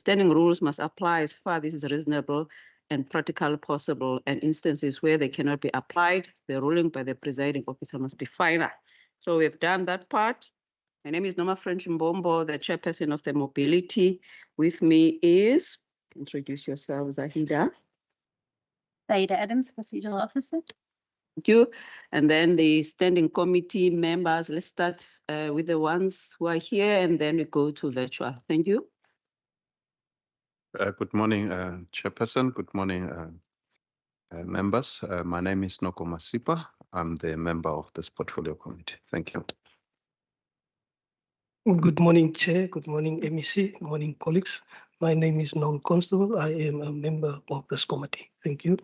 standing rules must apply as far as this is reasonable and practically possible, and instances where they cannot be applied, the ruling by the presiding officer must be final. So we've done that part. My name is Noma French Mbombo, the chairperson of the mobility. With me is, introduce yourself, Zahida. Zahida Adams, procedural officer. Thank you. And then the standing committee members, let's start with the ones who are here, and then we go to virtual. Thank you. Good morning, Chairperson. Good morning, members. My name is Noko Masipa. I'm the member of this portfolio committee. Thank you. Good morning, Chair. Good morning, MEC. Good morning, colleagues. My name is Noel Constable. I am a member of this committee. Thank you.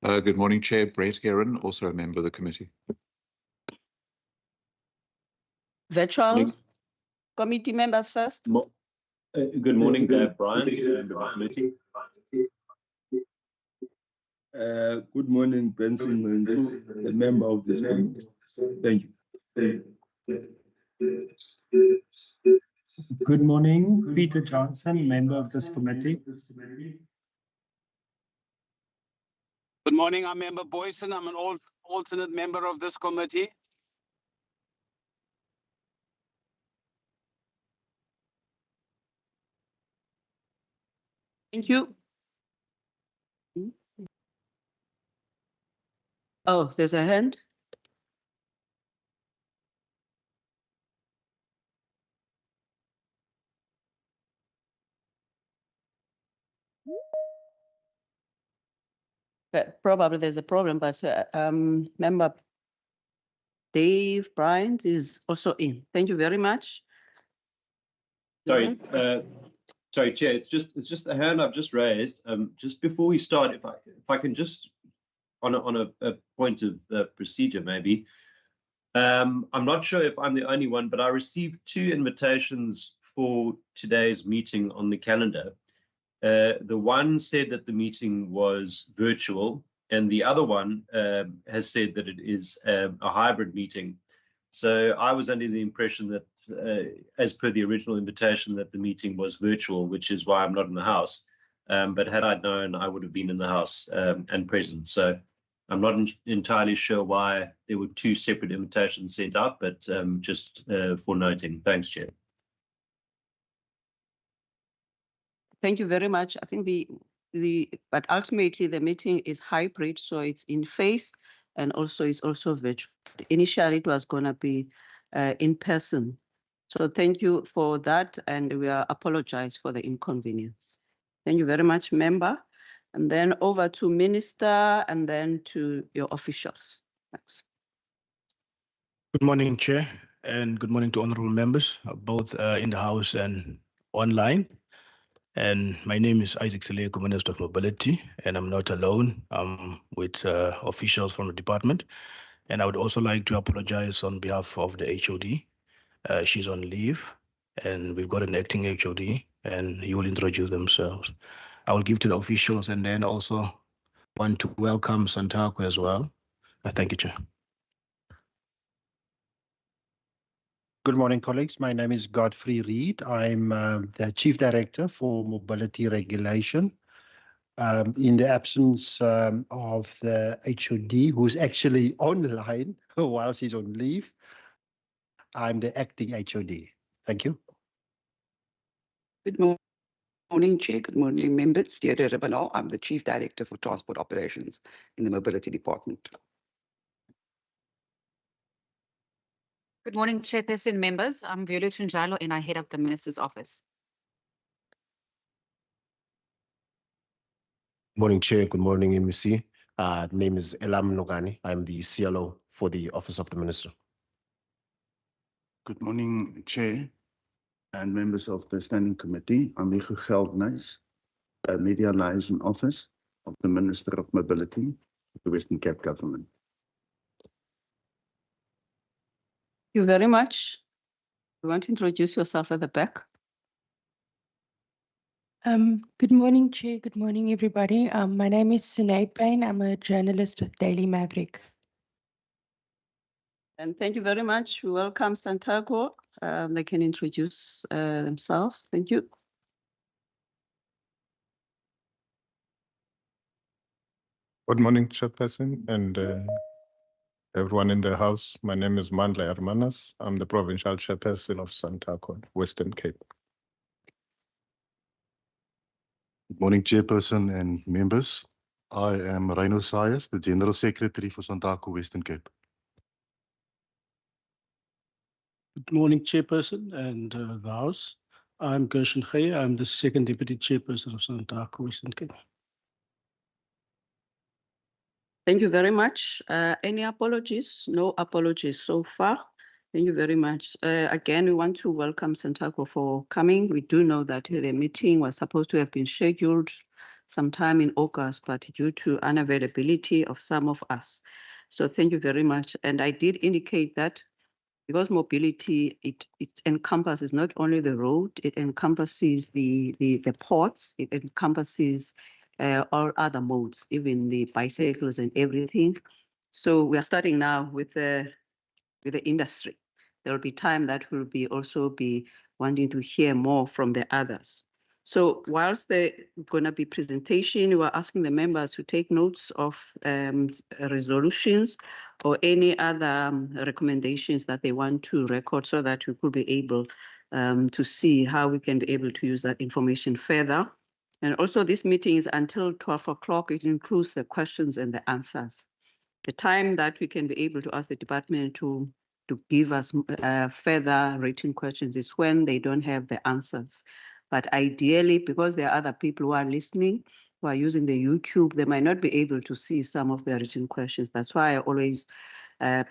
Good morning, Chair. Brett Heron, also a member of the committee. Virtual committee members first. Good morning, Dave Bryant, member of the committee. Good morning, Benson Mwensu, a member of this committee. Thank you. Good morning, Peter Johnson, member of this committee. Good morning, I'm Member Boyson. I'm an alternate member of this committee. Thank you. Oh, there's a hand. Probably there's a problem, but member Dave Bryant is also in. Thank you very much. Sorry, sorry, Chair. It's just a hand I've just raised. Just before we start, if I can just on a point of procedure, maybe. I'm not sure if I'm the only one, but I received 2 invitations for today's meeting on the calendar. The one said that the meeting was virtual, and the other one has said that it is a hybrid meeting. So I was under the impression that, as per the original invitation, that the meeting was virtual, which is why I'm not in the House. But had I known, I would have been in the House and present. So I'm not entirely sure why there were 2 separate invitations sent out, but just for noting. Thanks, Chair. Thank you very much. I think but ultimately the meeting is hybrid, so it's in face and also it's also virtual. Initially, it was going to be in person. So thank you for that, and we apologize for the inconvenience. Thank you very much, member. And then over to Minister, and then to your officials. Thanks. Good morning, Chair, and good morning to honorable members, both in the House and online. And my name is Isaac Seleko, Minister of Mobility, and I'm not alone. I'm with officials from the department. And I would also like to apologize on behalf of the HOD. She's on leave, and we've got an acting HOD, and he will introduce themselves. I will give to the officials, and then also want to welcome Santaco as well. Thank you, Chair. Good morning, colleagues. My name is Godfrey Reed. I'm the Chief Director for Mobility Regulation. In the absence of the HOD, who's actually online while she's on leave, I'm the acting HOD. Thank you. Good morning, Chair. Good morning, members. Dear Rabano, I'm the Chief Director for Transport Operations in the Mobility Department. Good morning, Chairperson, members. I'm Violet Njalo, and I head up the Minister's Office. Good morning, Chair. Good morning, MEC. Name is Elam Nogani. I'm the CLO for the Office of the Minister. Good morning, Chair and members of the Standing Committee. I'm Michael Geldnys, Media Liaison Office of the Minister of Mobility of the Western Cape Government. Thank you very much. You want to introduce yourself at the back? Good morning, Chair. Good morning, everybody. My name is Sunay Payne. I'm a journalist with Daily Maverick. And thank you very much. We welcome Santaco. They can introduce themselves. Thank you. Good morning, Chairperson, and everyone in the House. My name is Mandla Hermanas. I'm the Provincial Chairperson of Santaco, Western Cape. Good morning, Chairperson and members. I am Rhino Sayers, the General Secretary for Santaco, Western Cape. Good morning, Chairperson and the House. I'm Gershon Gey. I'm the second Deputy Chairperson of Santaco, Western Cape. Thank you very much. Any apologies? No apologies so far. Thank you very much. Again, we want to welcome Santaco for coming. We do know that the meeting was supposed to have been scheduled sometime in August, but due to unavailability of some of us. So thank you very much. And I did indicate that because mobility, it encompasses not only the road, it encompasses the ports, it encompasses all other modes, even the bicycles and everything. So we are starting now with the industry. There will be time that we'll be also be wanting to hear more from the others. So whilst there's going to be presentation, we're asking the members to take notes of resolutions or any other recommendations that they want to record so that we could be able to see how we can be able to use that information further. And also this meeting is until 12 o'clock. It includes the questions and the answers. The time that we can be able to ask the department to give us further written questions is when they don't have the answers. But ideally, because there are other people who are listening, who are using the YouTube, they might not be able to see some of the written questions. That's why I always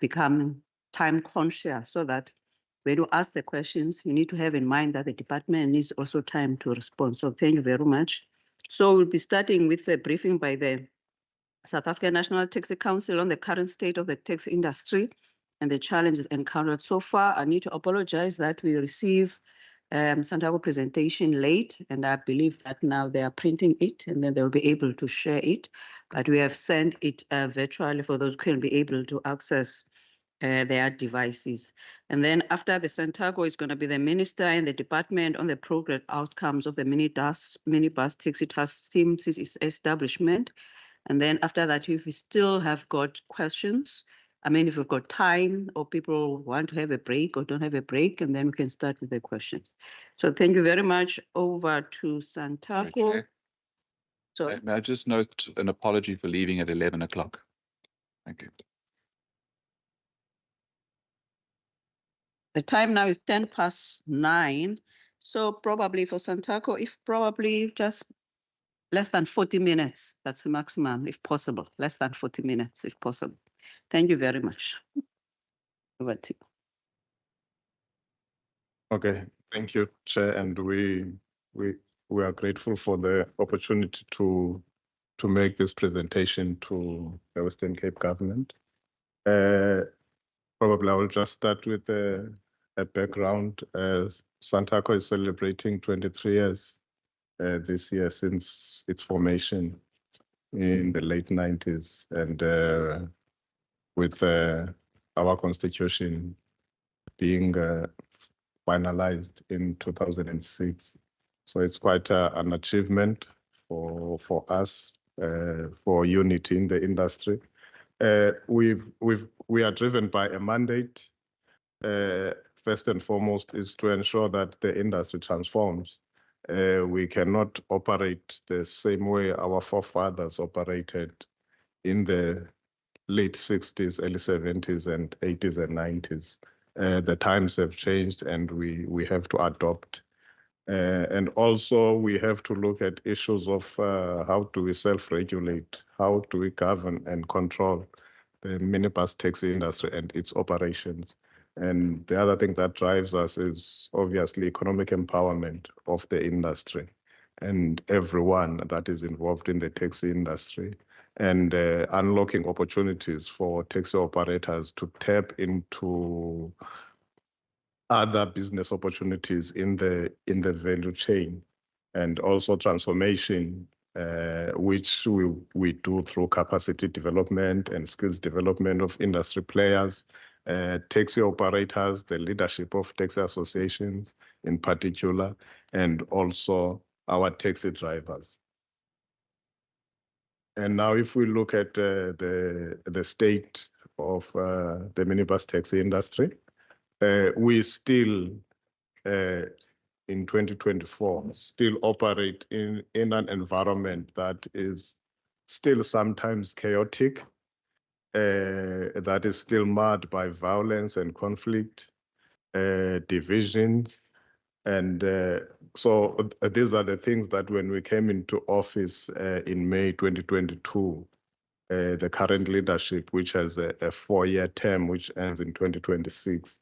become time conscious so that when you ask the questions, you need to have in mind that the department needs also time to respond. So thank you very much. So we'll be starting with a briefing by the South African National Taxi Council on the current state of the taxi industry and the challenges encountered so far. I need to apologize that we received Santaco presentation late, and I believe that now they are printing it and then they'll be able to share it. But we have sent it virtually for those who can be able to access their devices. And then after the Santaco is going to be the minister and the department on the progress outcomes of the minibus taxi task team establishment. And then after that, if we still have got questions, I mean, if we've got time or people want to have a break or don't have a break, and then we can start with the questions. So thank you very much. Over to Santaco. Sorry. May I just note an apology for leaving at 11 o'clock? Thank you. The time now is 9:10. So probably for Santaco, if probably just less than 40 minutes, that's the maximum, if possible, less than 40 minutes, if possible. Thank you very much. Over to you. Okay, thank you, Chair, and we are grateful for the opportunity to make this presentation to the Western Cape government. Probably I will just start with a background. Santaco is celebrating 23 years this year since its formation in the late 90s, and with our constitution being finalized in 2006. So it's quite an achievement for us, for unity in the industry. We are driven by a mandate. First and foremost is to ensure that the industry transforms. We cannot operate the same way our forefathers operated in the late 60s, early 70s, and 80s and 90s. The times have changed and we have to adopt. And also we have to look at issues of how do we self-regulate, how do we govern and control the minibus taxi industry and its operations. And the other thing that drives us is obviously economic empowerment of the industry and everyone that is involved in the taxi industry, and unlocking opportunities for taxi operators to tap into other business opportunities in the value chain, and also transformation, which we do through capacity development and skills development of industry players, taxi operators, the leadership of taxi associations in particular, and also our taxi drivers. And now if we look at the state of the minibus taxi industry, we still, in 2024, still operate in an environment that is still sometimes chaotic, that is still marred by violence and conflict, divisions. And so these are the things that when we came into office in May 2022, the current leadership, which has a 4-year term, which ends in 2026,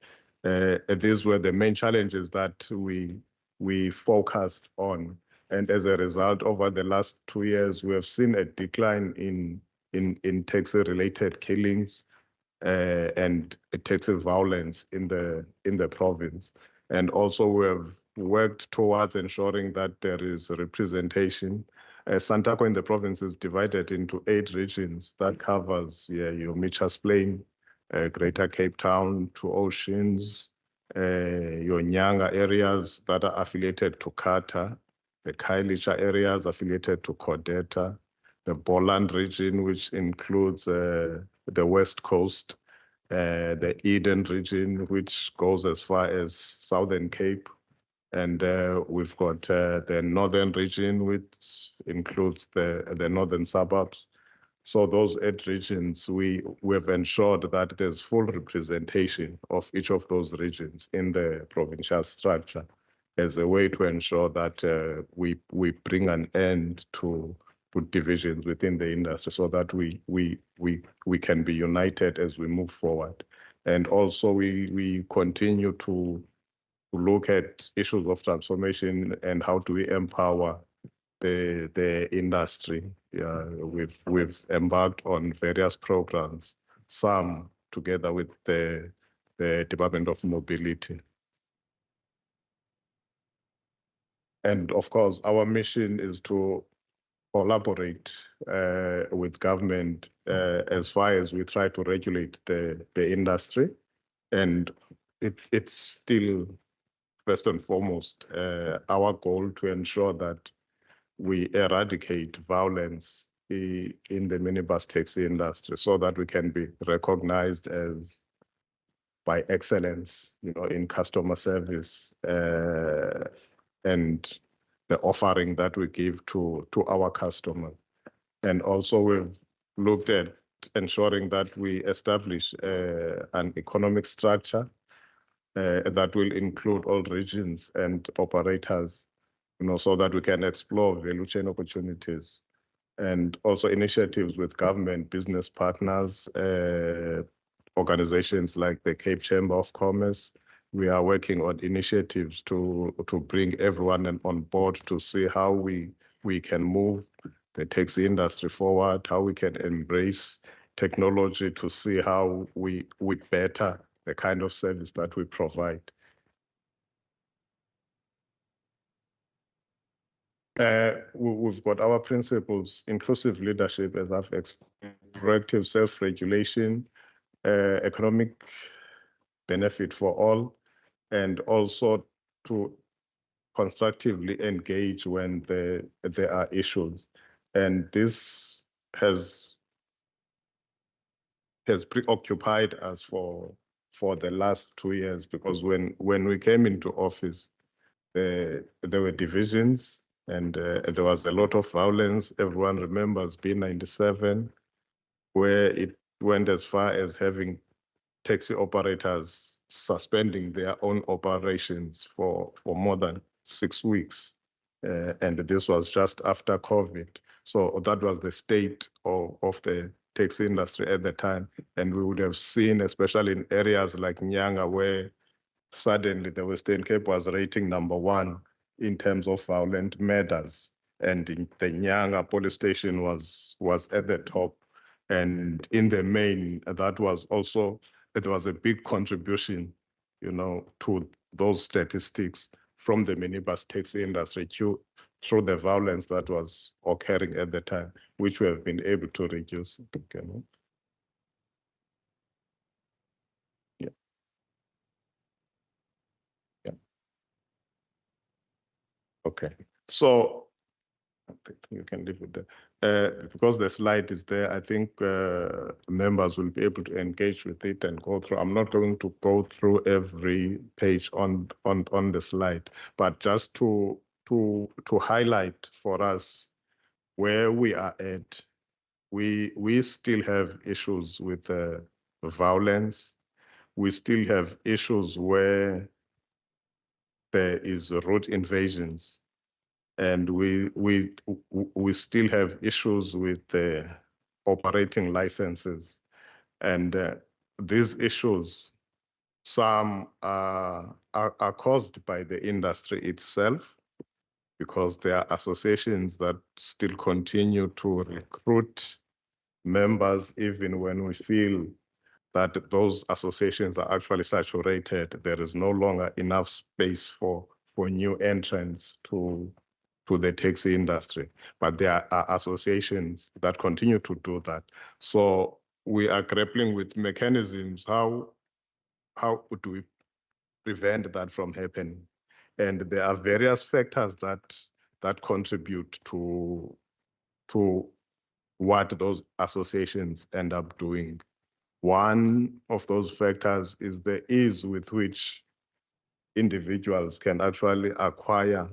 these were the main challenges that we focused on. And as a result, over the last 2 years, we have seen a decline in taxi-related killings and taxi violence in the province. And also we have worked towards ensuring that there is representation. Santaco in the province is divided into 8 regions that covers your Mitchell's Plain, Greater Cape Town, Two Oceans, your Nyanga areas that are affiliated to Kata, the Khayelitsha areas affiliated to Codeta, the Boland region, which includes the West Coast, the Eden region, which goes as far as Southern Cape, and we've got the Northern region, which includes the northern suburbs. So those 8 regions, we have ensured that there's full representation of each of those regions in the provincial structure as a way to ensure that we bring an end to divisions within the industry so that we can be united as we move forward. And also we continue to look at issues of transformation and how do we empower the industry. We've embarked on various programs, some together with the Department of Mobility. And of course, our mission is to collaborate with government as far as we try to regulate the industry. And it's still, first and foremost, our goal to ensure that we eradicate violence in the minibus taxi industry so that we can be recognized as by excellence, in customer service and the offering that we give to our customers. And also we've looked at ensuring that we establish an economic structure that will include all regions and operators, so that we can explore value chain opportunities, and also initiatives with government, business partners, organizations like the Cape Chamber of Commerce. We are working on initiatives to bring everyone on board to see how we can move the taxi industry forward, how we can embrace technology to see how we better the kind of service that we provide. We've got our principles: inclusive leadership, as I've explained, proactive self-regulation, economic benefit for all, and also to constructively engage when there are issues. And this has preoccupied us for the last 2 years, because when we came into office, there were divisions and there was a lot of violence. Everyone remembers B97, where it went as far as having taxi operators suspending their own operations for more than 6 weeks. And this was just after COVID. So that was the state of the taxi industry at the time. And we would have seen, especially in areas like Nyanga, where suddenly the Western Cape was rating #1 in terms of violent murders. And the Nyanga police station was at the top. And in the main, that was also, it was a big contribution, to those statistics from the minibus taxi industry through the violence that was occurring at the time, which we have been able to reduce. Okay. So I think you can live with that. Because the slide is there, I think members will be able to engage with it and go through. I'm not going to go through every page on the slide, but just to highlight for us where we are at. We still have issues with violence. We still have issues where there is road invasions, and we still have issues with the operating licenses. And these issues, some are caused by the industry itself, because there are associations that still continue to recruit members even when we feel that those associations are actually saturated. There is no longer enough space for new entrants to the taxi industry. But there are associations that continue to do that. So we are grappling with mechanisms. How do we prevent that from happening? And there are various factors that contribute to what those associations end up doing. One of those factors is the ease with which individuals can actually acquire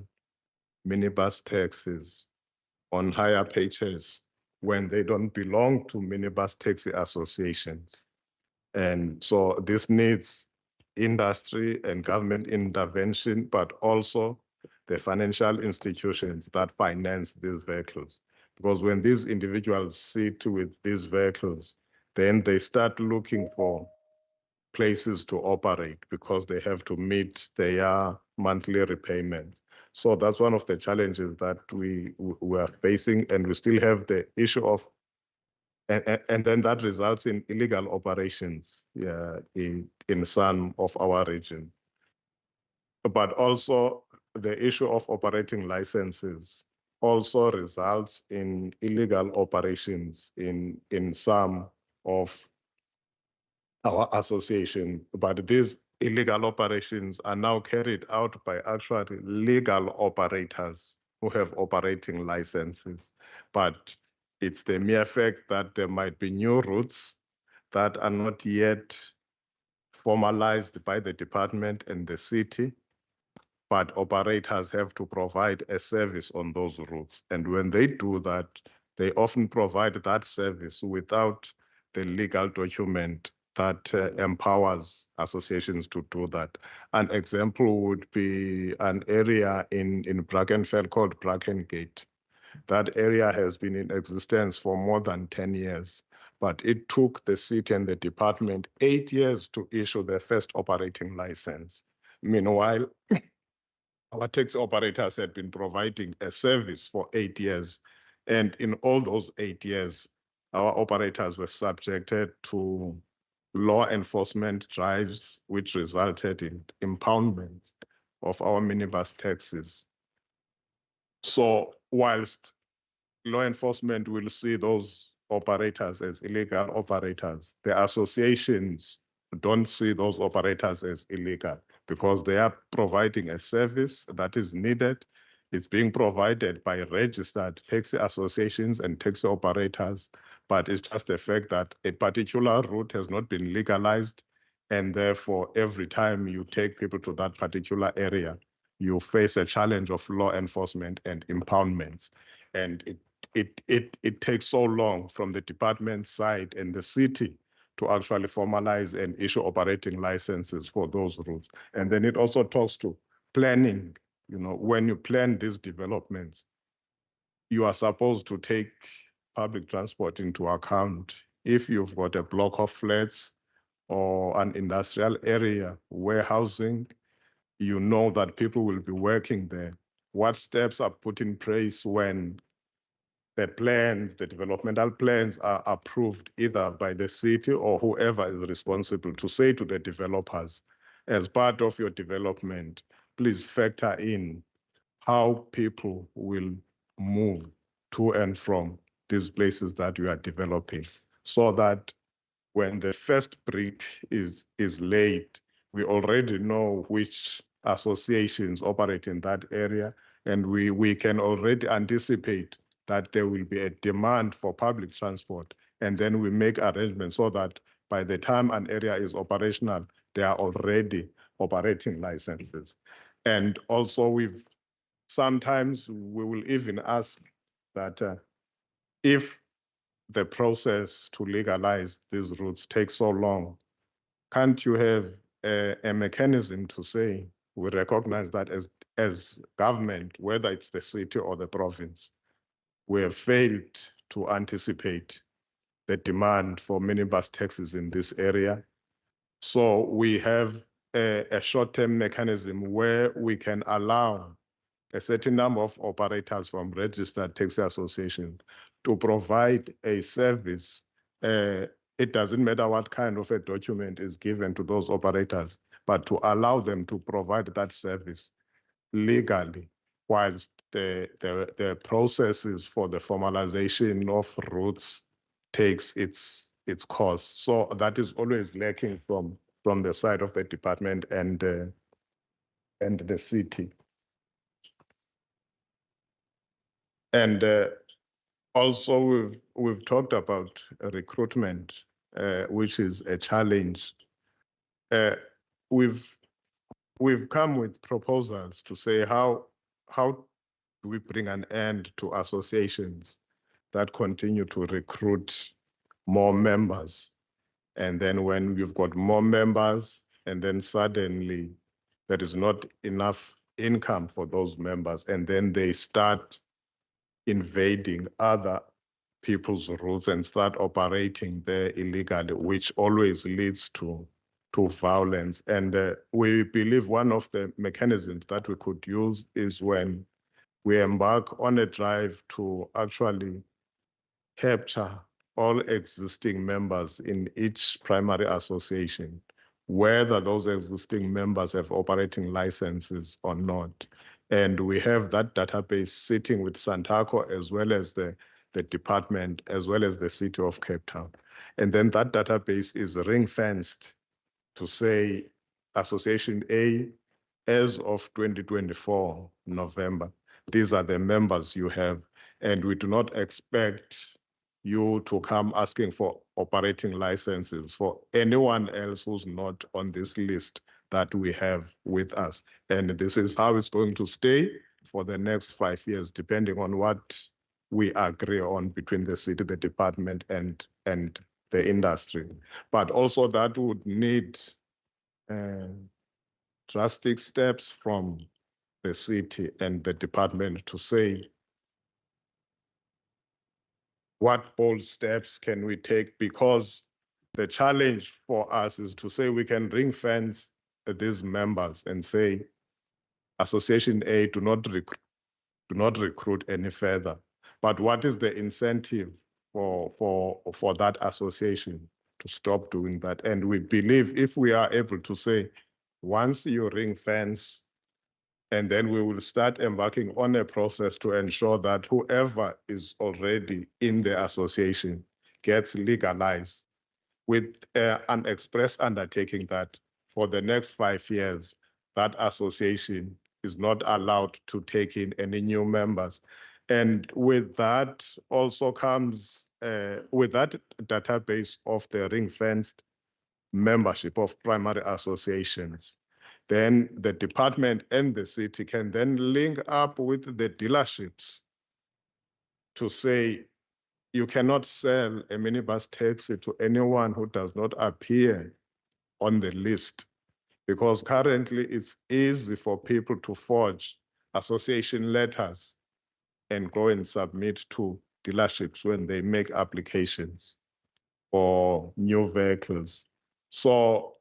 minibus taxis on higher pages when they don't belong to minibus taxi associations. And so this needs industry and government intervention, but also the financial institutions that finance these vehicles. Because when these individuals sit with these vehicles, then they start looking for places to operate because they have to meet their monthly repayments. So that's one of the challenges that we are facing, and we still have the issue of, and then that results in illegal operations in some of our region. But also the issue of operating licenses also results in illegal operations in some of our association. But these illegal operations are now carried out by actually legal operators who have operating licenses. But it's the mere fact that there might be new routes that are not yet formalized by the department and the city, but operators have to provide a service on those routes. And when they do that, they often provide that service without the legal document that empowers associations to do that. An example would be an area in Brackenfell called Brackengate. That area has been in existence for more than 10 years, but it took the city and the department 8 years to issue their first operating license. Meanwhile, our taxi operators had been providing a service for 8 years. And in all those 8 years, our operators were subjected to law enforcement drives, which resulted in impoundment of our minibus taxis. So whilst law enforcement will see those operators as illegal operators, the associations don't see those operators as illegal because they are providing a service that is needed. It's being provided by registered taxi associations and taxi operators, but it's just the fact that a particular route has not been legalized, and therefore every time you take people to that particular area, you face a challenge of law enforcement and impoundments. And it takes so long from the department side and the city to actually formalize and issue operating licenses for those routes. And then it also talks to planning. You know, when you plan these developments, you are supposed to take public transport into account. If you've got a block of flats or an industrial area, warehousing, you know that people will be working there. What steps are put in place when the plans, the developmental plans are approved either by the city or whoever is responsible to say to the developers, as part of your development, please factor in how people will move to and from these places that you are developing, so that when the first brick is laid, we already know which associations operate in that area, And we can already anticipate that there will be a demand for public transport. And then we make arrangements so that by the time an area is operational, they are already operating licenses. And also sometimes we will even ask that if the process to legalize these routes takes so long, can't you have a mechanism to say, we recognize that as government, whether it's the city or the province, we have failed to anticipate the demand for minibus taxis in this area. So we have a short-term mechanism where we can allow a certain number of operators from registered taxi associations to provide a service. It doesn't matter what kind of a document is given to those operators, but to allow them to provide that service legally, whilst the processes for the formalization of routes takes its course. So that is always lacking from the side of the department and the city. And also we've talked about recruitment, which is a challenge. We've come with proposals to say how do we bring an end to associations that continue to recruit more members. And then when we've got more members and then suddenly there is not enough income for those members, and then they start invading other people's routes and start operating there illegally, which always leads to violence. And we believe one of the mechanisms that we could use is when we embark on a drive to actually capture all existing members in each primary association, whether those existing members have operating licenses or not. And we have that database sitting with Santaco as well as the department, as well as the city of Cape Town. And then that database is ring-fenced to say Association A, as of 2024, November, these are the members you have. And we do not expect you to come asking for operating licenses for anyone else who's not on this list that we have with us. And this is how it's going to stay for the next 5 years, depending on what we agree on between the city, the department, and the industry. But also that would need drastic steps from the city and the department to say, what bold steps can we take? Because the challenge for us is to say we can ring fence these members and say, Association A, do not recruit any further. But what is the incentive for that association to stop doing that? And we believe if we are able to say, once you ring fence, and then we will start embarking on a process to ensure that whoever is already in the association gets legalized, with an express undertaking that for the next 5 years, that association is not allowed to take in any new members. And with that also comes, with that database of the ring-fenced membership of primary associations, then the department and the city can then link up with the dealerships to say, you cannot sell a minibus taxi to anyone who does not appear on the list, because currently it's easy for people to forge association letters and go and submit to dealerships when they make applications for new vehicles. So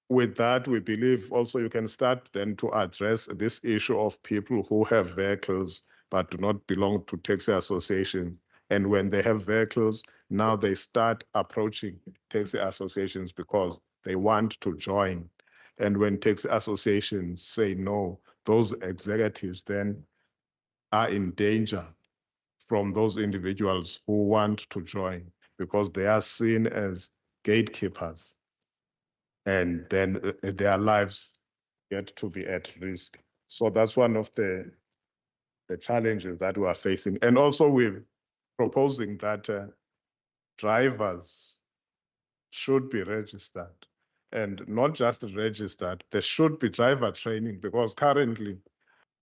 with that, we believe also you can start then to address this issue of people who have vehicles but do not belong to taxi associations. And when they have vehicles, now they start approaching taxi associations because they want to join. And when taxi associations say no, those executives then are in danger from those individuals who want to join, because they are seen as gatekeepers, and then their lives get to be at risk. So that's one of the the challenges that we are facing. And also we're proposing that drivers should be registered, and not just registered, there should be driver training, because currently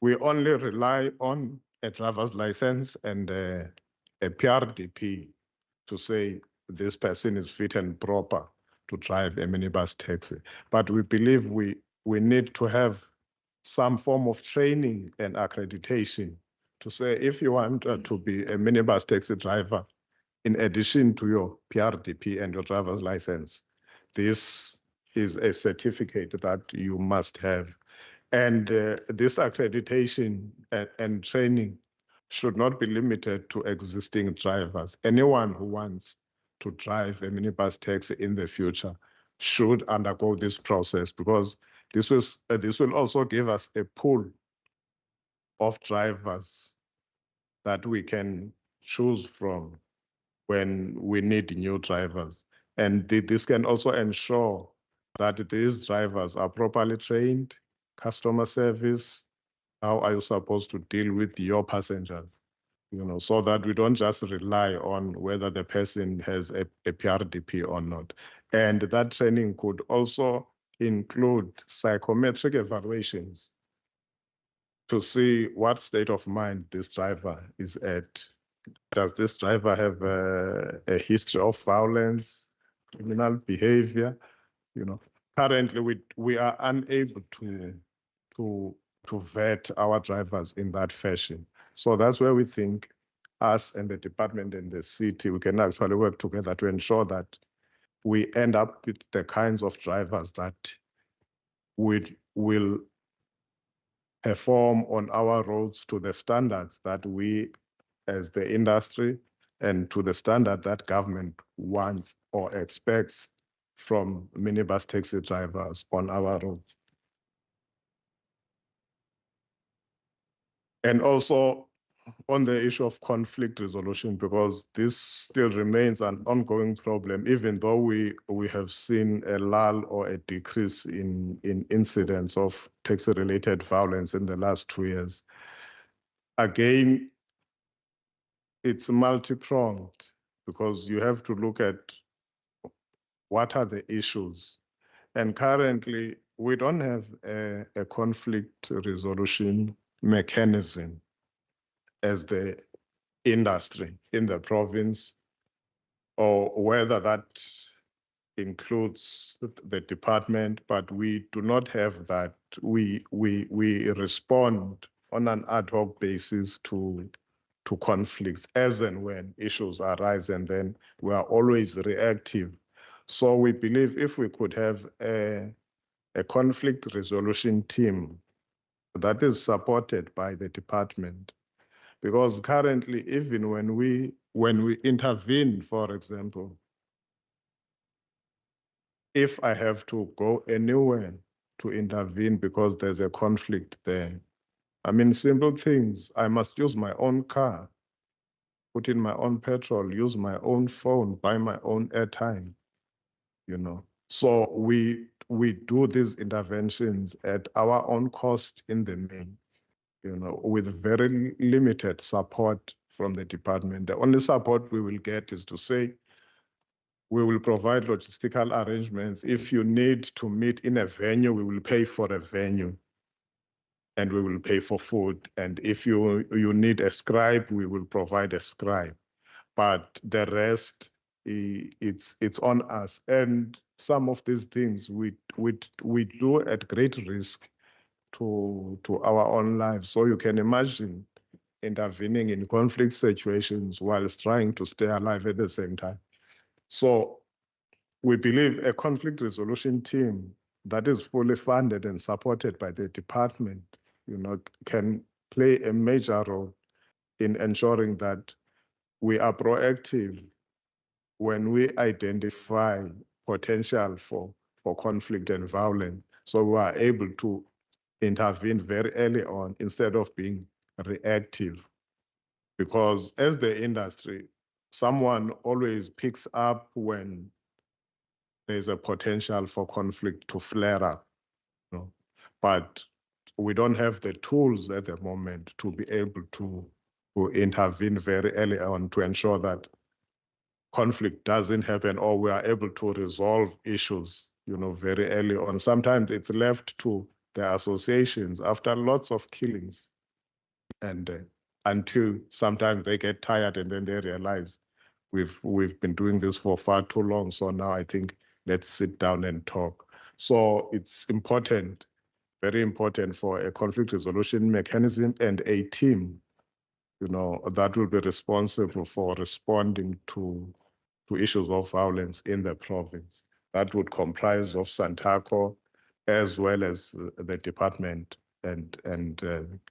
we only rely on a driver's license and a PRDP to say this person is fit and proper to drive a minibus taxi. But we believe we need to have some form of training and accreditation to say if you want to be a minibus taxi driver, in addition to your PRDP and your driver's license, this is a certificate that you must have. And this accreditation and training should not be limited to existing drivers. Anyone who wants to drive a minibus taxi in the future should undergo this process, because this will also give us a pool of drivers that we can choose from when we need new drivers. And this can also ensure that these drivers are properly trained, customer service, how are you supposed to deal with your passengers, so that we don't just rely on whether the person has a PRDP or not. And that training could also include psychometric evaluations to see what state of mind this driver is at. Does this driver have a history of violence, criminal behavior? Currently we are unable to vet our drivers in that fashion. So that's where we think us and the department and the city, we can actually work together to ensure that we end up with the kinds of drivers that will perform on our roads to the standards that we as the industry and to the standard that government wants or expects from minibus taxi drivers on our roads. And also on the issue of conflict resolution, because this still remains an ongoing problem, even though we have seen a lull or a decrease in incidents of taxi-related violence in the last 2 years. Again, it's multi-pronged, because you have to look at what are the issues. And currently, we don't have a conflict resolution mechanism as the industry in the province, or whether that includes the department, but we do not have that. We respond on an ad hoc basis to conflicts as and when issues arise, and then we are always reactive. So we believe if we could have a conflict resolution team that is supported by the department, because currently, even when we intervene, for example, if I have to go anywhere to intervene because there's a conflict there, I mean, simple things. I must use my own car, put in my own petrol, use my own phone, buy my own airtime, So we do these interventions at our own cost in the main, with very limited support from the department. The only support we will get is to say, we will provide logistical arrangements. If you need to meet in a venue, we will pay for a venue, and we will pay for food. And if you need a scribe, we will provide a scribe. But the rest, it's on us. And some of these things we do at great risk to our own lives. So you can imagine intervening in conflict situations whilst trying to stay alive at the same time. So we believe a conflict resolution team that is fully funded and supported by the department, can play a major role in ensuring that we are proactive when we identify potential for conflict and violence. So we are able to intervene very early on instead of being reactive. Because as the industry, someone always picks up when there's a potential for conflict to flare up. But we don't have the tools at the moment to be able to intervene very early on to ensure that conflict doesn't happen, or we are able to resolve issues, very early on. Sometimes it's left to the associations after lots of killings, and until sometimes they get tired and then they realize we've been doing this for far too long. So now I think let's sit down and talk. So it's important, very important, for a conflict resolution mechanism and a team, that will be responsible for responding to issues of violence in the province. That would comprise of Santaco as well as the department and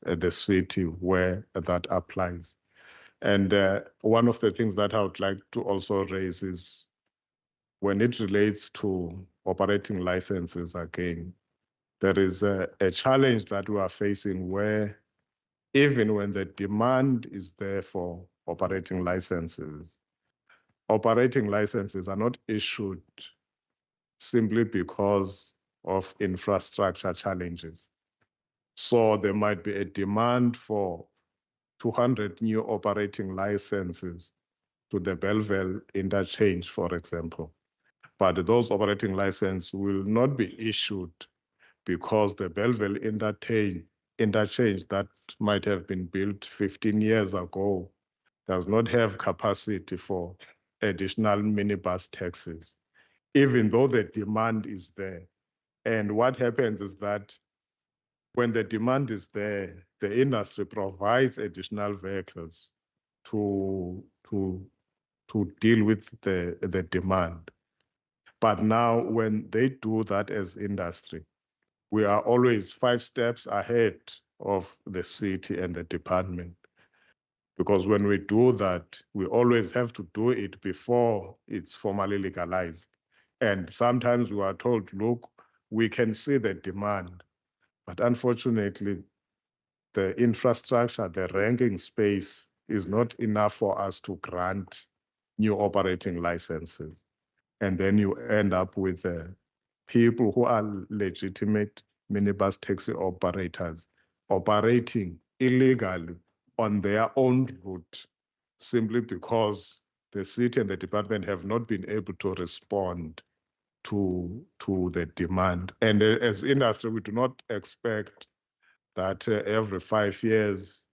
the city where that applies. And one of the things that I would like to also raise is when it relates to operating licenses again, there is a challenge that we are facing where even when the demand is there for operating licenses are not issued simply because of infrastructure challenges. So there might be a demand for 200 new operating licenses to the Bellville interchange, for example. But those operating licenses will not be issued because the Bellville interchange that might have been built 15 years ago does not have capacity for additional minibus taxis, even though the demand is there. And what happens is that when the demand is there, the industry provides additional vehicles to deal with the demand. But now when they do that as industry, we are always 5 steps ahead of the city and the department. Because when we do that, we always have to do it before it's formally legalized. And sometimes we are told, look, we can see the demand, but unfortunately, the infrastructure, the ranking space is not enough for us to grant new operating licenses. And then you end up with people who are legitimate minibus taxi operators operating illegally on their own route simply because the city and the department have not been able to respond to the demand. And as industry, we do not expect that every 5 years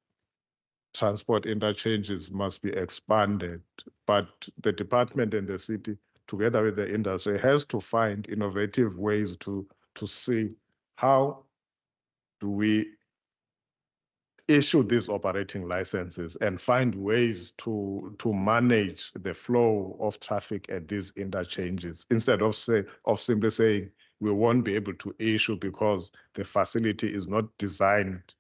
transport interchanges must be expanded, but the department and the city together with the industry has to find innovative ways to see how do we issue these operating licenses and find ways to manage the flow of traffic at these interchanges instead of simply saying we won't be able to issue because the facility is not designed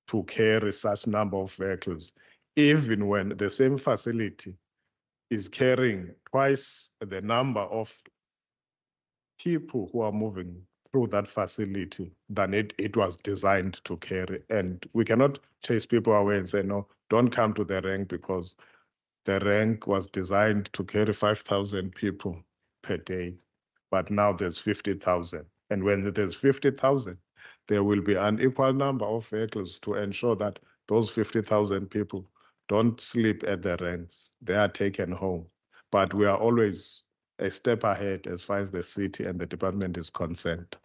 to carry such number of vehicles, even when the same facility is carrying twice the number of people who are moving through that facility than it was designed to carry. And we cannot chase people away and say, no, don't come to the rank because the rank was designed to carry 5,000 people per day. But now there's 50,000. And when there's 50,000, there will be an equal number of vehicles to ensure that those 50,000 people don't sleep at the ranks. They are taken home. But we are always a step ahead as far as the city and the department is concerned.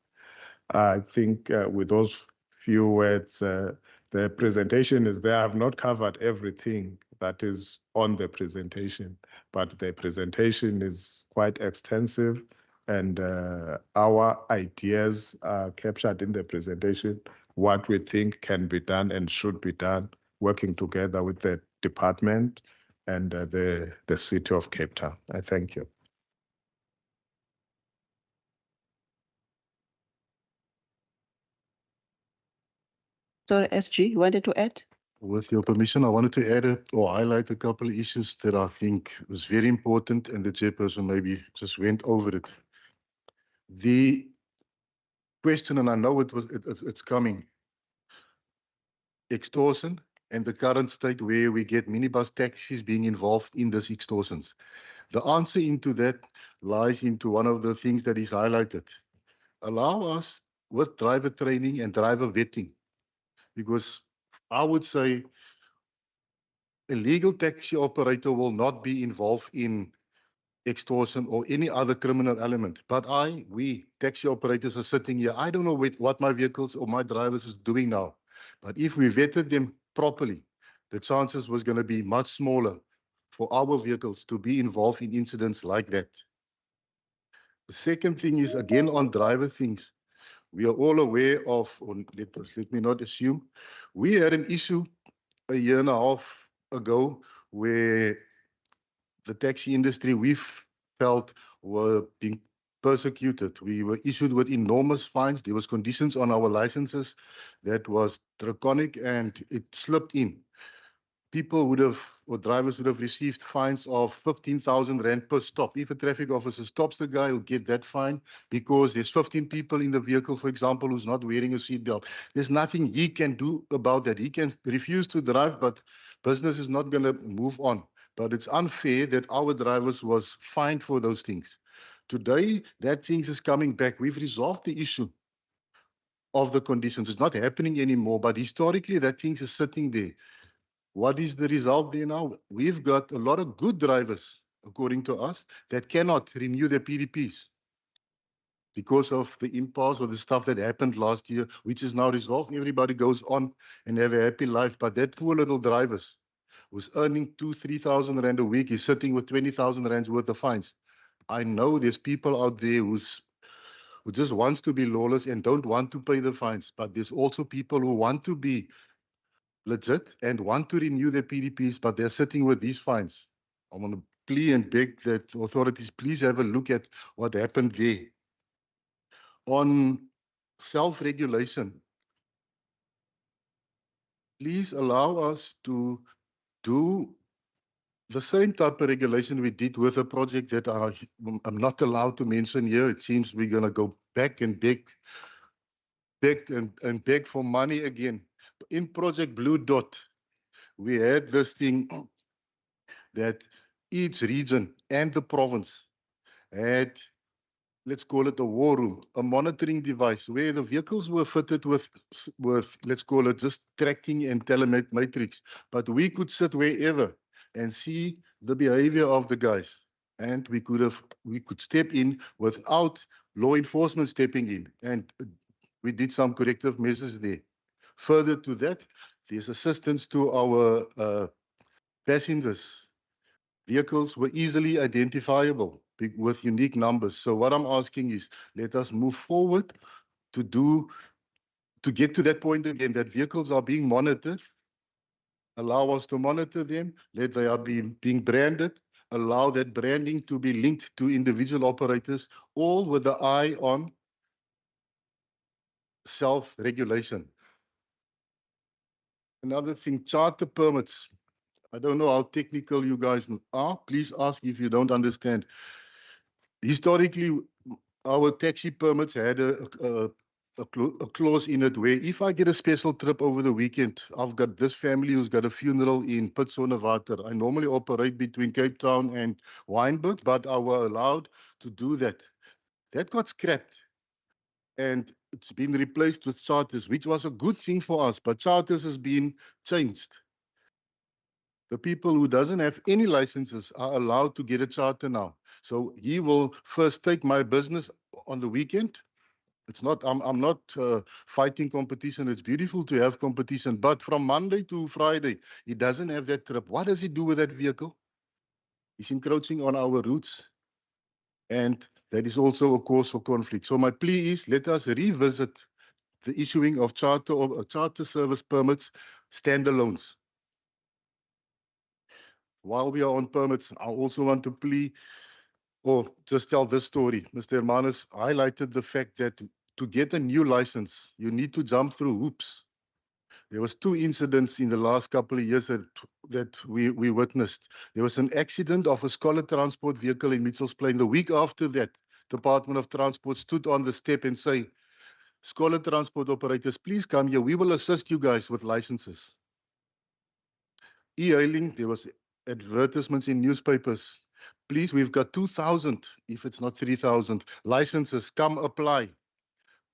I think with those few words, the presentation is there. I've not covered everything that is on the presentation, but the presentation is quite extensive and our ideas are captured in the presentation, what we think can be done and should be done, working together with the department and the city of Cape Town. I thank you. Sorry, SG, you wanted to add? With your permission, I wanted to add or highlight a couple of issues that I think is very important, and the chairperson maybe just went over it. The question, and I know it's coming, extortion and the current state where we get minibus taxis being involved in these extortions. The answer into that lies into one of the things that is highlighted. Allow us with driver training and driver vetting because I would say a legal taxi operator will not be involved in extortion or any other criminal element. But we taxi operators are sitting here. I don't know what my vehicles or my drivers is doing now. But if we vetted them properly, the chances was going to be much smaller for our vehicles to be involved in incidents like that. The second thing is, again, on driver things. We are all aware of, or let me not assume, we had an issue a year and a half ago where the taxi industry we felt were being persecuted. We were issued with enormous fines. There was conditions on our licenses that was draconic and it slipped in. People would have, or drivers would have received fines of 15,000 Rand per stop. If a traffic officer stops the guy, he'll get that fine because there's 15 people in the vehicle, for example, who's not wearing a seatbelt. There's nothing he can do about that. He can refuse to drive, but business is not going to move on. But it's unfair that our drivers was fined for those things. Today, that things is coming back. We've resolved the issue of the conditions. It's not happening anymore, but historically, that things is sitting there. What is the result there now? We've got a lot of good drivers, according to us, that cannot renew their PDPs because of the impasse or the stuff that happened last year, which is now resolved. Everybody goes on and have a happy life. But that poor little drivers who's earning 2,000-3,000 Rand a week is sitting with 20,000 Rands worth of fines. I know there's people out there who just wants to be lawless and don't want to pay the fines. But there's also people who want to be legit and want to renew their PDPs, but they're sitting with these fines. I want to plea and beg that authorities please have a look at what happened there. On self-regulation, please allow us to do the same type of regulation we did with a project that I'm not allowed to mention here. It seems we're going to go back and beg for money again. In Project Blue Dot, we had this thing that each region and the province had, let's call it a war room, a monitoring device where the vehicles were fitted with let's call it just tracking and telemetrics. But we could sit wherever and see the behavior of the guys. And we could step in without law enforcement stepping in. And we did some corrective measures there. Further to that, there's assistance to our passengers. Vehicles were easily identifiable with unique numbers. So what I'm asking is, let us move forward to get to that point again, that vehicles are being monitored. Allow us to monitor them, let they are being branded, allow that branding to be linked to individual operators, all with the eye on self-regulation. Another thing, charter permits. I don't know how technical you guys are. Please ask if you don't understand. Historically, our taxi permits had a clause in it where if I get a special trip over the weekend, I've got this family who's got a funeral in Pietsonnewater. I normally operate between Cape Town and Wynberg, but I were allowed to do that. That got scrapped. And it's been replaced with charters, which was a good thing for us, but charters has been changed. The people who doesn't have any licenses are allowed to get a charter now. So he will first take my business on the weekend. It's not, I'm not fighting competition. It's beautiful to have competition, but from Monday to Friday, he doesn't have that trip. What does he do with that vehicle? He's encroaching on our routes. And that is also a cause for conflict. So my plea is, let us revisit the issuing of charter or charter service permits, standalones. While we are on permits, I also want to plea or just tell this story. Mr. Hermanus highlighted the fact that to get a new license, you need to jump through hoops. There was 2 incidents in the last couple of years that we witnessed. There was an accident of a scholar transport vehicle in Mitchell's Plain. The week after that, Department of Transport stood on the step and say, scholar transport operators, please come here. We will assist you guys with licenses. E-hailing, there was advertisements in newspapers. Please, we've got 2,000, if it's not 3,000, licenses. Come apply.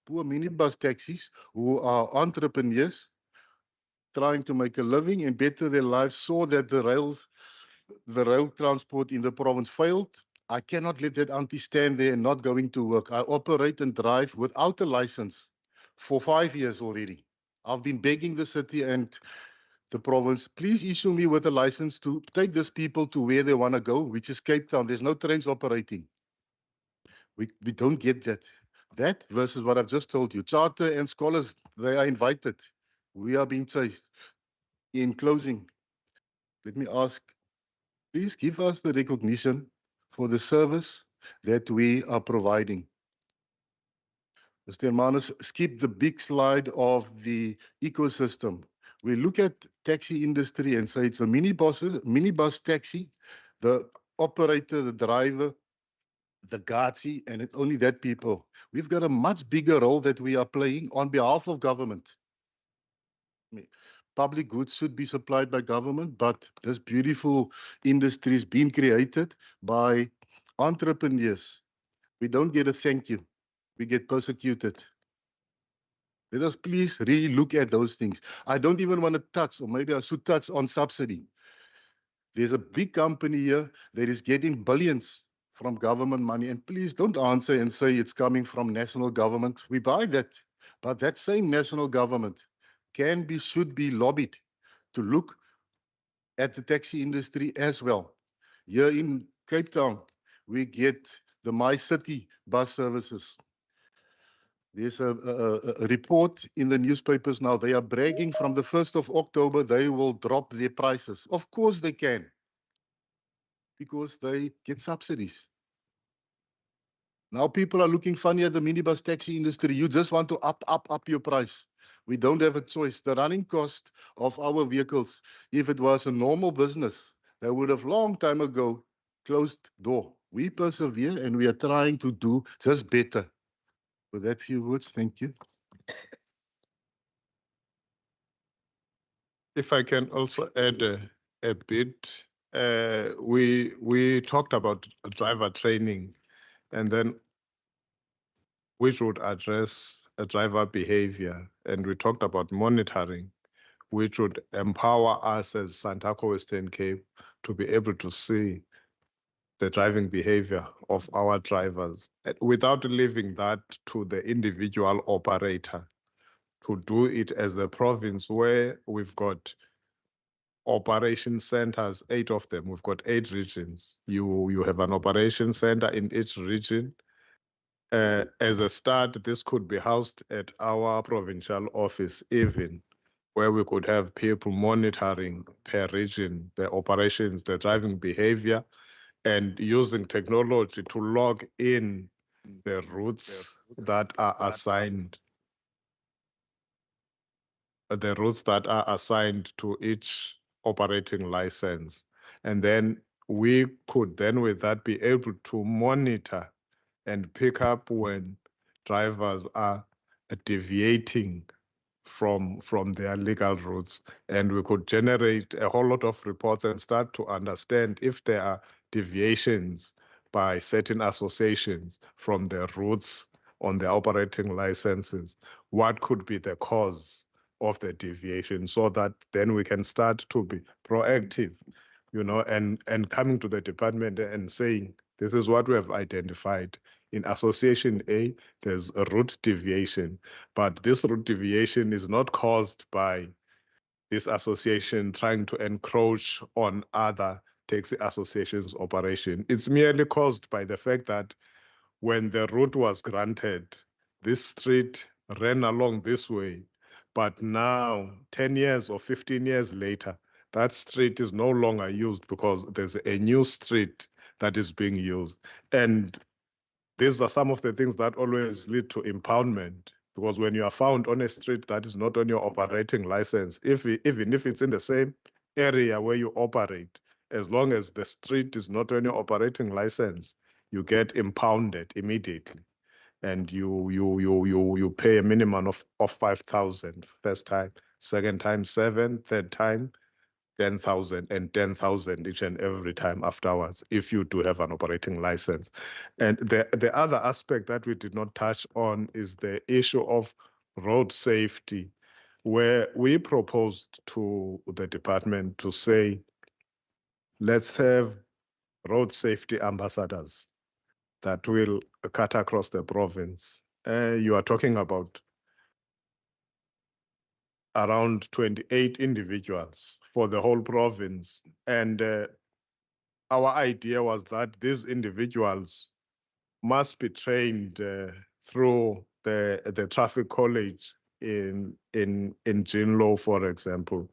Poor minibus taxis who are entrepreneurs trying to make a living and better their lives, saw that the rail transport in the province failed. I cannot let that auntie stand there and not going to work. I operate and drive without a license for 5 years already. I've been begging the city and the province, please issue me with a license to take these people to where they want to go, which is Cape Town. There's no trains operating. We don't get that. That versus what I've just told you. Charter and scholars, they are invited. We are being chased. In closing, let me ask, please give us the recognition for the service that we are providing. Mr. Hermanus, skip the big slide of the ecosystem. We look at taxi industry and say it's a minibus taxi, the operator, the driver, the guardsy, and it's only that people. We've got a much bigger role that we are playing on behalf of government. Public goods should be supplied by government, but this beautiful industry is being created by entrepreneurs. We don't get a thank you. We get persecuted. Let us please really look at those things. I don't even want to touch, or maybe I should touch on subsidy. There's a big company here that is getting billions from government money. And please don't answer and say it's coming from national government. We buy that. But that same national government should be lobbied to look at the taxi industry as well. Here in Cape Town, we get the My City bus services. There's a report in the newspapers now. They are bragging from the 1st of October, they will drop their prices. Of course they can, because they get subsidies. Now people are looking funny at the minibus taxi industry. You just want to up your price. We don't have a choice. The running cost of our vehicles, if it was a normal business, they would have long time ago closed door. We persevere and we are trying to do just better. With that few words, thank you. If I can also add a bit, we talked about driver training, and then which would address a driver behavior, and we talked about monitoring, which would empower us as Santaco Western Cape to be able to see the driving behavior of our drivers without leaving that to the individual operator to do it as a province where we've got operation centers, 8 of them. We've got 8 regions. You have an operation center in each region. As a start, this could be housed at our provincial office even, where we could have people monitoring per region, the operations, the driving behavior, and using technology to log in the routes that are assigned. The routes that are assigned to each operating license. And then we could then with that be able to monitor and pick up when drivers are deviating from their legal routes. And we could generate a whole lot of reports and start to understand if there are deviations by certain associations from the routes on their operating licenses. What could be the cause of the deviation, so that then we can start to be proactive, and coming to the department and saying, this is what we have identified. In Association A, there's a route deviation, but this route deviation is not caused by this association trying to encroach on other taxi associations' operation. It's merely caused by the fact that when the route was granted, this street ran along this way, but now 10 years or 15 years later, that street is no longer used because there's a new street that is being used. And these are some of the things that always lead to impoundment, because when you are found on a street that is not on your operating license, even if it's in the same area where you operate, as long as the street is not on your operating license, you get impounded immediately. And you pay a minimum of 5,000 first time, second time 7, third time 10,000, and 10,000 each and every time afterwards if you do have an operating license. And the other aspect that we did not touch on is the issue of road safety. where we proposed to the department to say, let's have road safety ambassadors that will cut across the province. You are talking about around 28 individuals for the whole province. And our idea was that these individuals must be trained through the traffic college in Jinlo, for example,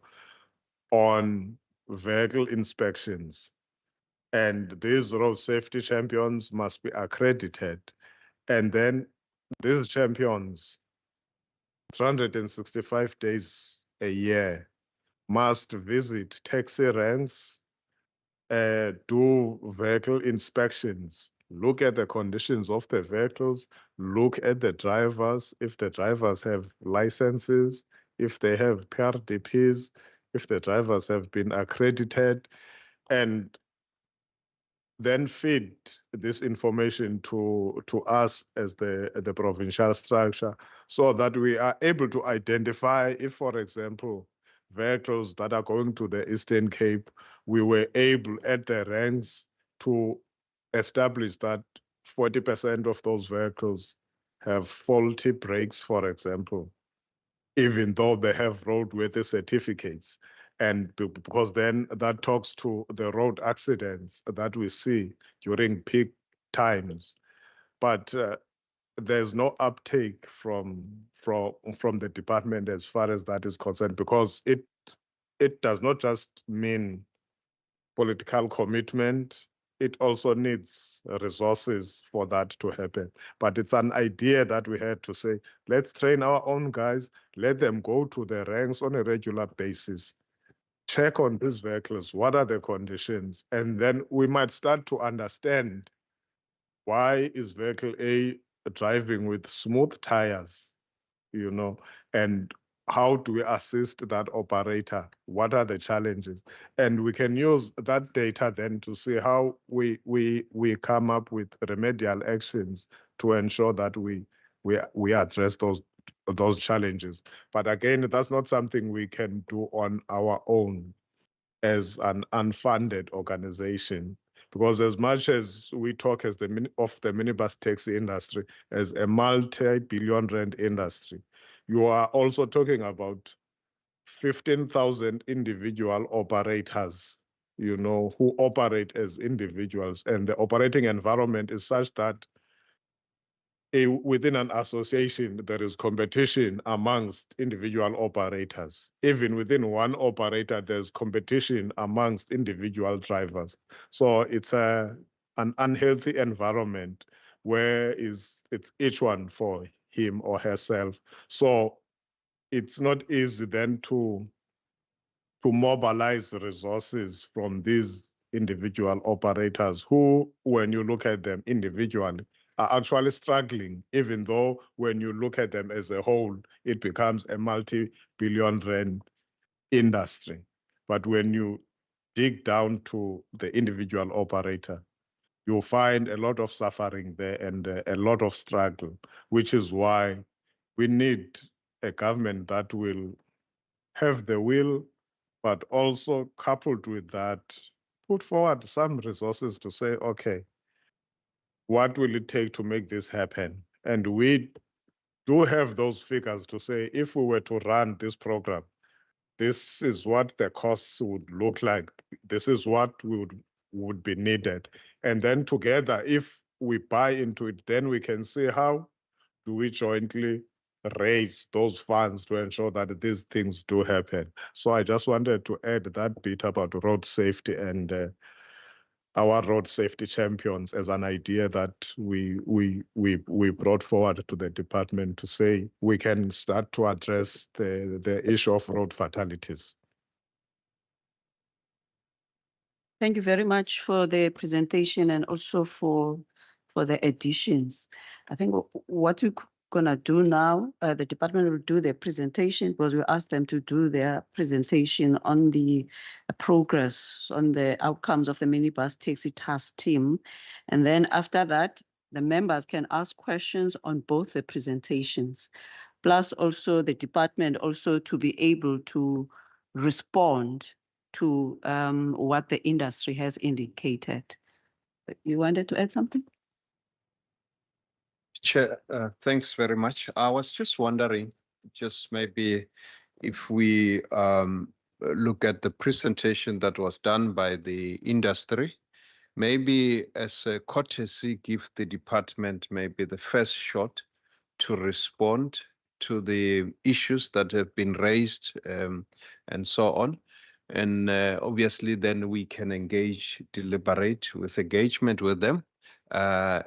on vehicle inspections. And these road safety champions must be accredited. And then these champions, 365 days a year, must visit taxi ranks, do vehicle inspections, look at the conditions of the vehicles, look at the drivers, if the drivers have licenses, if they have PRDPs, if the drivers have been accredited, and then feed this information to us as the provincial structure so that we are able to identify if, for example, vehicles that are going to the Eastern Cape, we were able at the ranks to establish that 40% of those vehicles have faulty brakes, for example, even though they have roadworthy certificates. And because then that talks to the road accidents that we see during peak times. But there's no uptake from the department as far as that is concerned, because it does not just mean political commitment, it also needs resources for that to happen. But it's an idea that we had to say, let's train our own guys, let them go to the ranks on a regular basis, check on these vehicles, what are the conditions, and then we might start to understand why is vehicle A driving with smooth tires, and how do we assist that operator? What are the challenges? And we can use that data then to see how we come up with remedial actions to ensure that we address those challenges. But again, that's not something we can do on our own as an unfunded organization. Because as much as we talk of the minibus taxi industry as a multi-billion rand industry, you are also talking about 15,000 individual operators, who operate as individuals. And the operating environment is such that within an association, there is competition amongst individual operators. Even within one operator, there's competition amongst individual drivers. So it's an unhealthy environment where it's each one for him or herself. So it's not easy then to mobilize resources from these individual operators who, when you look at them individually, are actually struggling, even though when you look at them as a whole, it becomes a multi-billion rand industry. But when you dig down to the individual operator, you'll find a lot of suffering there and a lot of struggle, which is why we need a government that will have the will, but also coupled with that, put forward some resources to say, okay, what will it take to make this happen? And we do have those figures to say, if we were to run this program, this is what the costs would look like. This is what would be needed. And then together, if we buy into it, then we can see how do we jointly raise those funds to ensure that these things do happen. So I just wanted to add that bit about road safety and our road safety champions as an idea that we brought forward to the department to say we can start to address the issue of road fatalities. Thank you very much for the presentation and also for the additions. I think what we're gonna do now, the department will do their presentation because we asked them to do their presentation on the progress, on the outcomes of the minibus taxi task team. And then after that, the members can ask questions on both the presentations. plus also the department also to be able to respond to what the industry has indicated. You wanted to add something? Chair, thanks very much. I was just wondering, just maybe if we look at the presentation that was done by the industry, maybe as a courtesy, give the department maybe the first shot to respond to the issues that have been raised and so on. And obviously then we can deliberate with engagement with them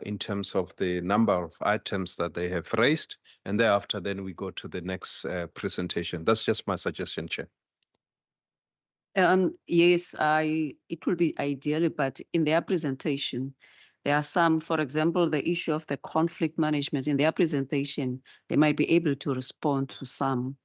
in terms of the number of items that they have raised. And thereafter, then we go to the next presentation. That's just my suggestion, Chair. Yes, it will be ideal, but in their presentation, there are some, for example, the issue of the conflict management. In their presentation, they might be able to respond to some.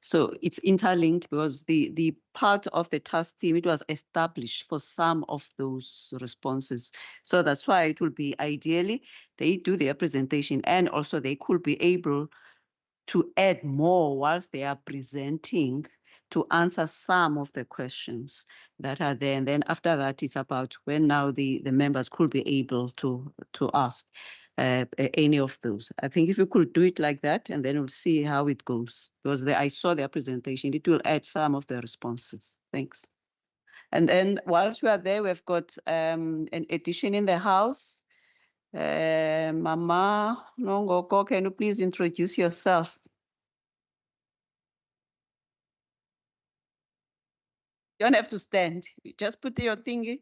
So it's interlinked because the part of the task team, it was established for some of those responses. So that's why it will be ideally they do their presentation, and also they could be able to add more whilst they are presenting to answer some of the questions that are there. And then after that, it's about when now the members could be able to ask any of those. I think if you could do it like that, and then we'll see how it goes. Because I saw their presentation, it will add some of the responses. Thanks. And then whilst we are there, we've got an addition in the house. Mama Nongoko, can you please introduce yourself? You don't have to stand. You just put your thingy.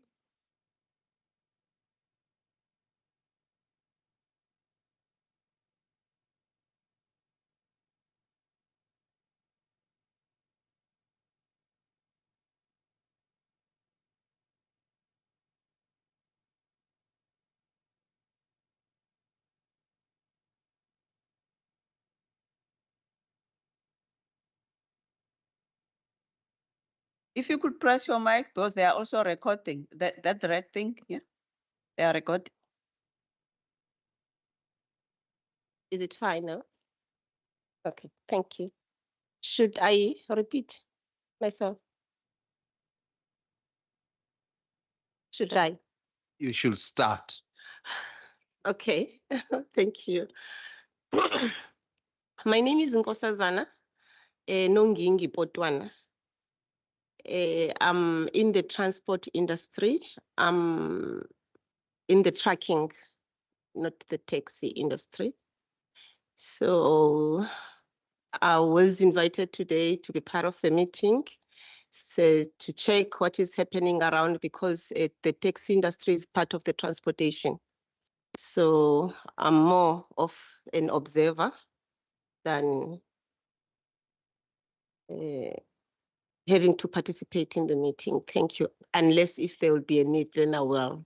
If you could press your mic, because they are also recording. That red thing, yeah, they are recording. Is it fine now? Okay, thank you. Should I repeat myself? Should I? You should start. Okay, thank you. My name is Nkosazana Nongingi Potwana. I'm in the transport industry. I'm in the trucking, not the taxi industry. So I was invited today to be part of the meeting, so to check what is happening around, because the taxi industry is part of the transportation. So I'm more of an observer than having to participate in the meeting. Thank you. Unless if there will be a need, then I will.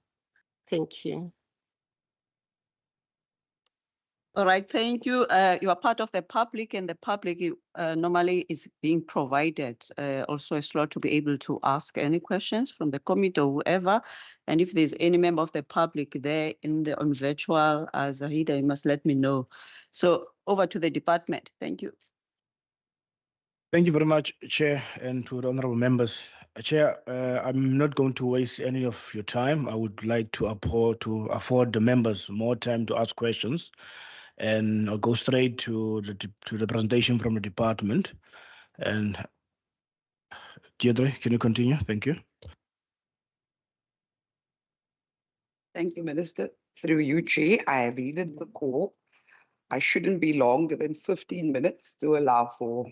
Thank you. All right, thank you. You are part of the public, and the public normally is being provided also a slot to be able to ask any questions from the committee or whoever. And if there's any member of the public there on virtual, Zahida, you must let me know. So over to the department. Thank you. Thank you very much, Chair, and to the honorable members. Chair, I'm not going to waste any of your time. I would like to afford the members more time to ask questions, and I'll go straight to the presentation from the department. And Deirdre, can you continue? Thank you. Thank you, Minister. Through you, Chair, I have heeded the call. I shouldn't be longer than 15 minutes to allow for.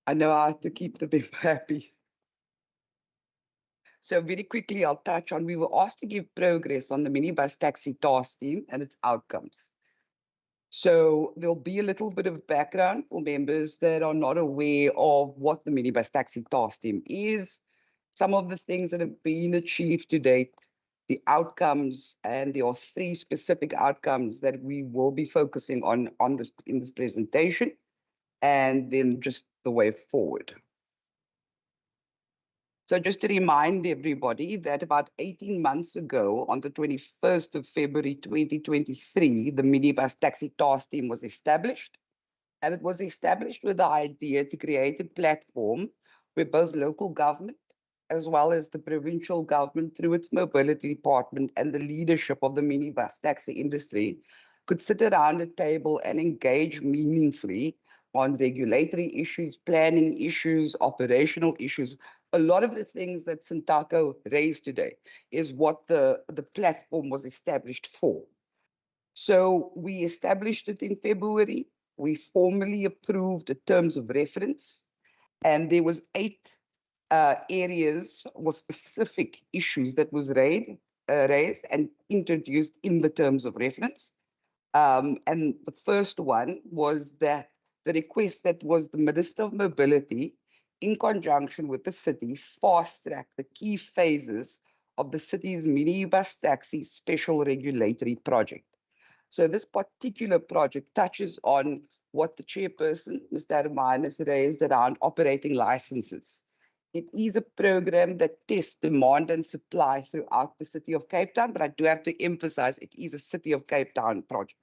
I know I have to keep the member happy. So very quickly, I'll touch on, we were asked to give progress on the minibus taxi task team and its outcomes. So there'll be a little bit of background for members that are not aware of what the minibus taxi task team is, some of the things that have been achieved to date, the outcomes, and there are 3 specific outcomes that we will be focusing on in this presentation, and then just the way forward. So just to remind everybody that about 18 months ago, on the 21st of February 2023, the minibus taxi task team was established, And it was established with the idea to create a platform where both local government as well as the provincial government through its mobility department and the leadership of the minibus taxi industry could sit around a table and engage meaningfully on regulatory issues, planning issues, operational issues. A lot of the things that Sintako raised today is what the platform was established for. So we established it in February. We formally approved the terms of reference, and there was 8 areas or specific issues that was raised and introduced in the terms of reference. And the first one was that the request that was the Minister of Mobility, in conjunction with the city, fast-track the key phases of the city's minibus taxi special regulatory project. So this particular project touches on what the chairperson, Mr. Hermanus, raised around operating licenses. It is a program that tests demand and supply throughout the city of Cape Town, but I do have to emphasize it is a city of Cape Town project.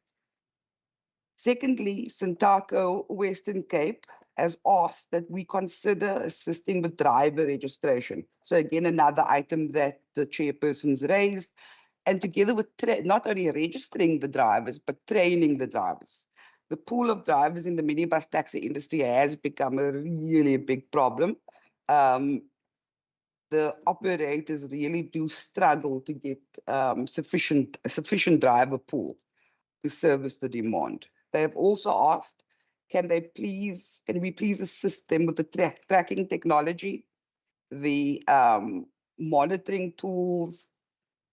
Secondly, Sintako Western Cape has asked that we consider assisting with driver registration. So again, another item that the chairperson's raised, and together with not only registering the drivers, but training the drivers. The pool of drivers in the minibus taxi industry has become a really big problem. The operators really do struggle to get sufficient driver pool to service the demand. They have also asked, can we please assist them with the tracking technology, the monitoring tools,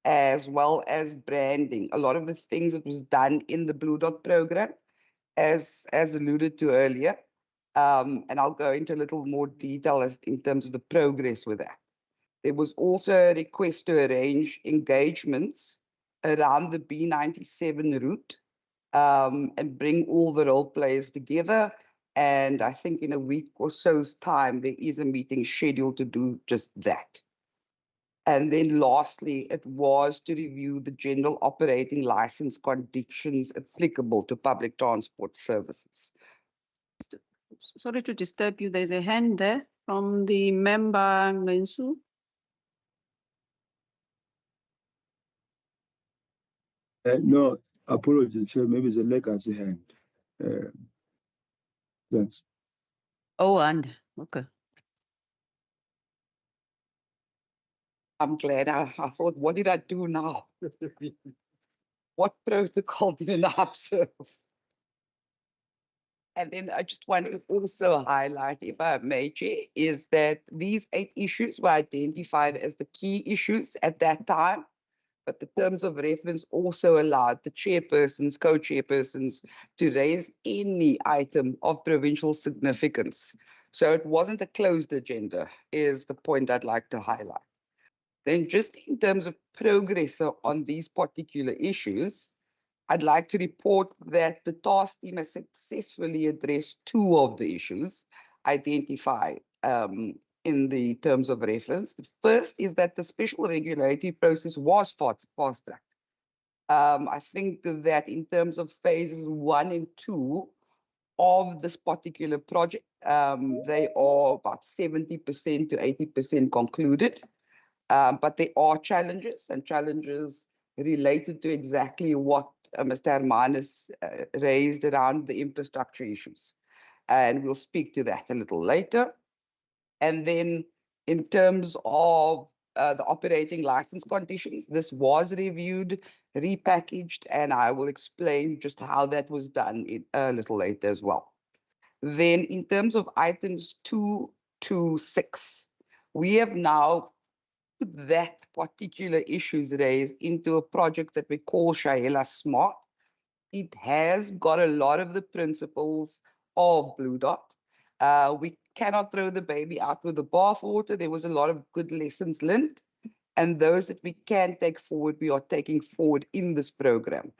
as well as branding. A lot of the things that was done in the Blue Dot program, as alluded to earlier, and I'll go into a little more detail in terms of the progress with that. There was also a request to arrange engagements around the B97 route and bring all the role players together. And I think in a week or so's time, there is a meeting scheduled to do just that. And then lastly, it was to review the general operating license conditions applicable to public transport services. Sorry to disturb you. There's a hand there from the member Ngensu. No, apologies, Chair. Maybe it's a legacy hand. Thanks. Oh, and okay. I'm glad. I thought, what did I do now? What protocol did I observe? And then I just want to also highlight, if I may, Chair, is that these 8 issues were identified as the key issues at that time, but the terms of reference also allowed the chairpersons, co-chairpersons to raise any item of provincial significance. So it wasn't a closed agenda, is the point I'd like to highlight. Then just in terms of progress on these particular issues, I'd like to report that the task team has successfully addressed 2 of the issues identified in the terms of reference. The first is that the special regulatory process was fast-tracked. I think that in terms of phases 1 and 2 of this particular project, they are about 70% to 80% concluded. But there are challenges related to exactly what Mr. Hermanus raised around the infrastructure issues. And we'll speak to that a little later. And then in terms of the operating license conditions, this was reviewed, repackaged, and I will explain just how that was done a little later as well. Then in terms of items 2 to 6, we have now put that particular issues raised into a project that we call Shahela Smart. It has got a lot of the principles of Blue Dot. We cannot throw the baby out with the bathwater. There was a lot of good lessons learned, and those that we can take forward, we are taking forward in this program.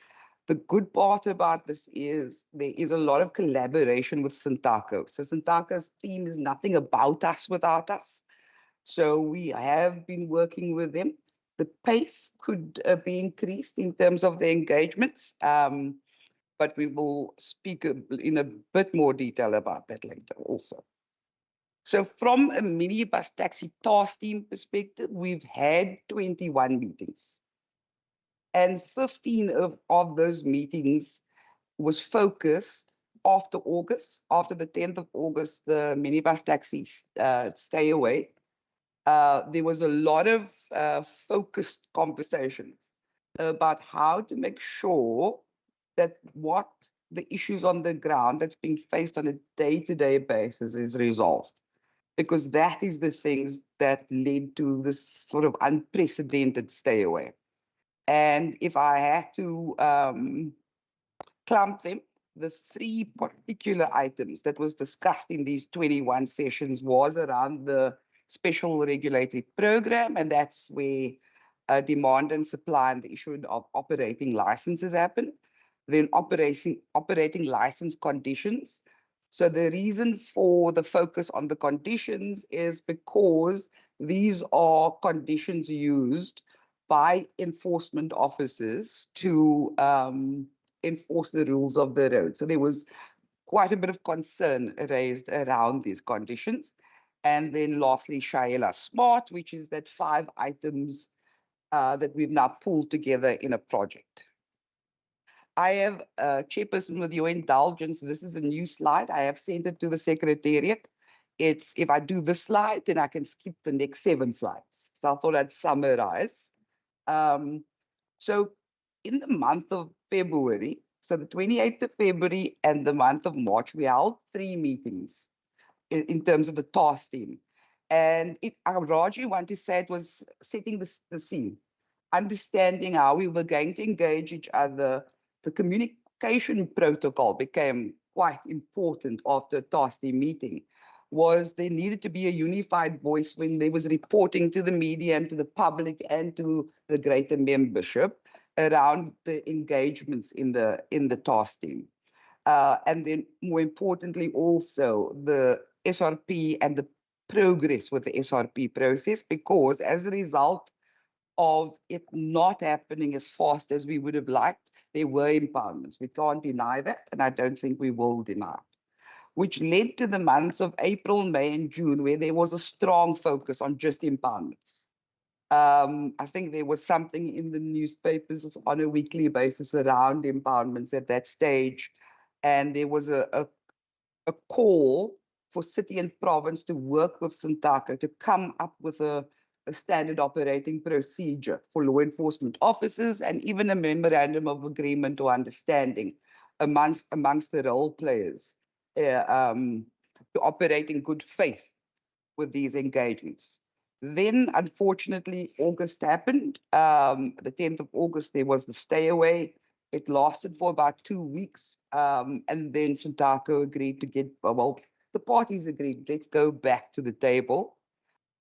The good part about this is there is a lot of collaboration with Sintako. So Sintako's team is nothing about us without us. So we have been working with them. The pace could be increased in terms of the engagements. but we will speak in a bit more detail about that later also. So from a minibus taxi task team perspective, we've had 21 meetings. And 15 of those meetings was focused after August, after the 10th of August, the minibus taxis stay away. There was a lot of focused conversations about how to make sure that what the issues on the ground that's being faced on a day-to-day basis is resolved. Because that is the things that led to this sort of unprecedented stay away. And if I had to clump them, the three particular items that was discussed in these 21 sessions was around the special regulatory program, and that's where demand and supply and the issue of operating licenses happen. Then operating license conditions. So the reason for the focus on the conditions is because these are conditions used by enforcement officers to enforce the rules of the road. So there was quite a bit of concern raised around these conditions. And then lastly, Shaila Smart, which is that 5 items that we've now pulled together in a project. I have, Chairperson, with your indulgence, this is a new slide. I have sent it to the Secretariat. It's, if I do this slide, then I can skip the next 7 slides. So I thought I'd summarize. So in the month of February, so the 28th of February and the month of March, we held 3 meetings in terms of the task team. And Raji wanted to say it was setting the scene, understanding how we were going to engage each other. The communication protocol became quite important after a task team meeting. Was there needed to be a unified voice when there was reporting to the media and to the public and to the greater membership around the engagements in the task team. And then more importantly, also the SRP and the progress with the SRP process, because as a result of it not happening as fast as we would have liked, there were impoundments. We can't deny that, and I don't think we will deny it. Which led to the months of April, May, and June, where there was a strong focus on just impoundments. I think there was something in the newspapers on a weekly basis around impoundments at that stage, and there was a call for city and province to work with Santaco to come up with a standard operating procedure for law enforcement officers, and even a memorandum of agreement or understanding amongst the role players to operate in good faith with these engagements. Then, unfortunately, August happened. The 10th of August, there was the stay away. It lasted for about 2 weeks. And then Santaco agreed to get, well, the parties agreed, let's go back to the table.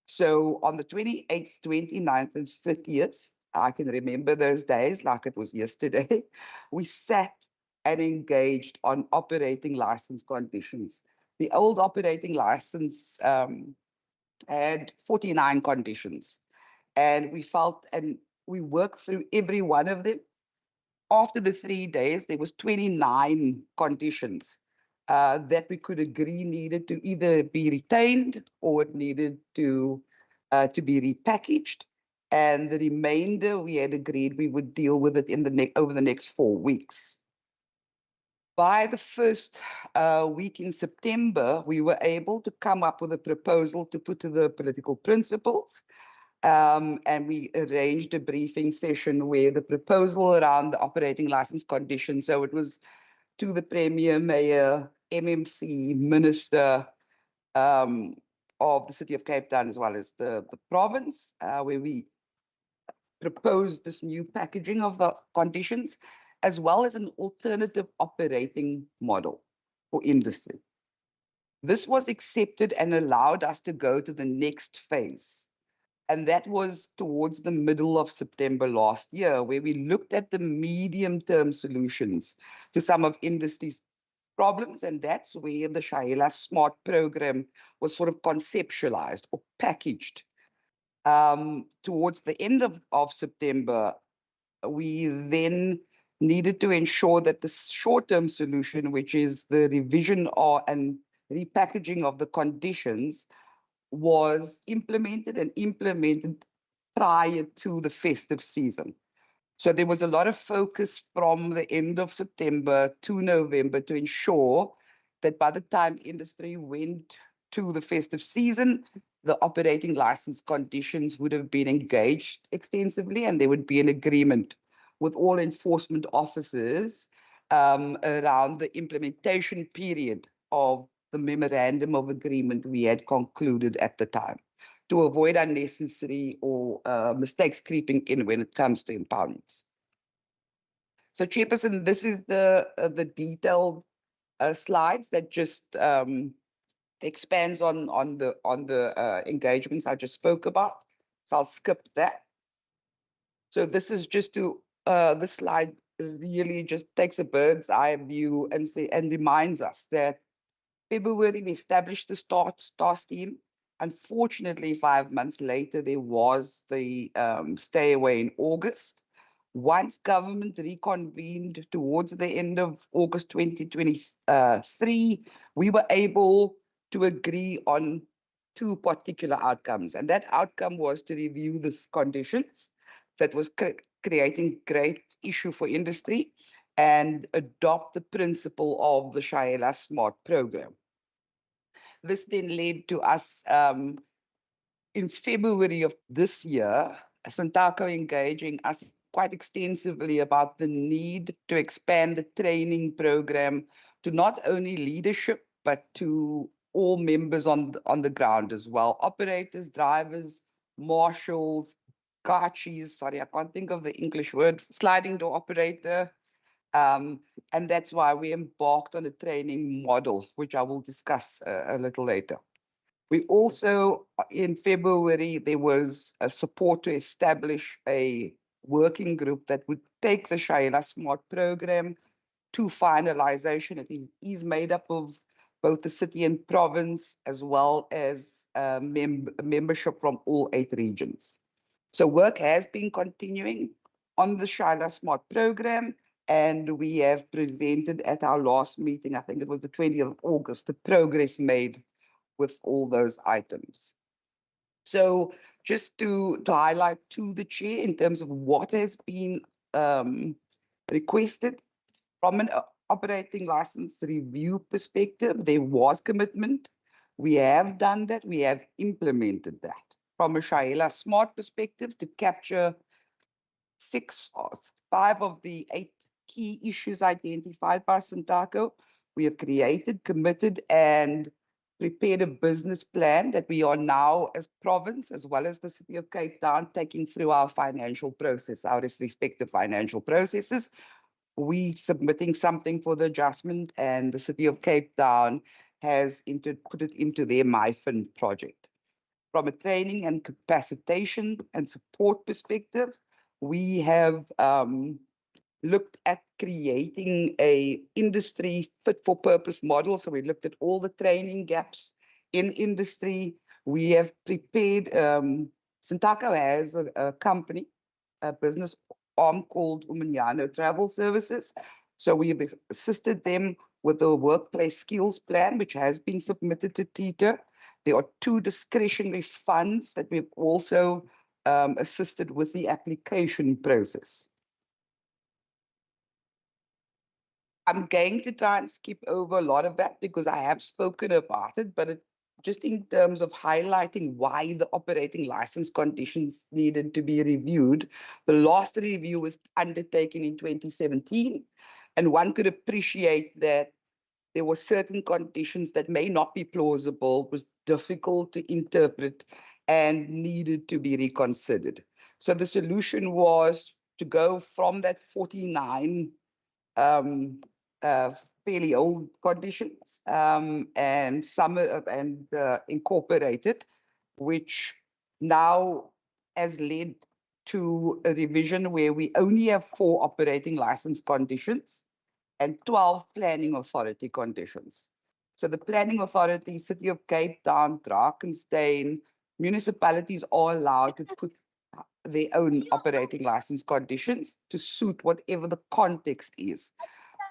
So on the 28th, 29th, and 30th, I can remember those days like it was yesterday, we sat and engaged on operating license conditions. The old operating license had 49 conditions, and we felt, and we worked through every one of them. After the 3 days, there was 29 conditions that we could agree needed to either be retained or it needed to be repackaged. And the remainder, we had agreed we would deal with it in over the next 4 weeks. By the first week in September, we were able to come up with a proposal to put to the political principals. And we arranged a briefing session where the proposal around the operating license conditions, so it was to the Premier, Mayor, MMC, Minister of the City of Cape Town, as well as the province, where we proposed this new packaging of the conditions, as well as an alternative operating model for industry. This was accepted and allowed us to go to the next phase. And that was towards the middle of September last year, where we looked at the medium-term solutions to some of industry's problems. And that's where the Shaila Smart program was sort of conceptualized or packaged. Towards the end of September, we then needed to ensure that the short-term solution, which is the revision and repackaging of the conditions, was implemented prior to the festive season. So there was a lot of focus from the end of September to November to ensure that by the time industry went to the festive season, the operating license conditions would have been engaged extensively, and there would be an agreement with all enforcement officers around the implementation period of the memorandum of agreement we had concluded at the time, to avoid unnecessary or mistakes creeping in when it comes to impoundments. So, Chairperson, this is the detailed slides that just expands on the engagements I just spoke about. So I'll skip that. So this is just to this slide really just takes a bird's eye view and reminds us that February we established the task team. Unfortunately, 5 months later, there was the stay away in August. Once government reconvened towards the end of August 2023, we were able to agree on 2 particular outcomes. And that outcome was to review these conditions that was creating great issue for industry and adopt the principle of the Shayela Smart program. This then led to us in February of this year, Santaco engaging us quite extensively about the need to expand the training program to not only leadership, but to all members on the ground as well. Operators, drivers, marshals, kachis, sorry, I can't think of the English word, sliding door operator. And that's why we embarked on a training model, which I will discuss a little later. We also, in February, there was a support to establish a working group that would take the Shayela Smart program to finalization. It is made up of both the city and province, as well as membership from all 8 regions. So work has been continuing on the Shayela Smart program, and we have presented at our last meeting, I think it was the 20th of August, the progress made with all those items. So just to highlight to the chair in terms of what has been requested from an operating license review perspective, there was commitment. We have done that. We have implemented that. From a Shayela Smart perspective, to capture 5 of the 8 key issues identified by Santaco, we have created, committed, and prepared a business plan that we are now, as province, as well as the City of Cape Town, taking through our financial process, our respective financial processes. We submitting something for the adjustment, and the City of Cape Town has put it into their MyFin project. From a training and capacitation and support perspective, we have looked at creating a industry fit for purpose model. So we looked at all the training gaps in industry. We have prepared, Santaco has a company, a business arm called Umanyano Travel Services. So we've assisted them with a workplace skills plan, which has been submitted to TITA. There are 2 discretionary funds that we've also assisted with the application process. I'm going to try and skip over a lot of that because I have spoken about it, but just in terms of highlighting why the operating license conditions needed to be reviewed, the last review was undertaken in 2017, and one could appreciate that there were certain conditions that may not be plausible, was difficult to interpret, and needed to be reconsidered. So the solution was to go from that 49 fairly old conditions and some incorporated, which now has led to a revision where we only have 4 operating license conditions and 12 planning authority conditions. So the planning authority, City of Cape Town, Drakensberg, municipalities are allowed to put their own operating license conditions to suit whatever the context is.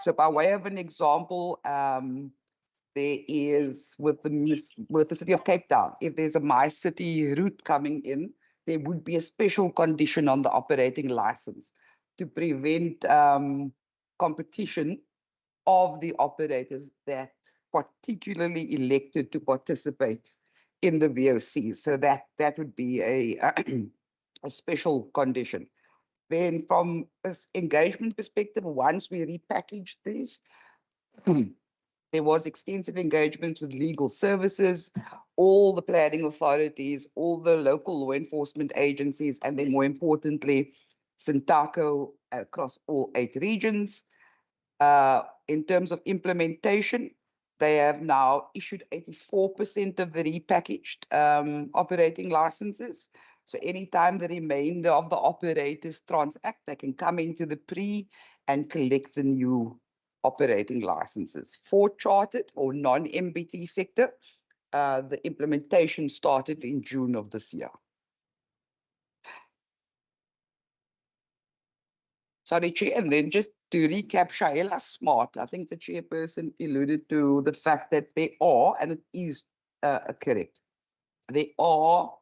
So by way of an example, there is with the city of Cape Town, if there's a My City route coming in, there would be a special condition on the operating license to prevent competition of the operators that particularly elected to participate in the VOC. So that would be a special condition. Then from an engagement perspective, once we repackaged these, there was extensive engagement with legal services, all the planning authorities, all the local law enforcement agencies, and then more importantly, Sintaco across all 8 regions. In terms of implementation, they have now issued 84% of the repackaged operating licenses. So anytime the remainder of the operators transact, they can come into the pre and collect the new operating licenses. For chartered or non-MBT sector, the implementation started in June of this year. Sorry, Chair, and then just to recap, Shaila Smart, I think the chairperson alluded to the fact that there are, and it is correct, there are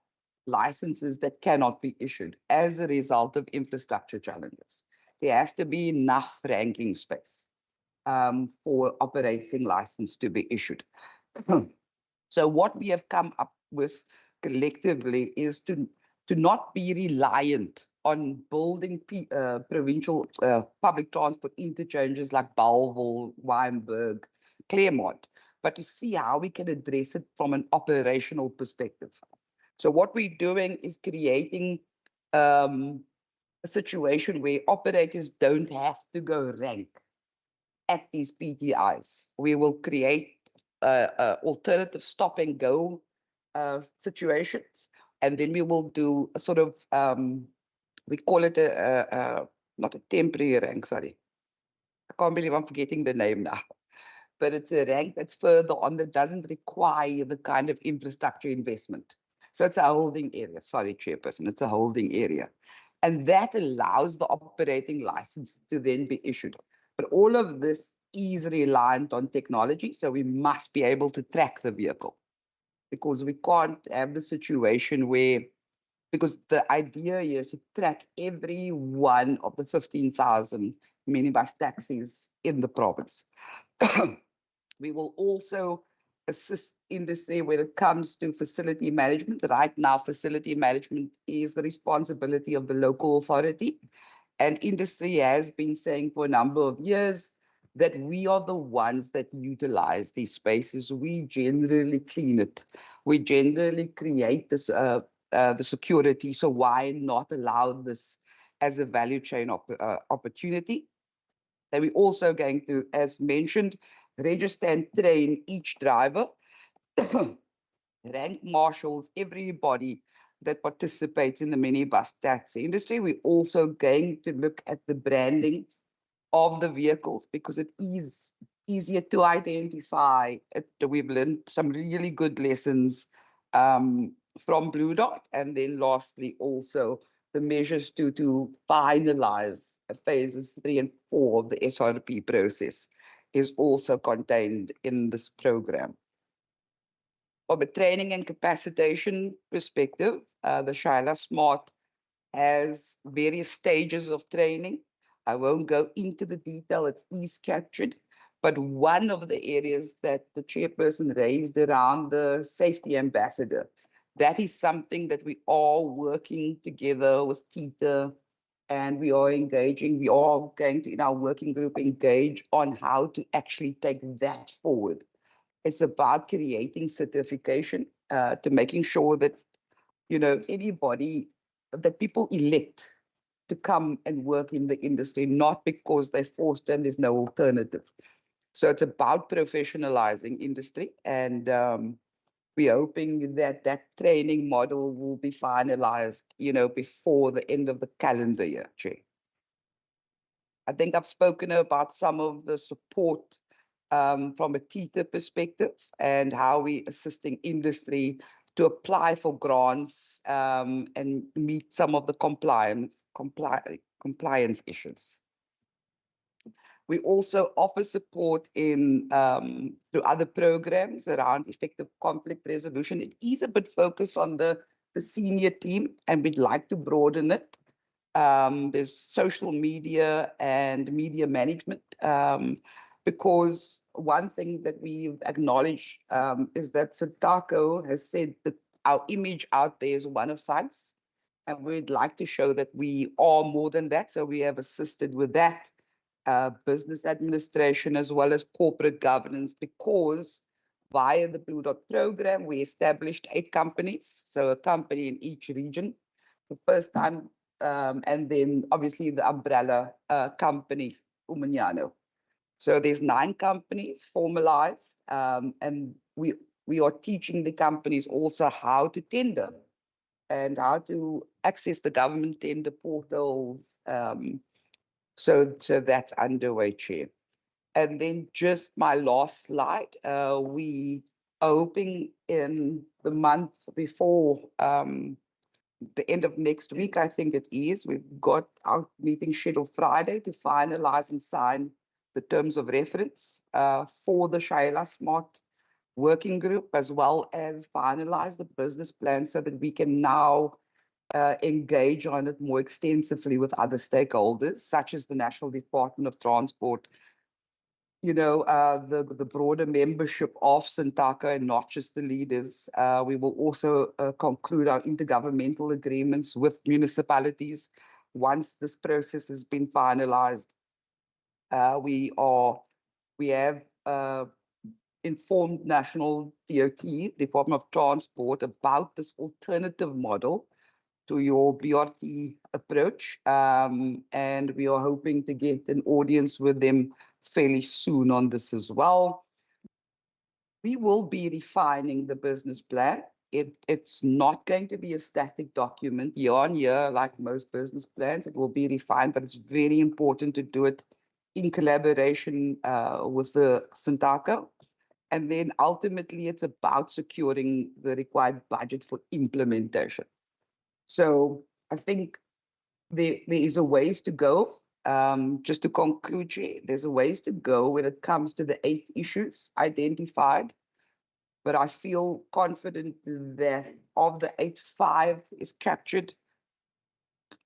licenses that cannot be issued as a result of infrastructure challenges. There has to be enough ranking space for operating license to be issued. So what we have come up with collectively is to not be reliant on building provincial public transport interchanges like Bellville, Wynberg, Claremont, but to see how we can address it from an operational perspective. So what we're doing is creating a situation where operators don't have to go rank at these PTIs. We will create alternative stop and go situations, and then we will do a sort of we call it not a temporary rank, sorry. I can't believe I'm forgetting the name now. But it's a rank that's further on that doesn't require the kind of infrastructure investment. So it's a holding area. Sorry, Chairperson, it's a holding area. And that allows the operating license to then be issued. But all of this is reliant on technology. So we must be able to track the vehicle, because we can't have the situation where, because the idea is to track every one of the 15,000 minibus taxis in the province. We will also assist industry when it comes to facility management. Right now, facility management is the responsibility of the local authority. And industry has been saying for a number of years that we are the ones that utilize these spaces. We generally clean it. We generally create this, the security. So why not allow this as a value chain opportunity? Then we're also going to, as mentioned, register and train each driver, rank marshals, everybody that participates in the minibus taxi industry. We're also going to look at the branding of the vehicles, because it is easier to identify. We've learned some really good lessons from Blue Dot. And then lastly, also the measures to finalize phases 3 and 4 of the SRP process is also contained in this program. From a training and capacitation perspective, the Shaila Smart has various stages of training. I won't go into the detail, it is captured. But one of the areas that the chairperson raised around the safety ambassador, that is something that we are working together with Peter, and we are engaging. We are going to, in our working group, engage on how to actually take that forward. It's about creating certification to making sure that, you know, anybody, that people elect to come and work in the industry, not because they're forced and there's no alternative. So it's about professionalizing industry, and we're hoping that that training model will be finalized, you know, before the end of the calendar year, Chair. I think I've spoken about some of the support from a TETA perspective and how we're assisting industry to apply for grants and meet some of the compliance issues. We also offer support in through other programs around effective conflict resolution. It is a bit focused on the senior team, and we'd like to broaden it. There's social media and media management, because one thing that we've acknowledged is that Santaco has said that our image out there is one of thugs, and we'd like to show that we are more than that. So we have assisted with that. Business administration as well as corporate governance, because via the Blue Dot program, we established 8 companies, so a company in each region, the first time, and then obviously the umbrella company, Umanyano. So there's 9 companies formalized, and we are teaching the companies also how to tender and how to access the government tender portals. So that's underway, Chair. And then just my last slide, we are hoping in the month before the end of next week, I think it is, we've got our meeting scheduled Friday to finalize and sign the terms of reference for the Shaila Smart working group, as well as finalize the business plan so that we can now engage on it more extensively with other stakeholders, such as the National Department of Transport, the broader membership of Santaco and not just the leaders. We will also conclude our intergovernmental agreements with municipalities once this process has been finalized. We have informed National DOT, Department of Transport, about this alternative model to your BRT approach, and we are hoping to get an audience with them fairly soon on this as well. We will be refining the business plan. It's not going to be a static document year on year like most business plans. It will be refined, but it's very important to do it in collaboration with the Santaco. And then ultimately, it's about securing the required budget for implementation. So I think there is a ways to go. Just to conclude, there's a ways to go when it comes to the 8 issues identified. But I feel confident that of the 8, 5 is captured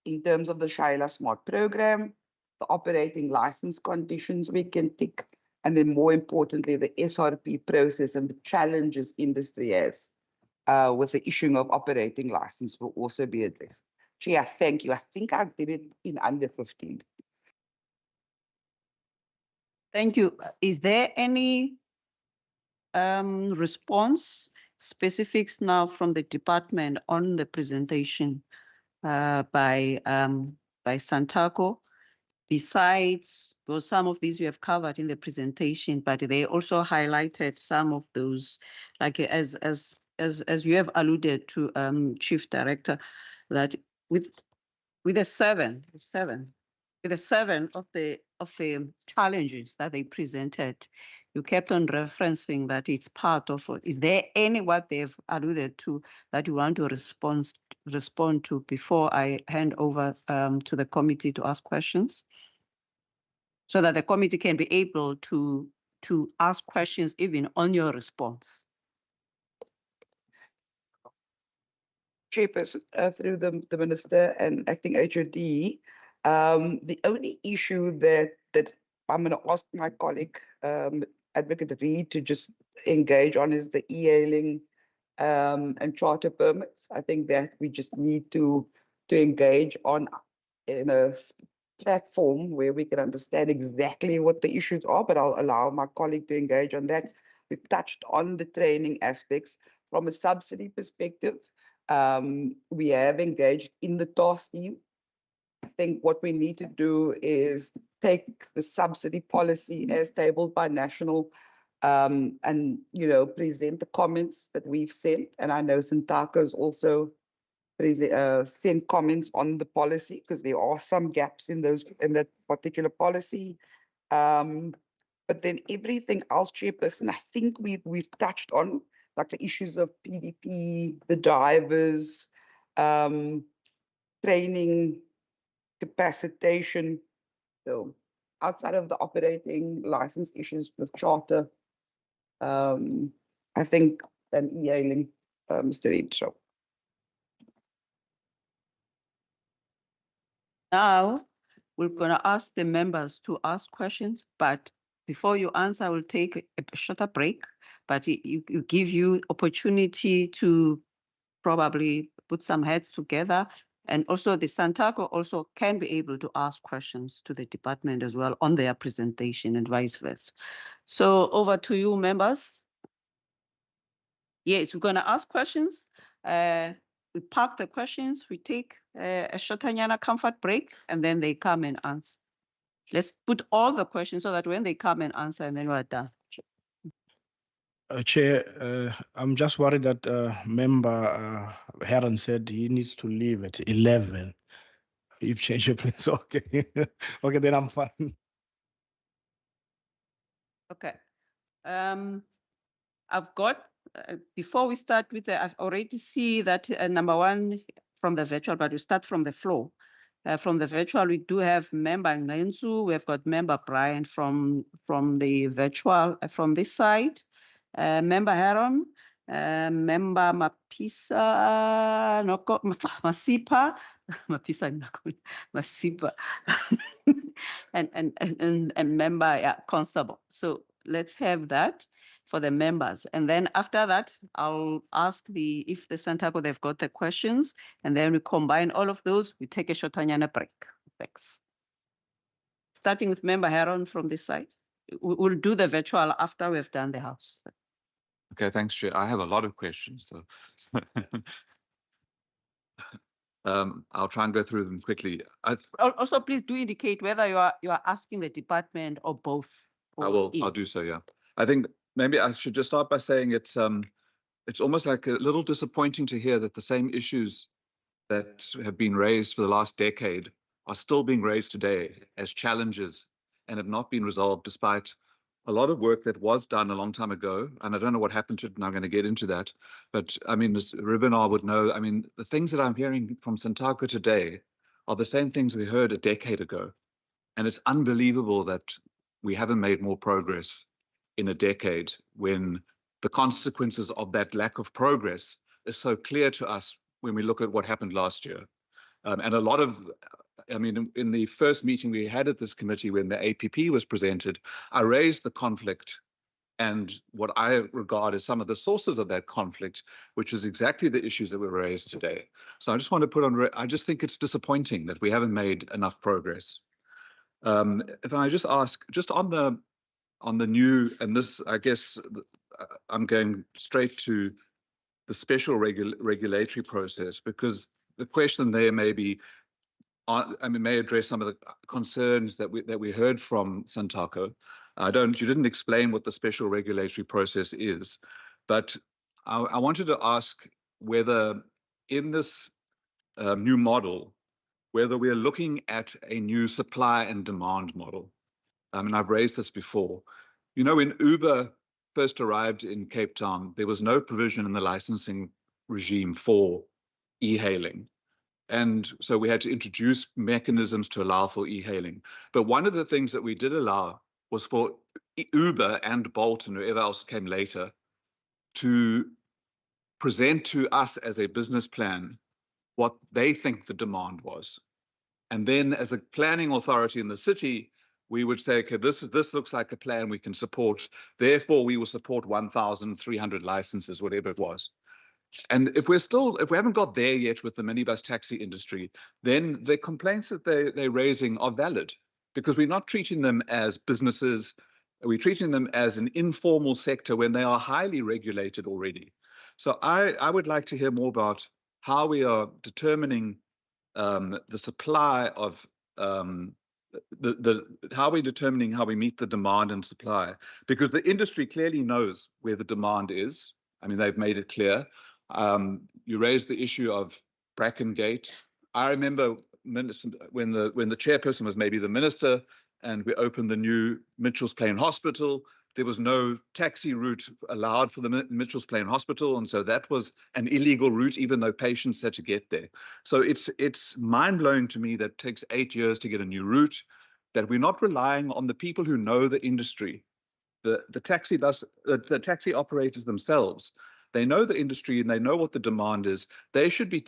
in terms of the Shaila Smart program, the operating license conditions we can tick, and then more importantly, the SRP process and the challenges industry has with the issuing of operating license will also be addressed. Chair, thank you. I think I did it in under 15. Thank you. Is there any response, specifics now from the department on the presentation by Santaco? Besides, well, some of these you have covered in the presentation, but they also highlighted some of those, like as you have alluded to, Chief Director, that with the seven of the challenges that they presented, you kept on referencing that it's part of. Is there any what they've alluded to that you want to respond to before I hand over to the committee to ask questions, so that the committee can be able to ask questions even on your response? Chairperson, through the Minister and Acting HOD, the only issue that I'm going to ask my colleague, Advocate Reid, to just engage on is the e-hailing and charter permits. I think that we just need to engage on in a platform where we can understand exactly what the issues are, but I'll allow my colleague to engage on that. We've touched on the training aspects. From a subsidy perspective, we have engaged in the task team. I think what we need to do is take the subsidy policy as tabled by National and present the comments that we've sent. And I know Santaco's also sent comments on the policy, because there are some gaps in that particular policy. But then everything else, Chairperson, I think we've touched on. like the issues of PDP, the drivers, training, capacitation. So outside of the operating license issues with charter, I think an e-hailing, Mr. Reid. So now we're going to ask the members to ask questions, but before you answer, I will take a shorter break, but it give you opportunity to probably put some heads together. And also the Santaco also can be able to ask questions to the department as well on their presentation and vice versa. So over to you, members. Yes, we're going to ask questions. We park the questions, we take a shortanyana comfort break, and then they come and answer. Let's put all the questions so that when they come and answer, and then we're done. Chair, I'm just worried that member Heron said he needs to leave at 11. You've changed your place. Okay. Okay, then I'm fine. Okay. I've got, before we start with the, I've already see that number one from the virtual, but we start from the floor. From the virtual, we do have member Nensu, we've got member Brian from the virtual, from this side, member Heron, member Mapisa, Masipa, Masipa, and member Constable. So let's have that for the members. And then after that, I'll ask if the Santaco, they've got the questions, and then we combine all of those, we take a shortanyana break. Thanks. Starting with member Heron from this side. We'll do the virtual after we've done the house. Okay, thanks, Chair. I have a lot of questions, so I'll try and go through them quickly. Also, please do indicate whether you are asking the department or both. I will. I'll do so. Yeah. I think maybe I should just start by saying it's almost like a little disappointing to hear that the same issues that have been raised for the last decade are still being raised today as challenges and have not been resolved despite a lot of work that was done a long time ago. And I don't know what happened to it, and I'm going to get into that. But I mean, Ms. Ribenar would know, I mean, the things that I'm hearing from Santaco today are the same things we heard a decade ago. And it's unbelievable that we haven't made more progress in a decade when the consequences of that lack of progress is so clear to us when we look at what happened last year. And a lot of, I mean, in the first meeting we had at this committee when the APP was presented, I raised the conflict and what I regard as some of the sources of that conflict, which is exactly the issues that were raised today. So I just want to put on, I just think it's disappointing that we haven't made enough progress. If I just ask, just on the new, and this, I guess, I'm going straight to the special regulatory process, because the question there may be, I mean, may address some of the concerns that we heard from Santaco. You didn't explain what the special regulatory process is, but I wanted to ask whether in this new model, whether we're looking at a new supply and demand model. I mean, I've raised this before. You know, when Uber first arrived in Cape Town, there was no provision in the licensing regime for e-hailing. And so we had to introduce mechanisms to allow for e-hailing. But one of the things that we did allow was for Uber and Bolt and whoever else came later to present to us as a business plan what they think the demand was. And then as a planning authority in the city, we would say, okay, this looks like a plan we can support. Therefore, we will support 1,300 licenses, whatever it was. And if we haven't got there yet with the minibus taxi industry, then the complaints that they're raising are valid because we're not treating them as businesses. We're treating them as an informal sector when they are highly regulated already. So I would like to hear more about how we are determining the supply of how we're determining how we meet the demand and supply, because the industry clearly knows where the demand is. I mean, they've made it clear. You raised the issue of Brackengate. I remember when the chairperson was maybe the minister and we opened the new Mitchell's Plain Hospital, there was no taxi route allowed for the Mitchells Plain Hospital, and so that was an illegal route, even though patients had to get there. So it's mind-blowing to me that it takes 8 years to get a new route, that we're not relying on the people who know the industry. The taxi operators themselves, they know the industry and they know what the demand is. They should be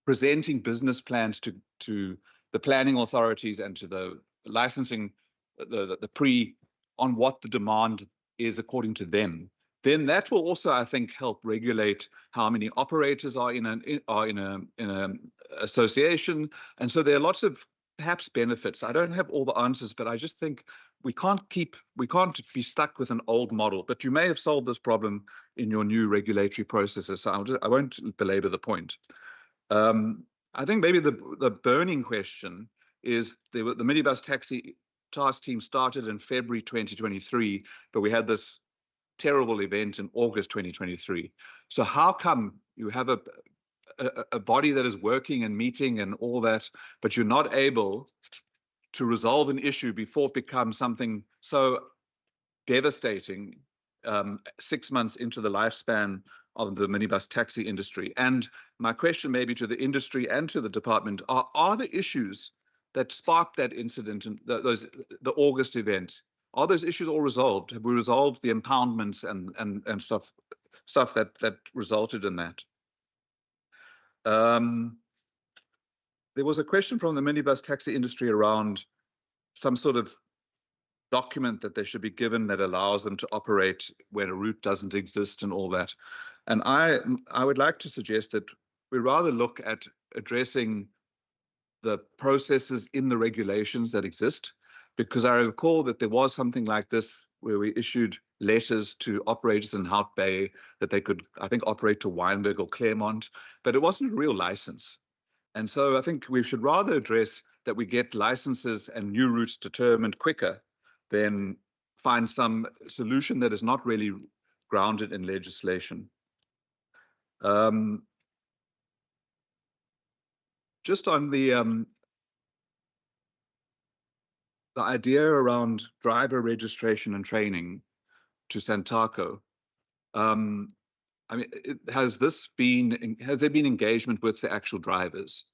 presenting business plans to the planning authorities and to the licensing, the pre, on what the demand is according to them. Then that will also, I think, help regulate how many operators are in an association. And so there are lots of perhaps benefits. I don't have all the answers, but I just think we can't be stuck with an old model. But you may have solved this problem in your new regulatory processes. So I won't belabor the point. I think maybe the burning question is the minibus taxi task team started in February 2023, but we had this terrible event in August 2023. So how come you have a body that is working and meeting and all that, but you're not able to resolve an issue before it becomes something so devastating 6 months into the lifespan of the minibus taxi industry? And my question maybe to the industry and to the department are the issues that sparked that incident and the August event, are those issues all resolved? Have we resolved the impoundments and stuff that resulted in that? There was a question from the minibus taxi industry around some sort of document that they should be given that allows them to operate when a route doesn't exist and all that. And I would like to suggest that we rather look at addressing the processes in the regulations that exist, because I recall that there was something like this where we issued letters to operators in Hout Bay that they could, I think, operate to Wynberg or Claremont, but it wasn't a real license. And so I think we should rather address that we get licenses and new routes determined quicker than find some solution that is not really grounded in legislation. Just on the idea around driver registration and training to Santaco, I mean, has there been engagement with the actual drivers?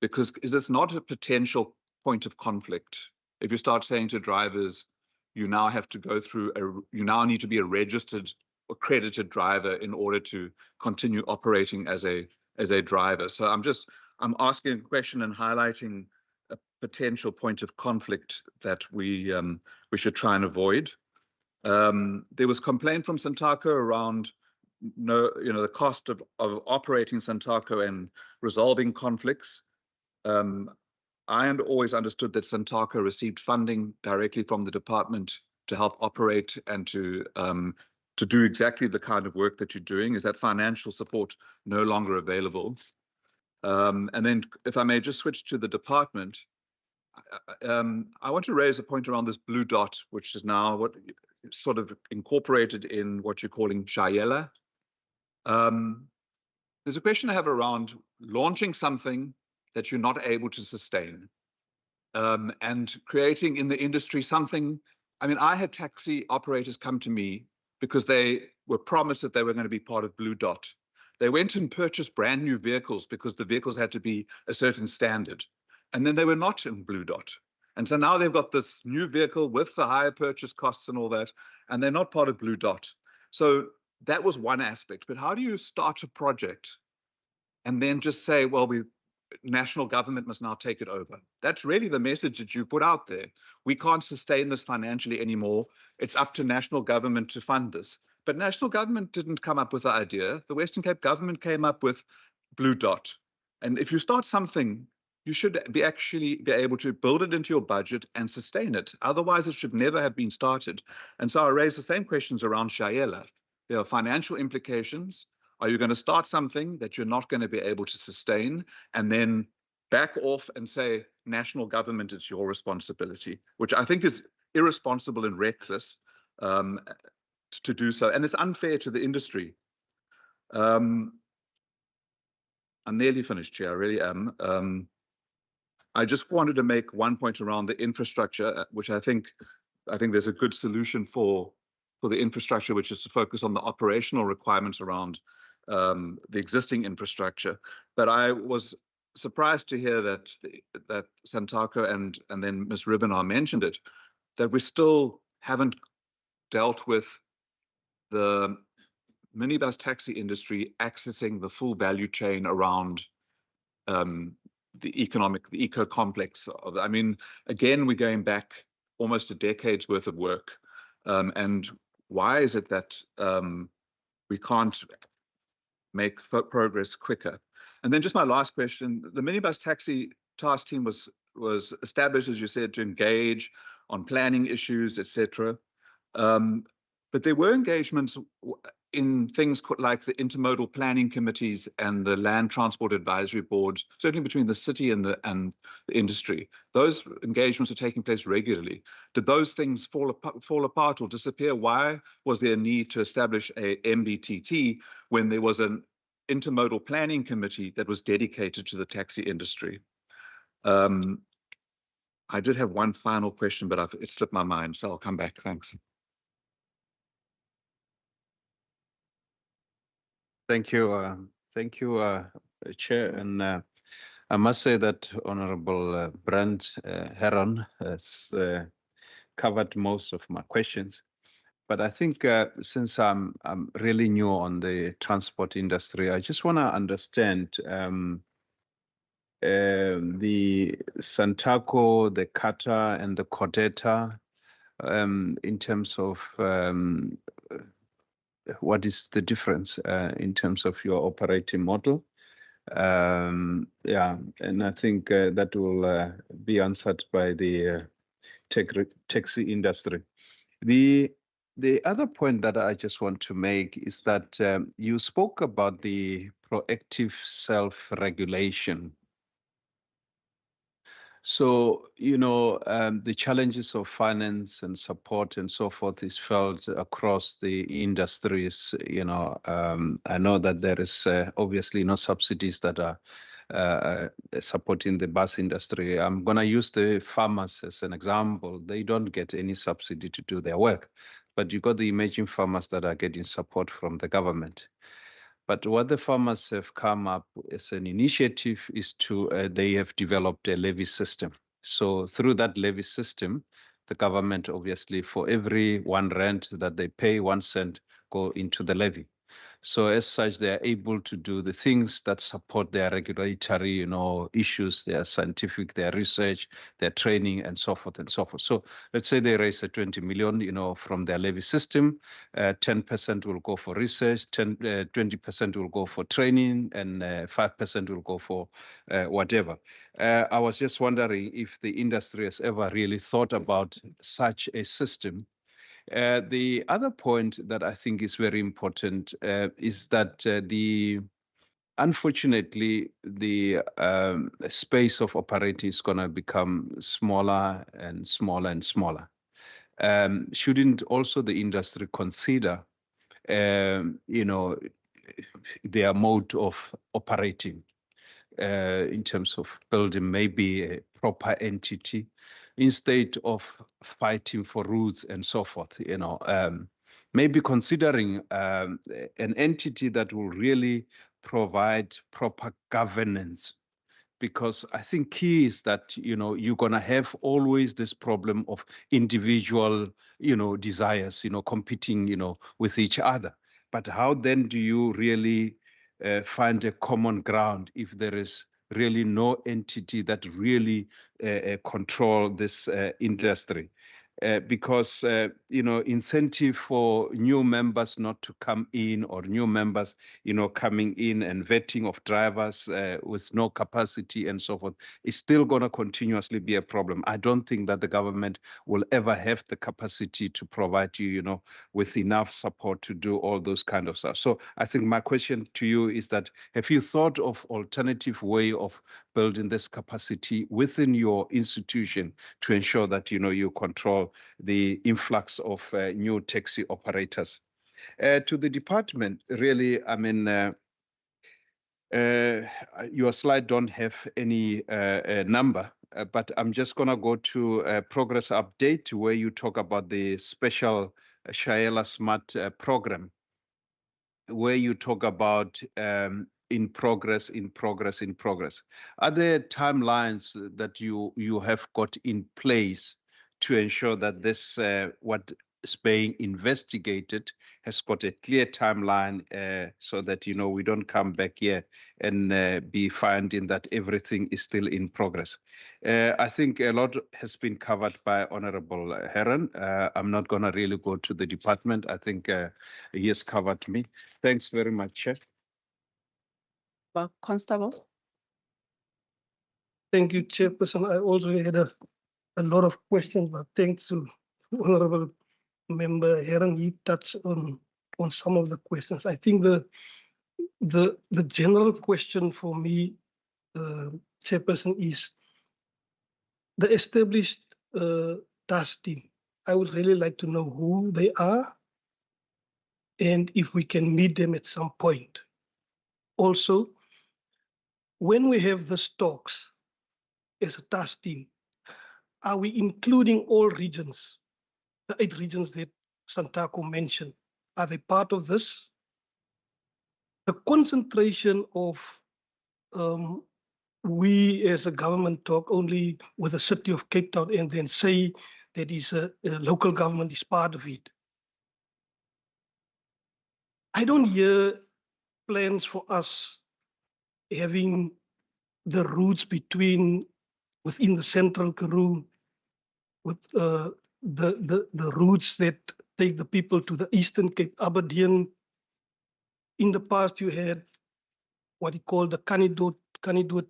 Because is this not a potential point of conflict? If you start saying to drivers, you now have to go through you now need to be a registered, accredited driver in order to continue operating as a driver. So I'm asking a question and highlighting a potential point of conflict that we should try and avoid. There was complaint from Santaco around the cost of operating Santaco and resolving conflicts. I had always understood that Santaco received funding directly from the department to help operate and to do exactly the kind of work that you're doing. Is that financial support no longer available? And then, if I may just switch to the department, I want to raise a point around this blue dot, which is now what sort of incorporated in what you're calling Shayela. There's a question I have around launching something that you're not able to sustain, and creating in the industry something. I mean, I had taxi operators come to me because they were promised that they were going to be part of Blue Dot. They went and purchased brand new vehicles because the vehicles had to be a certain standard. And then they were not in Blue Dot. And so now they've got this new vehicle with the higher purchase costs and all that, and they're not part of Blue Dot. So that was one aspect. But how do you start a project and then just say, well, national government must now take it over? That's really the message that you put out there. We can't sustain this financially anymore. It's up to national government to fund this. But national government didn't come up with the idea. The Western Cape government came up with Blue Dot. And if you start something, you should actually be able to build it into your budget and sustain it. Otherwise, it should never have been started. And so I raise the same questions around Shayela. There are financial implications. Are you going to start something that you're not going to be able to sustain and then back off and say, national government, it's your responsibility, which I think is irresponsible and reckless to do so. And it's unfair to the industry. I'm nearly finished, Chair, I really am. I just wanted to make one point around the infrastructure, which I think there's a good solution for for the infrastructure, which is to focus on the operational requirements around the existing infrastructure. But I was surprised to hear that that Santaco and then Ms. Ribbenaar mentioned it, that we still haven't dealt with the minibus taxi industry accessing the full value chain around the eco complex. I mean, again, we're going back almost a decade's worth of work. And why is it that we can't make progress quicker? And then just my last question, the minibus taxi task team was established, as you said, to engage on planning issues, etc. But there were engagements in things like the intermodal planning committees and the land transport advisory boards, certainly between the city and the industry. Those engagements are taking place regularly. Did those things fall apart or disappear? Why was there a need to establish a MBTT when there was an intermodal planning committee that was dedicated to the taxi industry? I did have one final question, but it slipped my mind, so I'll come back. Thanks. Thank you, Chair. And I must say that Honorable Brent Heron has covered most of my questions. But I think since I'm really new on the transport industry, I just want to understand the Santaco, the Kata, and the Codeta in terms of what is the difference in terms of your operating model? Yeah, and I think that will be answered by the taxi industry. The other point that I just want to make is that you spoke about the proactive self-regulation. So, you know, the challenges of finance and support and so forth is felt across the industries. You know, I know that there is obviously no subsidies that are supporting the bus industry. I'm going to use the farmers as an example. They don't get any subsidy to do their work, but you got the emerging farmers that are getting support from the government. But what the farmers have come up as an initiative is to, they have developed a levy system. So through that levy system, the government obviously for every R1 that they pay, 1 cent go into the levy. So as such, they are able to do the things that support their regulatory, you know, issues, their scientific, their research, their training, and so forth and so forth. So let's say they raise a 20 million, you know, from their levy system, 10% will go for research, 20% will go for training, and 5% will go for whatever. I was just wondering if the industry has ever really thought about such a system. The other point that I think is very important is that unfortunately, the space of operating is going to become smaller and smaller and smaller. Shouldn't also the industry consider, you know, their mode of operating in terms of building maybe a proper entity instead of fighting for routes and so forth, you know, maybe considering an entity that will really provide proper governance. Because I think key is that, you know, you're going to have always this problem of individual, you know, desires, you know, competing, you know, with each other. But how then do you really find a common ground if there is really no entity that really control this industry? Because, you know, incentive for new members not to come in, or new members, you know, coming in and vetting of drivers with no capacity and so forth is still going to continuously be a problem. I don't think that the government will ever have the capacity to provide you, you know, with enough support to do all those kind of stuff. So I think my question to you is that, have you thought of alternative way of building this capacity within your institution to ensure that, you know, you control the influx of new taxi operators? To the department, really, I mean, your slide don't have any number, but I'm just going to go to a progress update where you talk about the special Shaela Smart program, where you talk about in progress, in progress, in progress. Are there timelines that you have got in place to ensure that this what is being investigated has got a clear timeline, so that we don't come back here and be finding that everything is still in progress? I think a lot has been covered by Honorable Heron. I'm not going to really go to the department. I think he has covered me. Thanks very much, Chair. Constable. Thank you, Chairperson. I also had a lot of questions, but thanks to Honorable Member Heron, he touched on some of the questions. I think the general question for me, Chairperson, is the established task team. I would really like to know who they are and if we can meet them at some point. Also, when we have the talks as a task team, are we including all regions, the 8 regions that Santaco mentioned? Are they part of this? The concentration of we as a government talk only with the city of Cape Town and then say that a local government is part of it. I don't hear plans for us having the routes within the central Karoo, with the routes that take the people to the Eastern Cape, Aberdeen. In the past, you had what you call the Canidot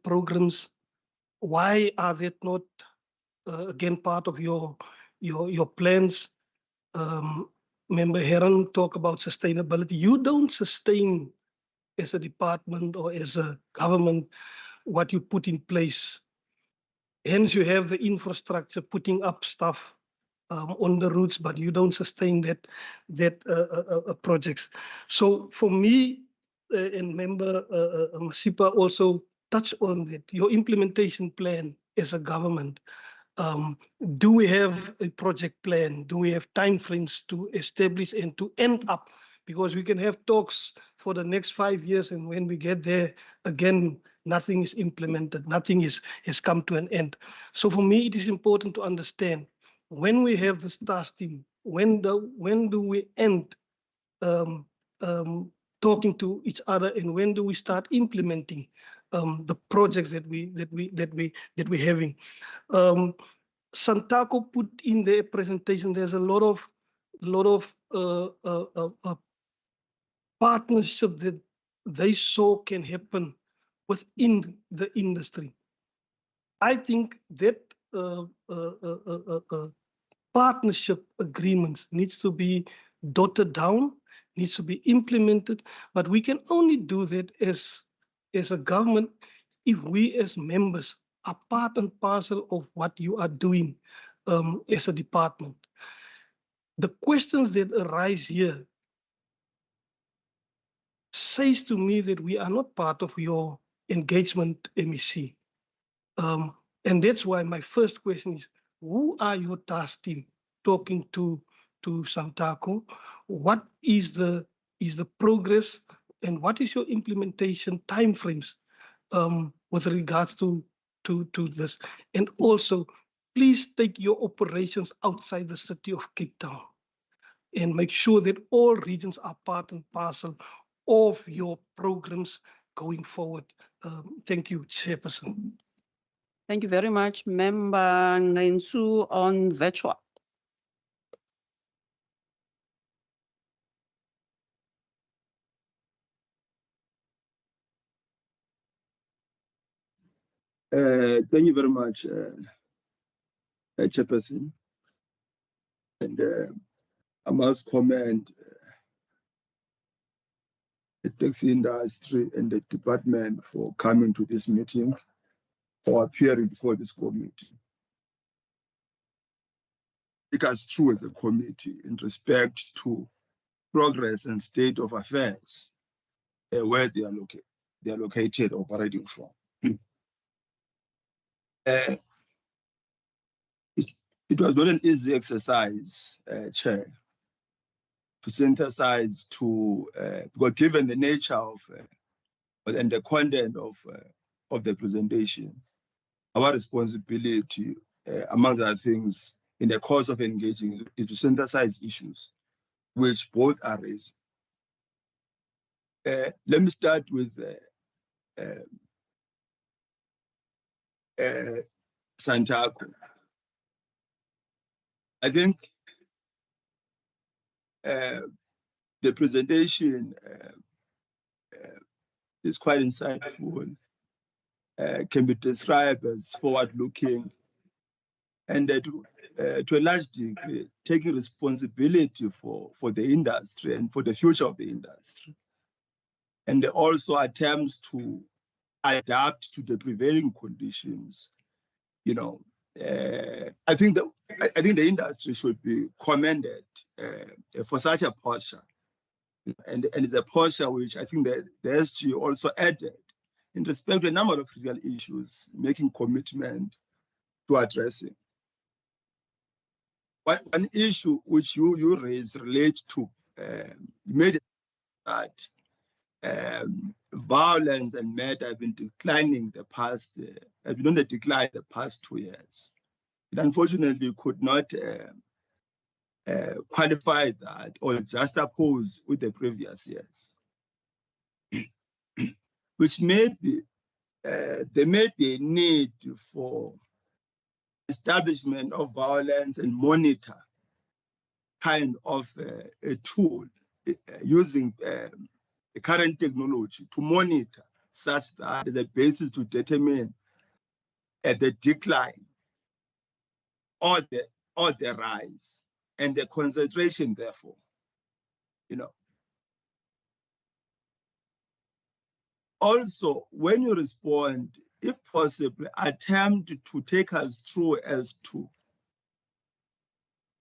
programs. Why are they not again part of your plans? Member Heron talk about sustainability. You don't sustain as a department or as a government what you put in place. Hence, you have the infrastructure putting up stuff on the routes, but you don't sustain that projects. So for me, and Member Masipa also touched on that, your implementation plan as a government. Do we have a project plan? Do we have timeframes to establish and to end up? Because we can have talks for the next 5 years, and when we get there, again, nothing is implemented, nothing has come to an end. So for me, it is important to understand when we have this task team, when do we end talking to each other, and when do we start implementing the projects that we're having? Santaco put in their presentation, there's a lot of partnership that they saw can happen within the industry. I think that partnership agreements needs to be dotted down, needs to be implemented, but we can only do that as a government if we as members are part and parcel of what you are doing as a department. The questions that arise here says to me that we are not part of your engagement, MEC. And that's why my first question is, who are your task team talking to Santaco? What is the progress, and what is your implementation timeframes with regards to this? And also, please take your operations outside the city of Cape Town and make sure that all regions are part and parcel of your programs going forward. Thank you, Chairperson. Thank you very much, Member Ngensu on virtual. Thank you very much, Chairperson. And I must commend the taxi industry and the department for coming to this meeting or appearing before this committee. Take us through as a committee in respect to progress and state of affairs where they are located operating from. It was not an easy exercise, Chair, synthesize because given the nature of and the content of the presentation, our responsibility, amongst other things, in the course of engaging, is to synthesize issues which both are raised. Let me start with Santaco. I think the presentation is quite insightful, can be described as forward-looking, and to a large degree, taking responsibility for the industry and for the future of the industry. And also attempts to adapt to the prevailing conditions. You know, I think the industry should be commended for such a posture. And it's a posture which I think that the SG also added in respect to a number of real issues, making commitment to addressing. One issue which you raised relates to, you made it that violence and murder have been declining have been on the decline the past 2 years. It unfortunately could not qualify that or just oppose with the previous years, which may be, there may be a need for establishment of violence and monitor kind of a tool using the current technology to monitor such that there's a basis to determine the decline or the rise and the concentration, therefore. You know. Also, when you respond, if possible, attempt to take us through as to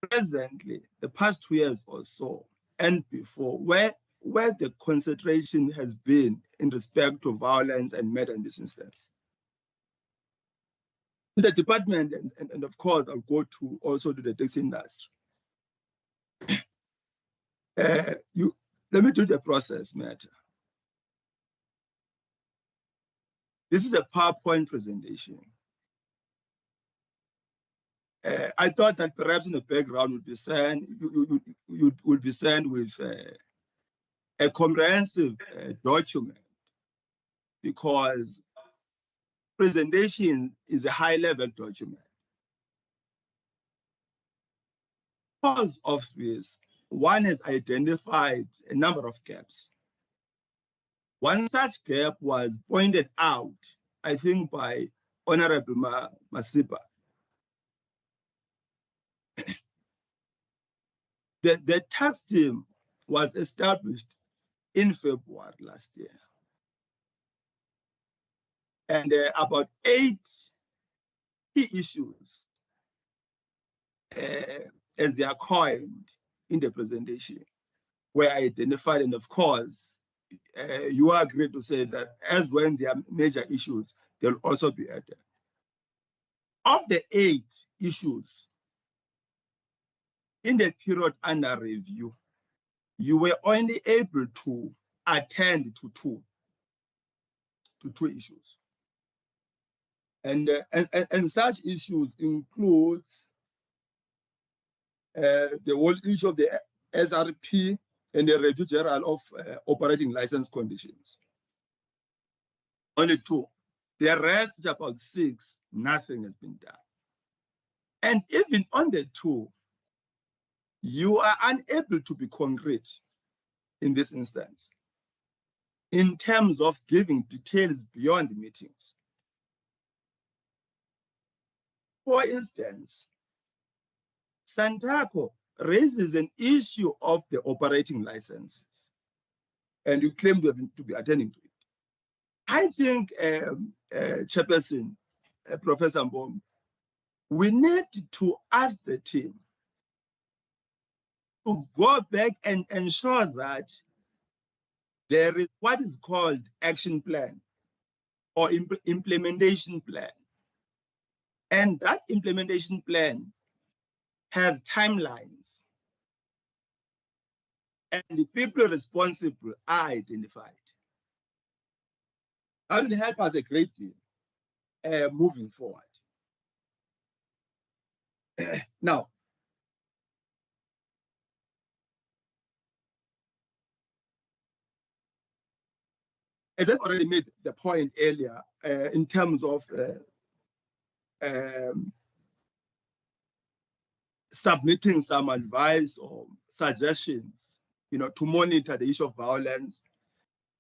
presently, the past 2 years or so, and before, where the concentration has been in respect to violence and murder in this instance. The department, and of course, I'll go to also to the taxi industry. Let me do the process matter. This is a PowerPoint presentation. I thought that perhaps in the background would be sent, you would be sent with a comprehensive document, because presentation is a high-level document. Because of this, one has identified a number of gaps. One such gap was pointed out, I think, by Honorable Masipa. The task team was established in February last year. And about 8 key issues, as they are coined in the presentation, were identified. And of course, you are agreed to say that as when there are major issues, they'll also be added. Of the 8 issues, in the period under review, you were only able to attend to two issues. And such issues include the whole issue of the SRP and the Review General of Operating License Conditions. Only 2. The rest, about 6, nothing has been done. And even on the 2, you are unable to be concrete in this instance in terms of giving details beyond meetings. For instance, Santaco raises an issue of the operating licenses, and you claim to be attending to it. I think, Chairperson, Professor Mbom, we need to ask the team to go back and ensure that there is what is called action plan or implementation plan. And that implementation plan has timelines and the people responsible are identified. That will help us a great deal moving forward. Now, as I've already made the point earlier, in terms of submitting some advice or suggestions, to monitor the issue of violence,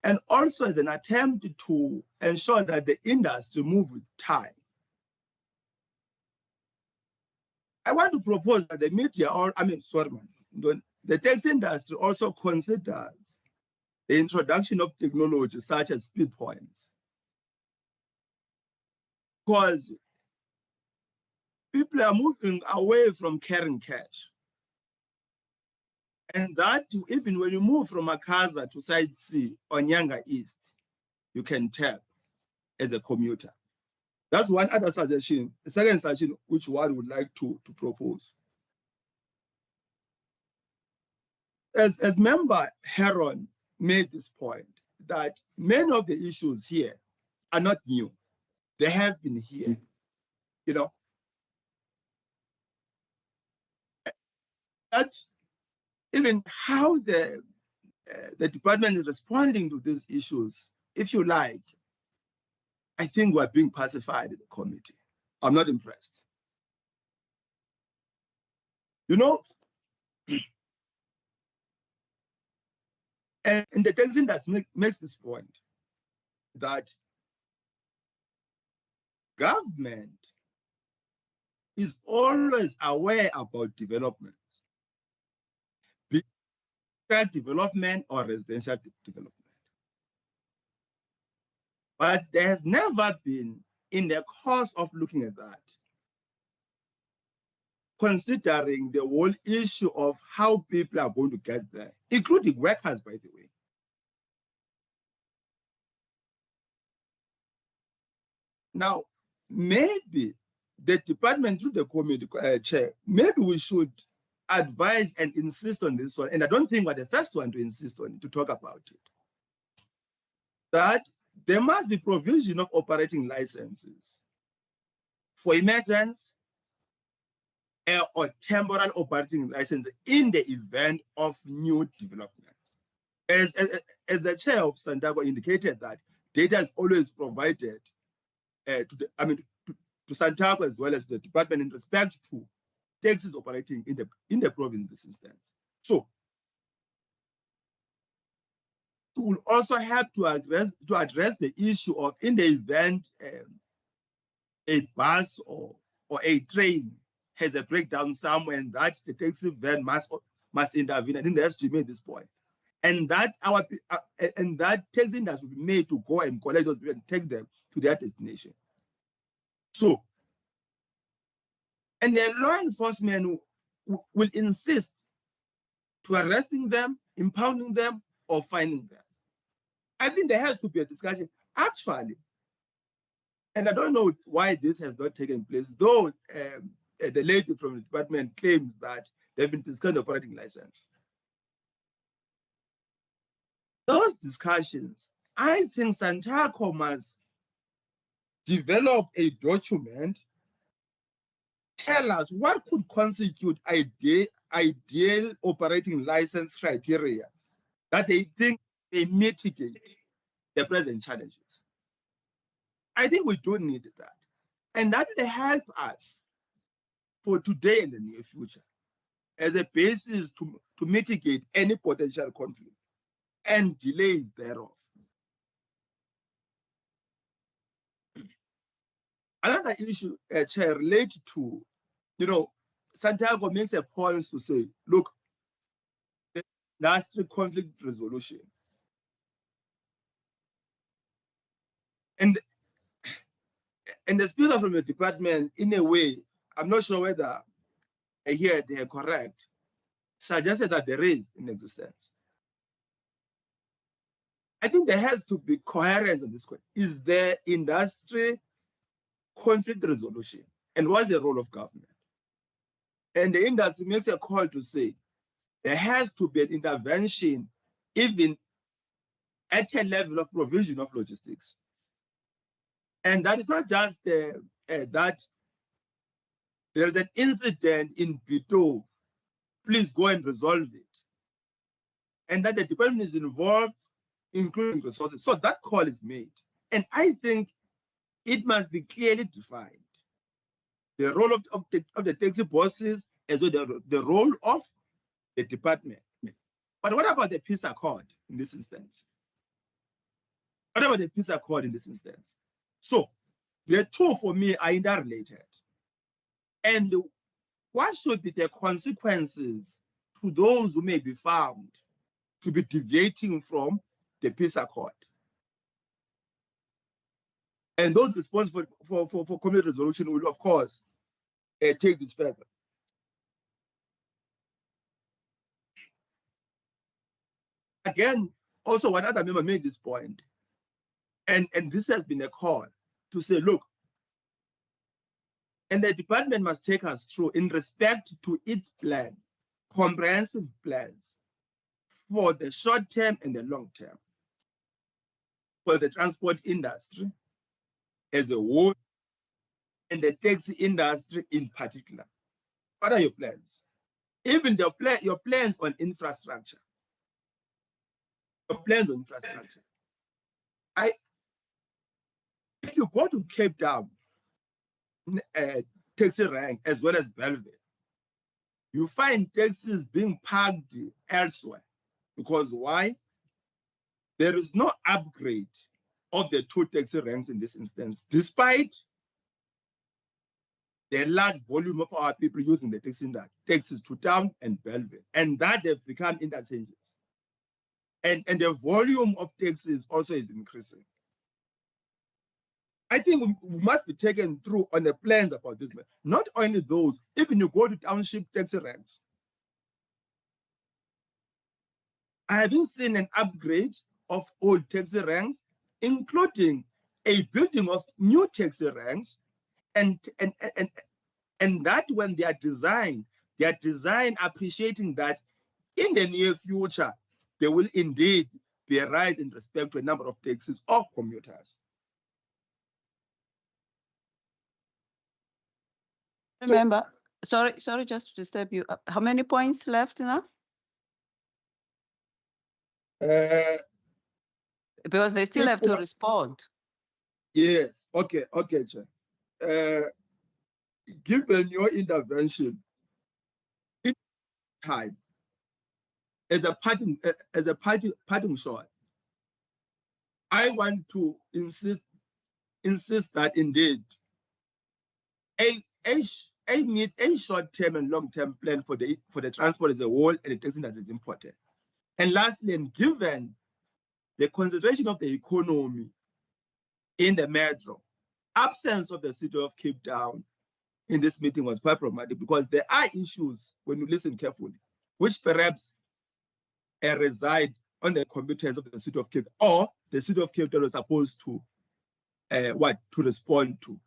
and also as an attempt to ensure that the industry move with time. I want to propose that the media, the taxi industry also considers the introduction of technology such as speed points. Because people are moving away from carrying cash. And that, even when you move from Makaza to Side C or Nyanga East, you can tap as a commuter. That's one other suggestion. The second suggestion, which one would like to propose. As member Heron made this point, that many of the issues here are not new. They have been here, That even how the department is responding to these issues, if you like, I think we're being pacified in the committee. I'm not impressed. And the tax industry makes this point that government is always aware about development, be it development or residential development. But there has never been, in the course of looking at that, considering the whole issue of how people are going to get there, including workers, by the way. Now, maybe the department through the committee chair, maybe we should advise and insist on this one. And I don't think we're the first one to insist on it, to talk about it. That there must be provision of operating licenses for emergency or temporary operating license in the event of new development. As the chair of Santaco indicated, that data is always provided to Santaco as well as the department in respect to taxis operating in the province in this instance. So it will also help to address the issue of, in the event a bus or a train has a breakdown somewhere, and that the taxi van must intervene. I think the SG made this point, and that taxi industry will be made to go and collect those people and take them to their destination. So, and the law enforcement will insist to arresting them, impounding them, or fining them. I think there has to be a discussion. Actually, and I don't know why this has not taken place, though the lady from the department claims that they've been discussing the operating license. Those discussions, I think Santaco must develop a document, tell us what could constitute ideal operating license criteria that they think they mitigate the present challenges. I think we do need that. And that will help us for today and the near future as a basis to mitigate any potential conflict and delays thereof. Another issue, Chair, related to, Santaco makes a point to say, look, the industry conflict resolution. And the speaker from the department, in a way, I'm not sure whether I hear they are correct, suggested that there is in existence. I think there has to be coherence on this question. Is there industry conflict resolution? And what's the role of government? And the industry makes a call to say, there has to be an intervention even at a level of provision of logistics. And that is not just that there is an incident in Bito, please go and resolve it. And that the department is involved, including resources. So that call is made. And I think it must be clearly defined. The role of the taxi bosses as well as the role of the department. But what about the peace accord in this instance? What about the peace accord in this instance? So the two for me are interrelated. And what should be the consequences to those who may be found to be deviating from the peace accord? And those responsible for community resolution will, of course, take this further. Again, also one other member made this point, and this has been a call to say, look, and the department must take us through in respect to its plan, comprehensive plans for the short term and the long term, for the transport industry as a whole, and the taxi industry in particular. What are your plans? Even your plans on infrastructure. Your plans on infrastructure. If you go to Cape Town, taxi rank as well as Belleville, you find taxis being parked elsewhere. Because why? There is no upgrade of the two taxi ranks in this instance, despite the large volume of our people using the taxis to town and Belleville, and that have become interchanges. And the volume of taxis also is increasing. I think we must be taken through on the plans about this. Not only those, even you go to township taxi ranks. I haven't seen an upgrade of old taxi ranks, including a building of new taxi ranks, and that when they are designed appreciating that in the near future, there will indeed be a rise in respect to a number of taxis or commuters. Remember, sorry, just to disturb you. How many points left now? Because they still have to respond. Yes, okay, Chair. Given your intervention, in time, as a parting shot, I want to insist that indeed a short-term and long-term plan for the transport as a whole and the taxi that is important. And lastly, and given the consideration of the economy in the metro, absence of the city of Cape Town in this meeting was quite problematic because there are issues, when you listen carefully, which perhaps reside on the competence of the city of Cape Town, or the city of Cape Town was supposed to to respond to,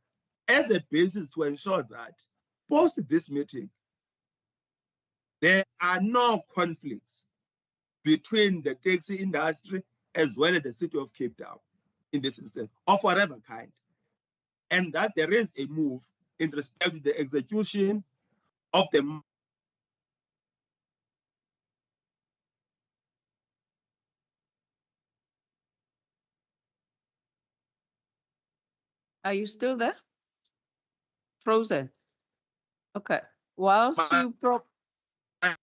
as a basis to ensure that post this meeting, there are no conflicts between the taxi industry as well as the city of Cape Town in this instance, of whatever kind, and that there is a move in respect to the execution of the Are you still there? Frozen. Okay. Whilst you I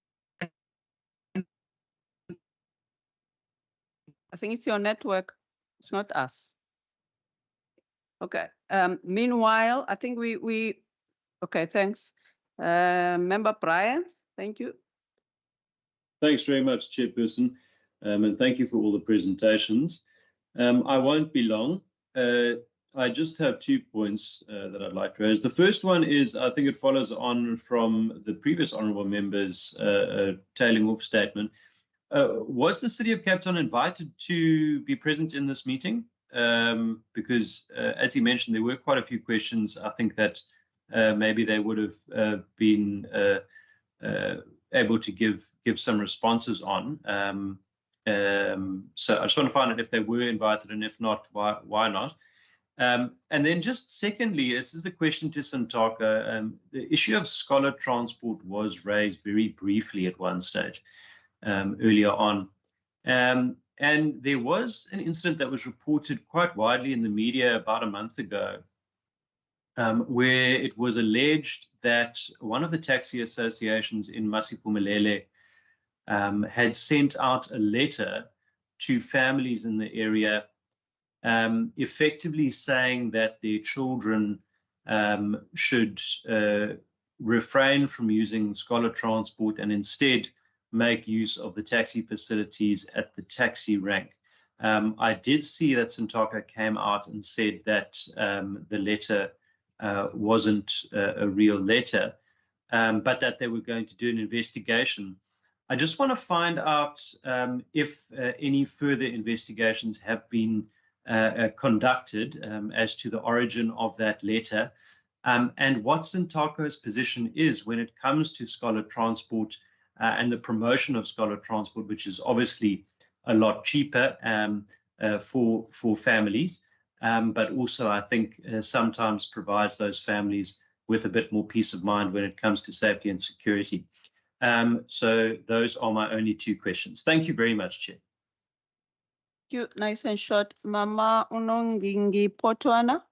think it's your network. It's not us. Okay. Meanwhile, I think we okay, thanks. Member Bryant, thank you. Thanks very much, Chairperson, and thank you for all the presentations. I won't be long. I just have 2 points that I'd like to raise. The first one is, I think it follows on from the previous honourable member's tailing off statement. Was the City of Cape Town invited to be present in this meeting? Because, as he mentioned, there were quite a few questions. I think that maybe they would have been able to give some responses on. So I just want to find out if they were invited, and if not, why not? And then just secondly, this is the question to Santaka. The issue of scholar transport was raised very briefly at one stage earlier on. And there was an incident that was reported quite widely in the media about a month ago, where it was alleged that one of the taxi associations in Masiphumelele had sent out a letter to families in the area, effectively saying that their children should refrain from using scholar transport and instead make use of the taxi facilities at the taxi rank. I did see that Santaka came out and said that the letter wasn't a real letter, but that they were going to do an investigation. I just want to find out if any further investigations have been conducted as to the origin of that letter, and what Santaka's position is when it comes to scholar transport and the promotion of scholar transport, which is obviously a lot cheaper for families, but also I think sometimes provides those families with a bit more peace of mind when it comes to safety and security. So those are my only two questions. Thank you very much, Chair. Thank you. Nice and short. Mama Unongingi Potwana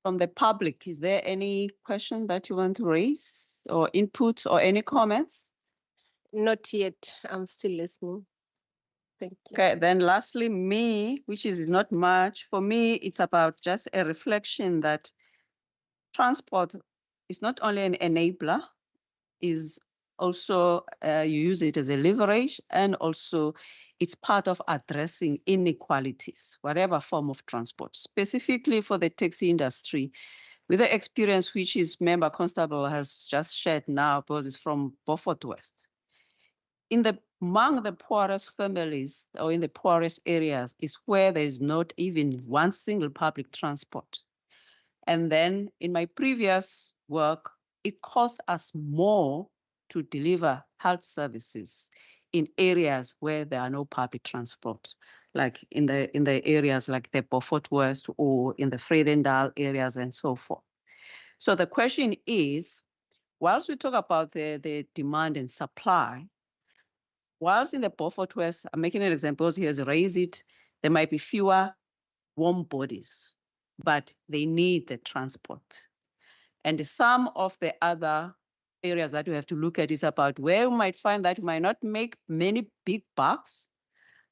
from the public. Is there any question that you want to raise or input or any comments? Not yet. I'm still listening. Thank you. Okay, then lastly, me, which is not much. For me, it's about just a reflection that transport is not only an enabler, is also you use it as a leverage, and also it's part of addressing inequalities, whatever form of transport, specifically for the taxi industry, with the experience which his member constable has just shared now, because it's from Beaufort West. Among the poorest families or in the poorest areas is where there is not even one single public transport. And then in my previous work, it cost us more to deliver health services in areas where there are no public transport, like in the areas like the Beaufort West or in the Vredendal areas and so forth. So the question is, whilst we talk about the demand and supply, whilst in the Beaufort West, I'm making an example, he has raised it, there might be fewer warm bodies, but they need the transport. And some of the other areas that we have to look at is about where we might find that you might not make many big bucks,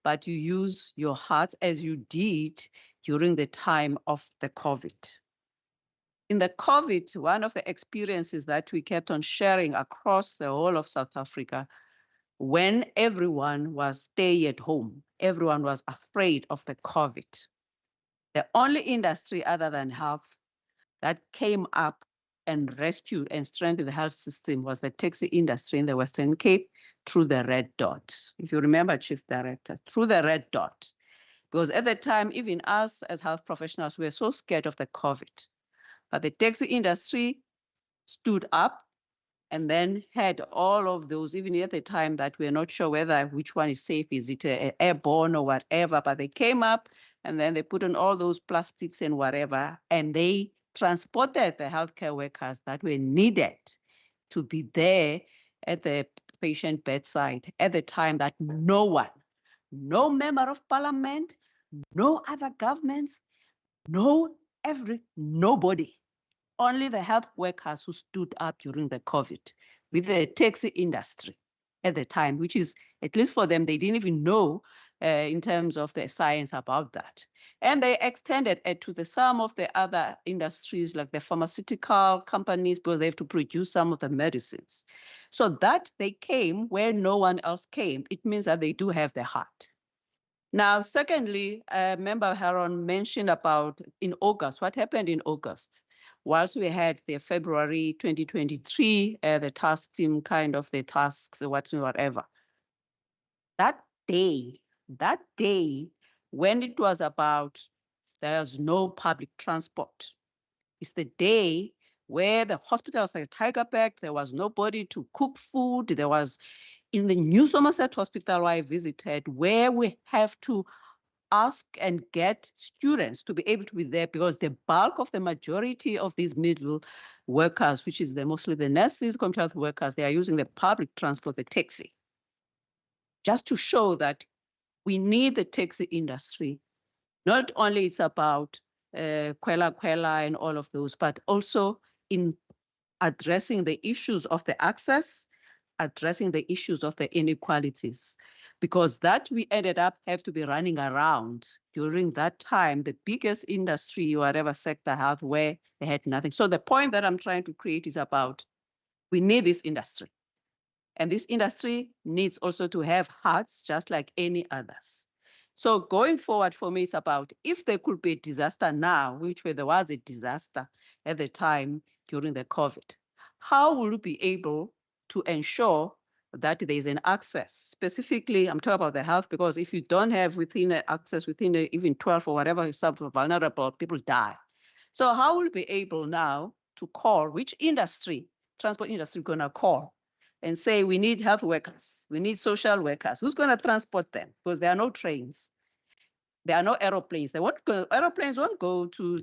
but you use your heart as you did during the time of the COVID. In the COVID, one of the experiences that we kept on sharing across the whole of South Africa, when everyone was stay at home, everyone was afraid of the COVID. The only industry other than health that came up and rescued and strengthened the health system was the taxi industry in the Western Cape through the Red Dot. If you remember, Chief Director, through the Red Dot. Because at the time, even us as health professionals, we were so scared of the COVID. But the taxi industry stood up and then had all of those, even at the time that we're not sure whether which one is safe, is it airborne or whatever, but they came up and then they put on all those plastics and whatever, and they transported the healthcare workers that were needed to be there at the patient bedside at the time that no one, no member of parliament, no other governments, nobody, only the health workers who stood up during the COVID with the taxi industry at the time, which is, at least for them, they didn't even know in terms of the science about that. And they extended it to some of the other industries like the pharmaceutical companies, because they have to produce some of the medicines. So that they came where no one else came, it means that they do have the heart. Now, secondly, Member Haron mentioned about in August, what happened in August? Whilst we had the February 2023, the task team, kind of the tasks, whatever. That day, when it was about there's no public transport, is the day where the hospitals like Tigerberg, there was nobody to cook food. There was in the New Somerset Hospital where I visited, where we have to ask and get students to be able to be there because the bulk of the majority of these middle workers, which is mostly the nurses, community health workers, they are using the public transport, the taxi. Just to show that we need the taxi industry. Not only it's about Kwela and all of those, but also in addressing the issues of the access, addressing the issues of the inequalities, because that we ended up have to be running around during that time, the biggest industry, whatever sector health, where they had nothing. So the point that I'm trying to create is about, we need this industry. And this industry needs also to have hearts just like any others. So going forward for me, it's about if there could be a disaster now, which there was a disaster at the time during the COVID, how will we be able to ensure that there is an access? Specifically, I'm talking about the health, because if you don't have within access within even 12 or whatever, some vulnerable people die. So how will we be able now to call which industry, transport industry, going to call and say, we need health workers, we need social workers. Who's going to transport them? Because there are no trains. There are no aeroplanes. Aeroplanes won't go to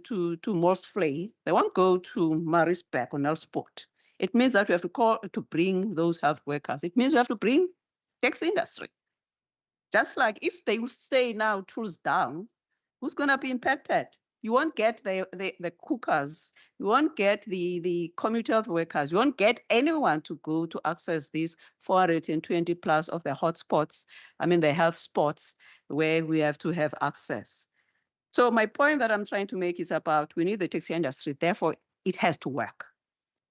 Mossvlei. They won't go to Maritzburg or Nelsport. It means that we have to call to bring those health workers. It means we have to bring taxi industry. Just like if they stay now tools down, who's going to be impacted? You won't get the cookers. You won't get the community health workers. You won't get anyone to go to access these 420 plus of the hotspots, the health spots where we have to have access. So my point that I'm trying to make is about, we need the taxi industry. Therefore, it has to work.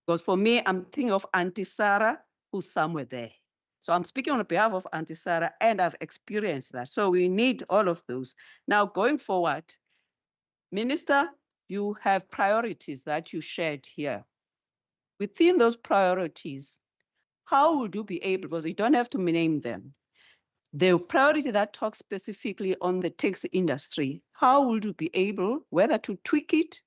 Because for me, I'm thinking of Auntie Sarah, who's somewhere there. So I'm speaking on behalf of Auntie Sarah, and I've experienced that. So we need all of those. Now, going forward, Minister, you have priorities that you shared here. Within those priorities, how would you be able, because you don't have to name them, the priority that talks specifically on the taxi industry, how would you be able, whether to tweak it,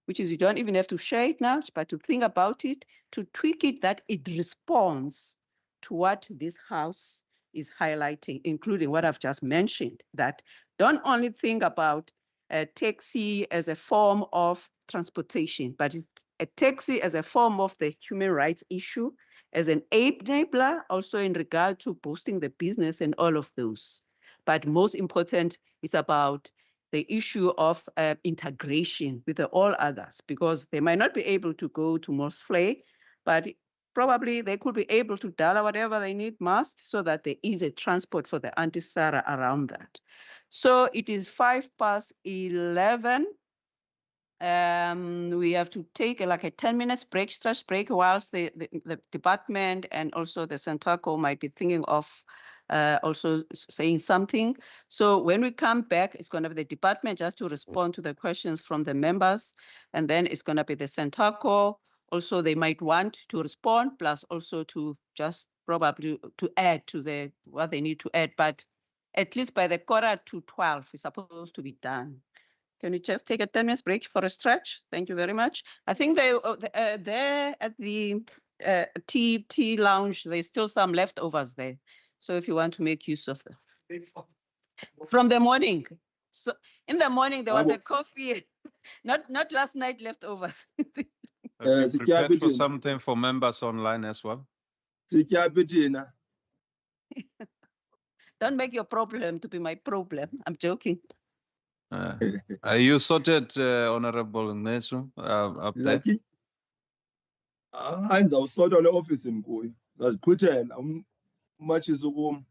which is you don't even have to share it now, but to think about it, to tweak it that it responds to what this House is highlighting, including what I've just mentioned, that don't only think about a taxi as a form of transportation, but it's a taxi as a form of the human rights issue, as an enabler, also in regard to boosting the business and all of those. But most important, it's about the issue of integration with all others, because they might not be able to go to Mossvlei, but probably they could be able to dial whatever they need most so that there is a transport for the Auntie Sarah around that. So it is 11:05. We have to take like a 10 minutes break, stretch break, whilst the department and also the Centaco might be thinking of also saying something. So when we come back, it's going to be the department just to respond to the questions from the members. And then it's going to be the Centaco. Also, they might want to respond, plus also to just probably to add to what they need to add. But at least by the 11:45, it's supposed to be done. Can we just take a 10 minutes break for a stretch? Thank you very much. I think there at the tea lounge, there's still some leftovers there. So if you want to make use of them. From the morning. So in the morning, there was a coffee, not last night leftovers. Have you prepared for something for members online as well? Don't make your problem to be my problem. I'm joking. Are you sorted, Honorable Nesu, up there? Andizawusodwa le office ndikuyo. Ndaziphuthela umatshisi kum.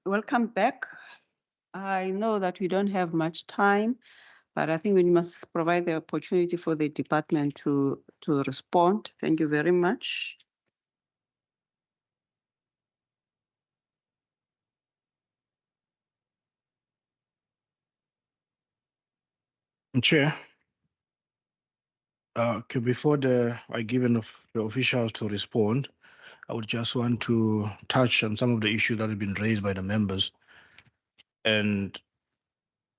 welcome back. I know that we don't have much time, but I think we must provide the opportunity for the department to respond. Thank you very much. Chair, okay, before I give the officials to respond, I would just want to touch on some of the issues that have been raised by the members, and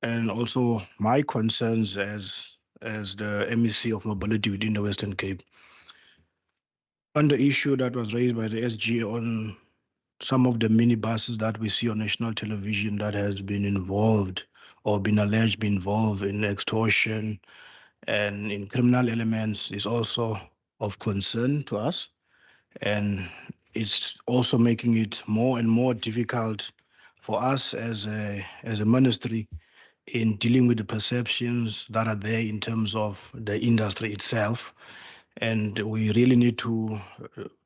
also my concerns as the MEC of mobility within the Western Cape. On the issue that was raised by the SG on some of the minibuses that we see on national television that has been involved or been alleged be involved in extortion and in criminal elements is also of concern to us. And it's also making it more and more difficult for us as a ministry in dealing with the perceptions that are there in terms of the industry itself. And we really need to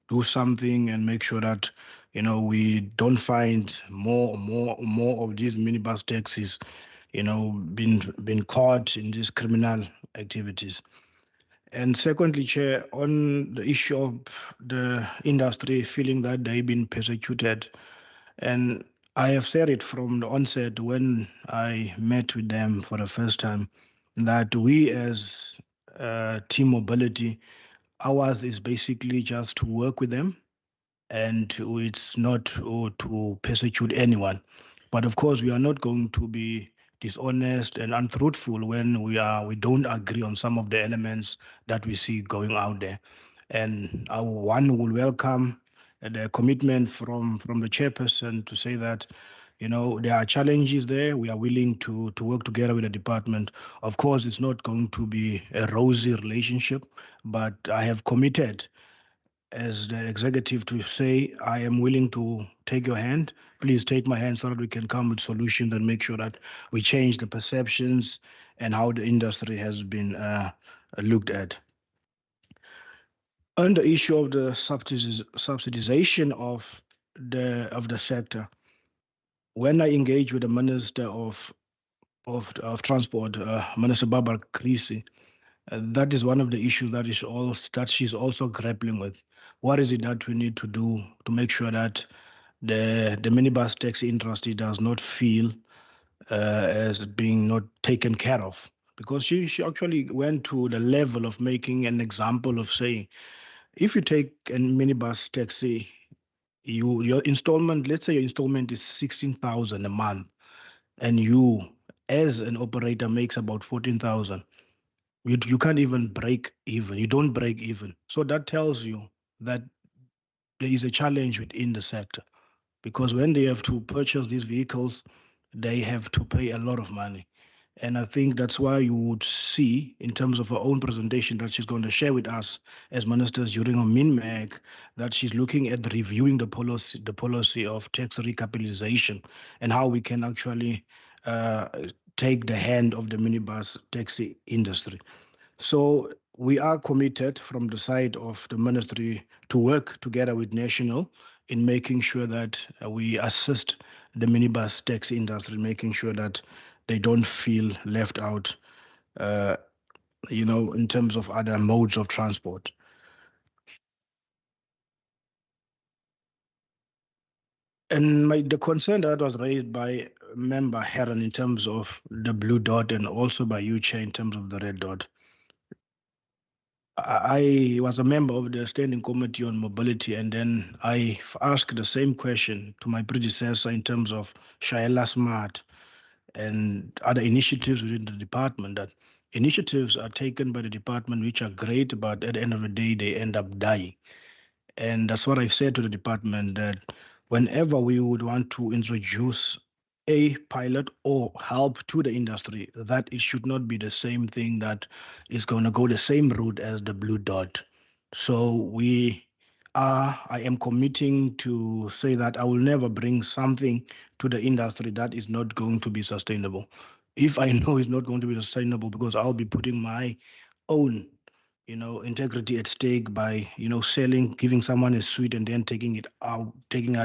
do something and make sure that we don't find more of these minibus taxis being caught in these criminal activities. And secondly, Chair, on the issue of the industry feeling that they've been persecuted, and I have said it from the onset when I met with them for the first time, that we as Team Mobility, ours is basically just to work with them, and it's not to persecute anyone. But of course, we are not going to be dishonest and untruthful when we don't agree on some of the elements that we see going out there. And one will welcome the commitment from the chairperson to say that there are challenges there. We are willing to work together with the department. Of course, it's not going to be a rosy relationship, but I have committed as the executive to say, I am willing to take your hand. Please take my hand so that we can come with solutions and make sure that we change the perceptions and how the industry has been looked at. On the issue of the subsidization of the sector, when I engage with the Minister of Transport, Minister Barbara Creasy, that is one of the issues that she's also grappling with. What is it that we need to do to make sure that the minibus taxi industry does not feel as being not taken care of? Because she actually went to the level of making an example of saying, if you take a minibus taxi, your installment, let's say your installment is 16,000 a month, and you as an operator makes about 14,000. You can't even break even. You don't break even. So that tells you that there is a challenge within the sector, because when they have to purchase these vehicles, they have to pay a lot of money. And I think that's why you would see, in terms of her own presentation that she's going to share with us as ministers during a MINMAG, that she's looking at reviewing the policy of tax recapitalization and how we can actually take the hand of the minibus taxi industry. So we are committed from the side of the ministry to work together with National in making sure that we assist the minibus taxi industry, making sure that they don't feel left out, in terms of other modes of transport. And the concern that was raised by Member Heron in terms of the blue dot and also by you, Chair, in terms of the red dot. I was a member of the Standing Committee on Mobility, and then I asked the same question to my predecessor in terms of Shaila Smart and other initiatives within the department. That initiatives are taken by the department which are great, but at the end of the day, they end up dying. And that's what I've said to the department, that whenever we would want to introduce a pilot or help to the industry, that it should not be the same thing that is going to go the same route as the blue dot. So I am committing to say that I will never bring something to the industry that is not going to be sustainable. If I know it's not going to be sustainable, because I'll be putting my own integrity at stake by, selling, giving someone a suite and then taking it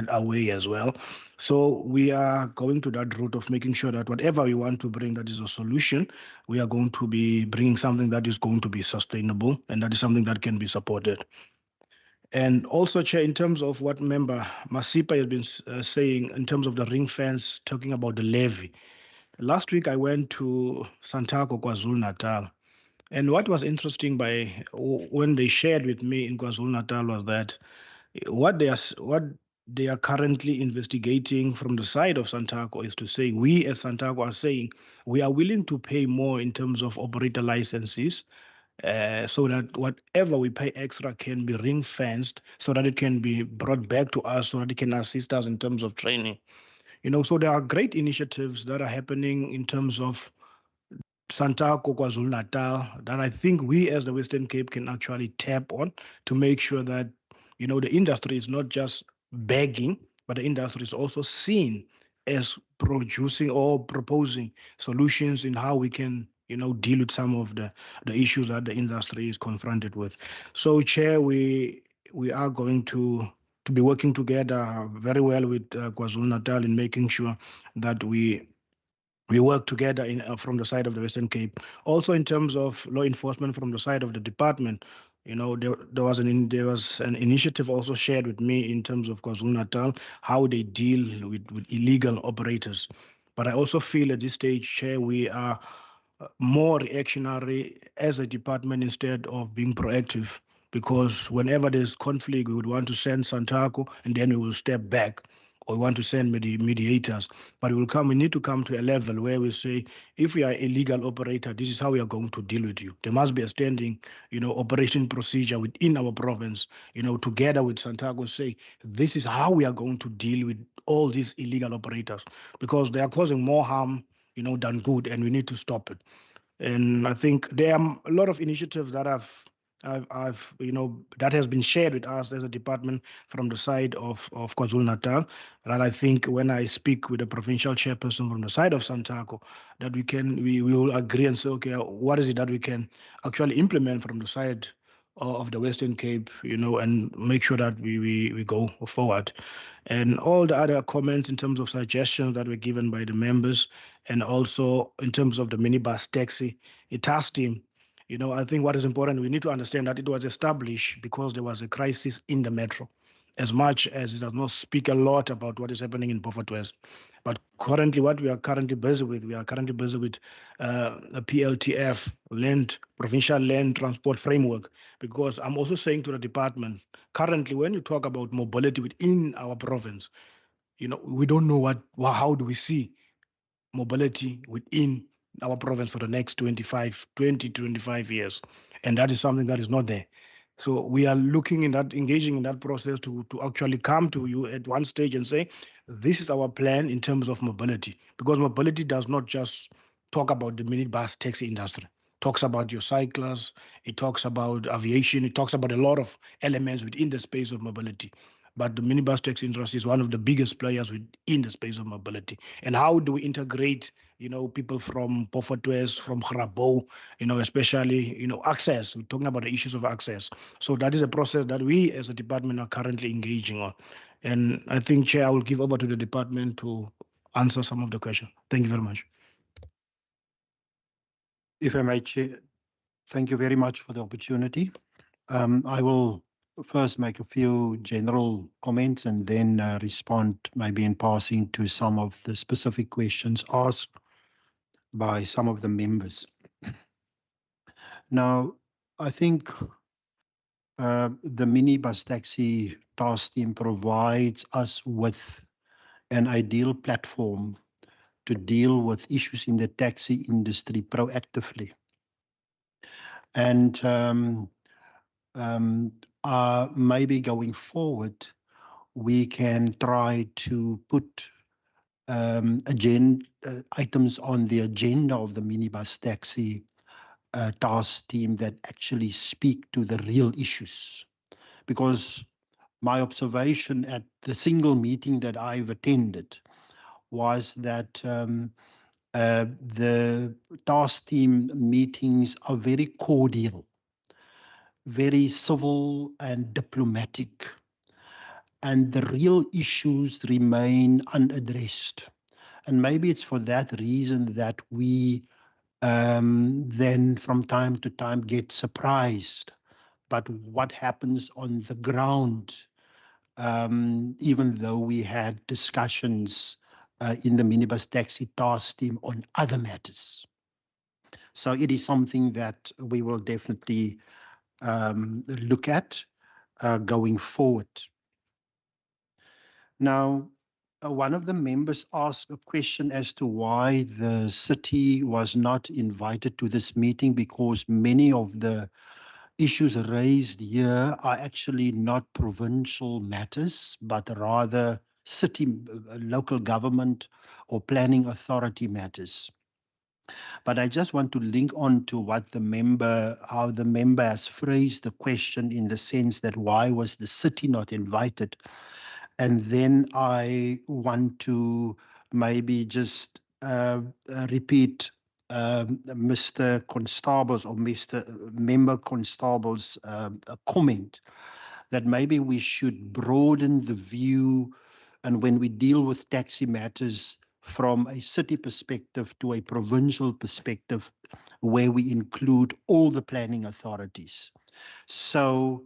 away as well. So we are going to that route of making sure that whatever we want to bring that is a solution, we are going to be bringing something that is going to be sustainable and that is something that can be supported. And also, Chair, in terms of what member Masipa has been saying in terms of the ring fence, talking about the levy. Last week, I went to Santaco, KwaZulu-Natal. And what was interesting when they shared with me in KwaZulu-Natal was that what they are currently investigating from the side of Santaco is to say, we as Santaco are saying we are willing to pay more in terms of operator licenses, so that whatever we pay extra can be ring fenced, so that it can be brought back to us, so that it can assist us in terms of training. So there are great initiatives that are happening in terms of Santaco, KwaZulu-Natal, that I think we as the Western Cape can actually tap on to make sure that, the industry is not just begging, but the industry is also seen as producing or proposing solutions in how we can, deal with some of the issues that the industry is confronted with. So, Chair, we are going to be working together very well with KwaZulu-Natal in making sure that we work together from the side of the Western Cape. Also, in terms of law enforcement from the side of the department, there was an initiative also shared with me in terms of KwaZulu-Natal, how they deal with illegal operators. But I also feel at this stage, Chair, we are more reactionary as a department instead of being proactive, because whenever there's conflict, we would want to send Santaco and then we will step back, or we want to send mediators. But we need to come to a level where we say, if we are a legal operator, this is how we are going to deal with you. There must be a standing, operation procedure within our province, together with Santaco, say, this is how we are going to deal with all these illegal operators, because they are causing more harm, than good, and we need to stop it. And I think there are a lot of initiatives that that has been shared with us as a department from the side of KwaZulu-Natal. And I think when I speak with the provincial chairperson from the side of Santaco, that we will agree and say, okay, what is it that we can actually implement from the side of the Western Cape, and make sure that we go forward. And all the other comments in terms of suggestions that were given by the members, and also in terms of the minibus taxi, task team, I think what is important, we need to understand that it was established because there was a crisis in the metro, as much as it does not speak a lot about what is happening in Beaufort West. But currently, what we are currently busy with, a PLTF, Provincial Land Transport Framework, because I'm also saying to the department, currently, when you talk about mobility within our province, we don't know how do we see mobility within our province for the next 20 to 25 years. And that is something that is not there. So we are engaging in that process to actually come to you at one stage and say, this is our plan in terms of mobility, because mobility does not just talk about the minibus taxi industry. It talks about your cyclists, it talks about aviation, it talks about a lot of elements within the space of mobility. But the minibus taxi industry is one of the biggest players within the space of mobility. And how do we integrate, people from Beaufort West, from Grabo, especially, access. We're talking about the issues of access. So that is a process that we as a department are currently engaging on. And I think, Chair, I will give over to the department to answer some of the questions. Thank you very much. If I may, Chair, thank you very much for the opportunity. I will first make a few general comments and then respond maybe in passing to some of the specific questions asked by some of the members. Now, I think the minibus taxi task team provides us with an ideal platform to deal with issues in the taxi industry proactively. And maybe going forward, we can try to put items on the agenda of the minibus taxi task team that actually speak to the real issues. Because my observation at the single meeting that I've attended was that the task team meetings are very cordial. very civil and diplomatic, and the real issues remain unaddressed. And maybe it's for that reason that we then from time to time get surprised. But what happens on the ground, even though we had discussions in the minibus taxi task team on other matters. So it is something that we will definitely look at going forward. Now, one of the members asked a question as to why the city was not invited to this meeting, because many of the issues raised here are actually not provincial matters, but rather city, local government or planning authority matters. But I just want to link on to what the member, how the member has phrased the question in the sense that why was the city not invited? And then I want to maybe just repeat Mr. Constable's or Mr. Member Constable's comment that maybe we should broaden the view, and when we deal with taxi matters from a city perspective to a provincial perspective, where we include all the planning authorities. So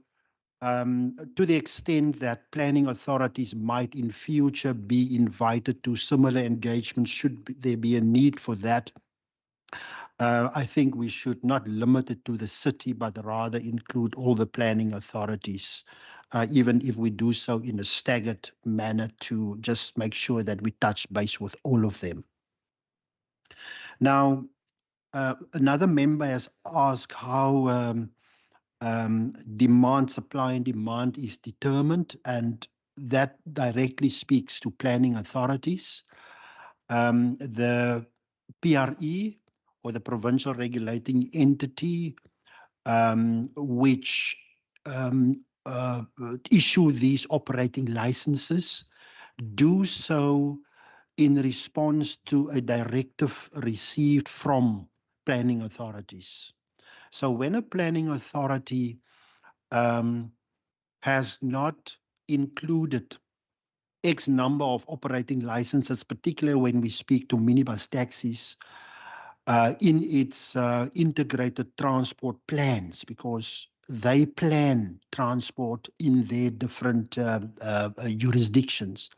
to the extent that planning authorities might in future be invited to similar engagements, should there be a need for that, I think we should not limit it to the city, but rather include all the planning authorities, even if we do so in a staggered manner to just make sure that we touch base with all of them. Now, another member has asked how demand, supply and demand is determined, and that directly speaks to planning authorities. The PRE, or the provincial regulating entity, which issue these operating licenses, do so in response to a directive received from planning authorities. So when a planning authority has not included X number of operating licenses, particularly when we speak to minibus taxis, in its integrated transport plans, because they plan transport in their different jurisdictions.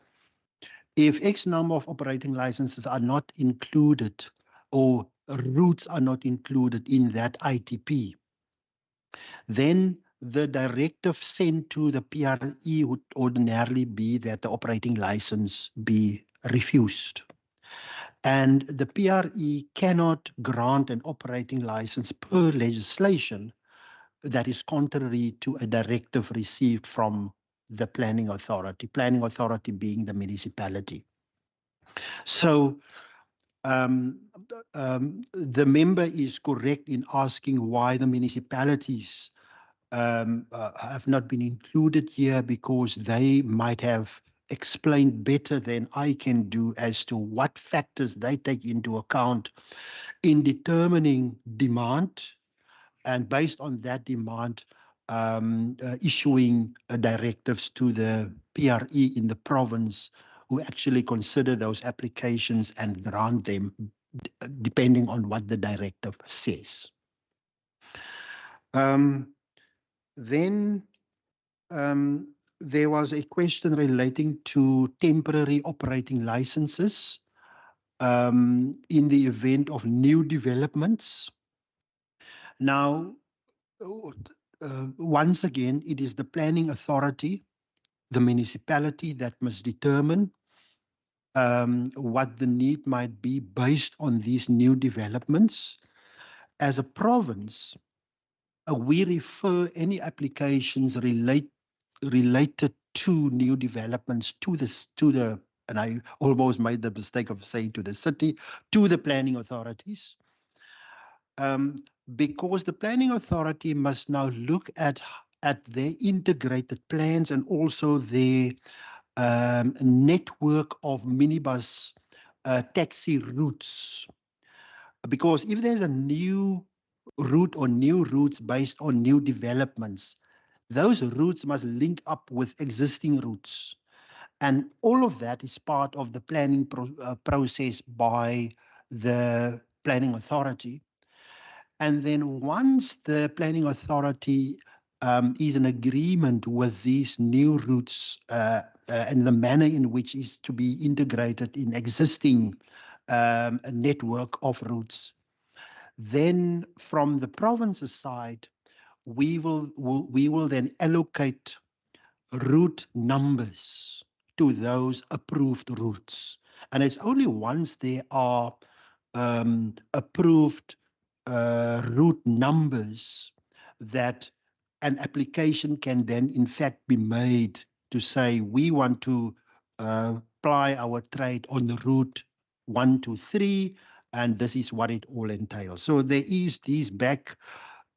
If X number of operating licenses are not included, or routes are not included in that ITP, then the directive sent to the PRE would ordinarily be that the operating license be refused. And the PRE cannot grant an operating license per legislation that is contrary to a directive received from the planning authority being the municipality. So the member is correct in asking why the municipalities have not been included here, because they might have explained better than I can do as to what factors they take into account in determining demand, and based on that demand, issuing directives to the PRE in the province, who actually consider those applications and grant them depending on what the directive says. Then there was a question relating to temporary operating licenses in the event of new developments. Now, once again, it is the planning authority, the municipality, that must determine what the need might be based on these new developments. As a province, we refer any applications related to new developments to the, and I almost made the mistake of saying to the city, to the planning authorities, because the planning authority must now look at their integrated plans and also their network of minibus taxi routes. Because if there's a new route or new routes based on new developments, those routes must link up with existing routes. And all of that is part of the planning process by the planning authority. And then once the planning authority is in agreement with these new routes and the manner in which is to be integrated in existing network of routes, then from the province's side, we will then allocate route numbers to those approved routes. And it's only once there are approved route numbers that an application can then in fact be made to say we want to ply our trade on the route 1, 2, 3, and this is what it all entails. So there is these back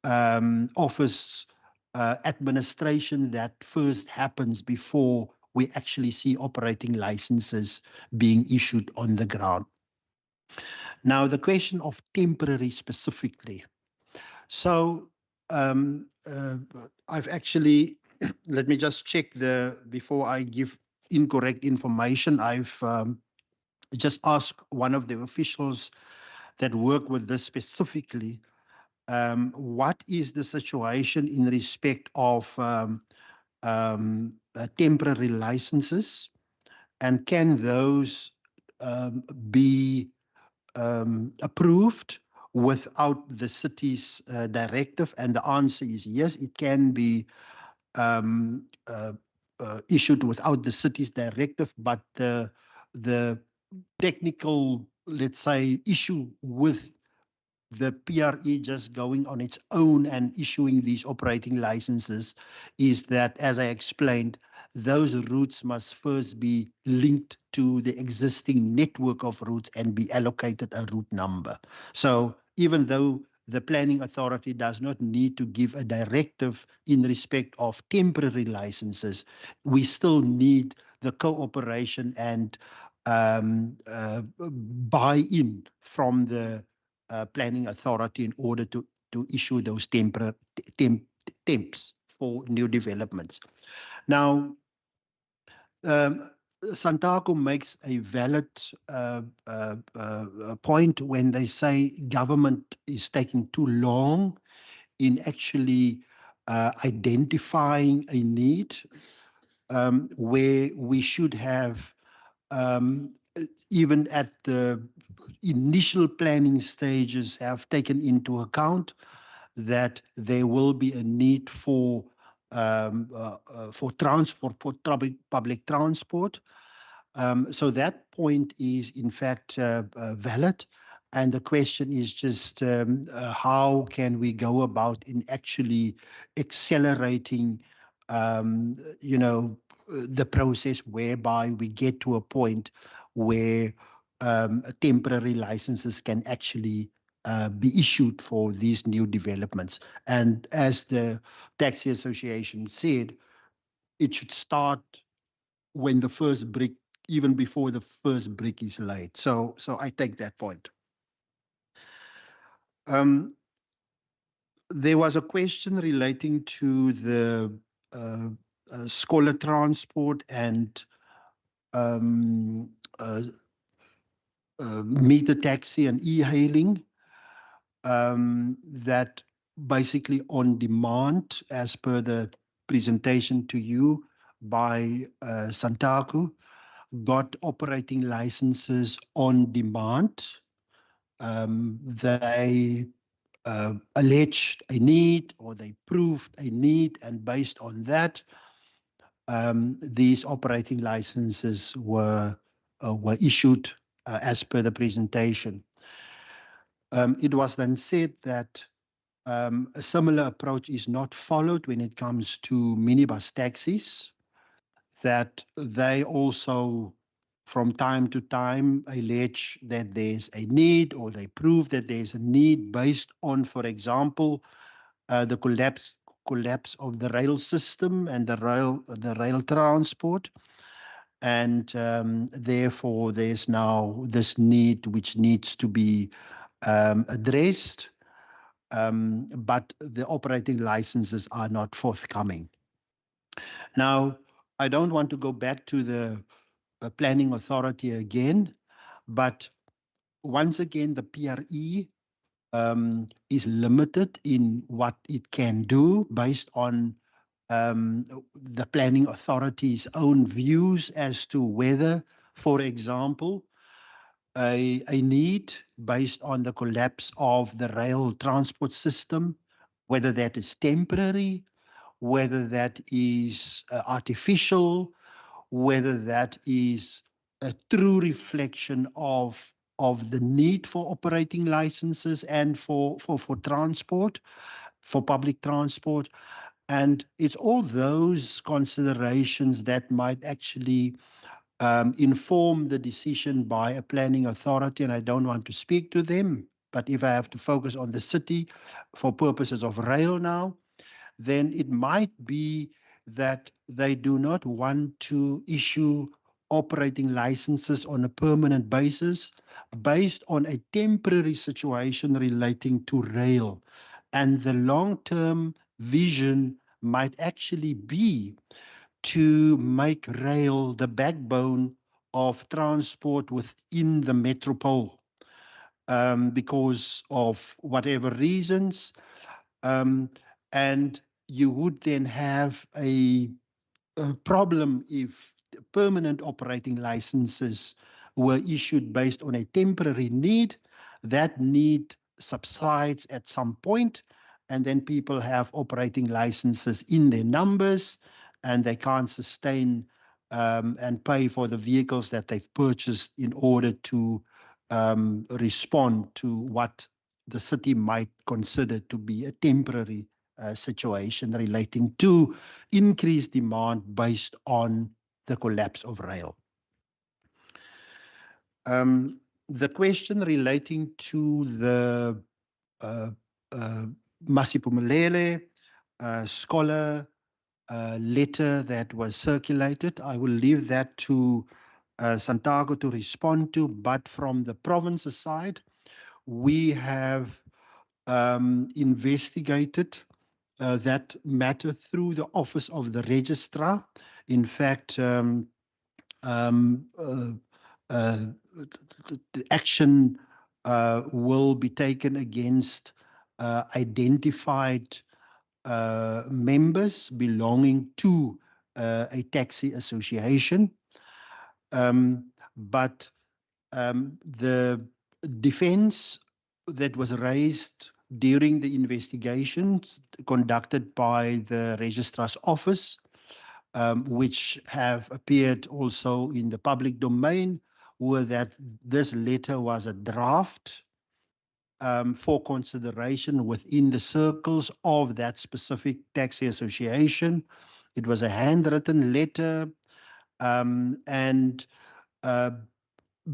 office administration that first happens before we actually see operating licenses being issued on the ground. Now, the question of temporary specifically. So I've actually, let me just check before I give incorrect information, I've just asked one of the officials that work with this specifically, what is the situation in respect of temporary licenses, and can those be approved without the city's directive? And the answer is yes, it can be issued without the city's directive, but the technical, let's say, issue with the PRE just going on its own and issuing these operating licenses is that, as I explained, those routes must first be linked to the existing network of routes and be allocated a route number. So even though the planning authority does not need to give a directive in respect of temporary licenses, we still need the cooperation and buy-in from the planning authority in order to issue those temps for new developments. Now, Santaco makes a valid point when they say government is taking too long in actually identifying a need where we should have even at the initial planning stages have taken into account that there will be a need for transport, for public transport. So that point is in fact valid. And the question is just how can we go about in actually accelerating, the process whereby we get to a point where temporary licenses can actually be issued for these new developments. And as the Taxi Association said, it should start when the first brick, even before the first brick is laid. So I take that point. There was a question relating to the scholar transport and meter taxi and e-hailing, that basically on demand, as per the presentation to you by Santaco, got operating licenses on demand. They alleged a need, or they proved a need, and based on that, these operating licenses were issued as per the presentation. It was then said that a similar approach is not followed when it comes to minibus taxis, that they also from time to time allege that there's a need, or they prove that there's a need based on, for example, the collapse of the rail system and the rail transport. And therefore, there's now this need which needs to be addressed. but the operating licenses are not forthcoming. Now, I don't want to go back to the planning authority again, but once again, the PRE is limited in what it can do based on the planning authority's own views as to whether, for example, a need based on the collapse of the rail transport system, whether that is temporary, whether that is artificial, whether that is a true reflection of the need for operating licenses and for transport, for public transport. And it's all those considerations that might actually inform the decision by a planning authority, and I don't want to speak to them. But if I have to focus on the city for purposes of rail now, then it might be that they do not want to issue operating licenses on a permanent basis based on a temporary situation relating to rail. And the long-term vision might actually be to make rail the backbone of transport within the metropole because of whatever reasons. And you would then have a problem if permanent operating licenses were issued based on a temporary need. That need subsides at some point, and then people have operating licenses in their numbers, and they can't sustain and pay for the vehicles that they've purchased in order to respond to what the city might consider to be a temporary situation relating to increased demand based on the collapse of rail. The question relating to the Masiphumelele scholar letter that was circulated, I will leave that to Santago to respond to, but from the province's side, we have investigated that matter through the office of the registrar. In fact, the action will be taken against identified members belonging to a taxi association. But the defense that was raised during the investigations conducted by the registrar's office, which have appeared also in the public domain, were that this letter was a draft for consideration within the circles of that specific taxi association. It was a handwritten letter, and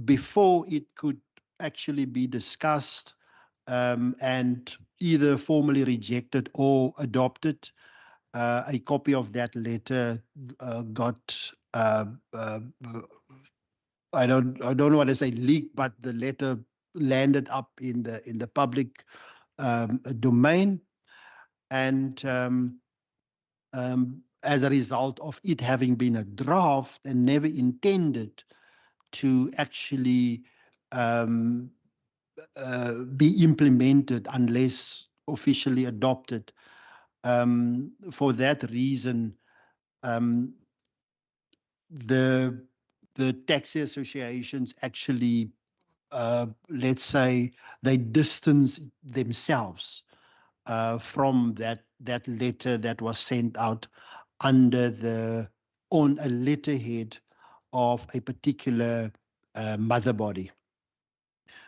before it could actually be discussed and either formally rejected or adopted, a copy of that letter got I don't want to say leaked, but the letter landed up in the public domain, and as a result of it having been a draft and never intended to actually be implemented unless officially adopted. For that reason, the taxi associations actually, let's say, they distance themselves from that letter that was sent out on a letterhead of a particular mother body.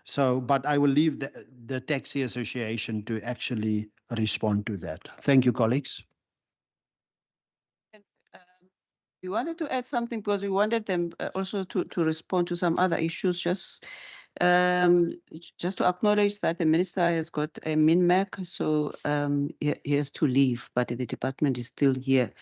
So, but I will leave the taxi association to actually respond to that. Thank you, colleagues. We wanted to add something because we wanted them also to respond to some other issues. Just to acknowledge that the minister has got a min-mac, so he has to leave, but the department is still here.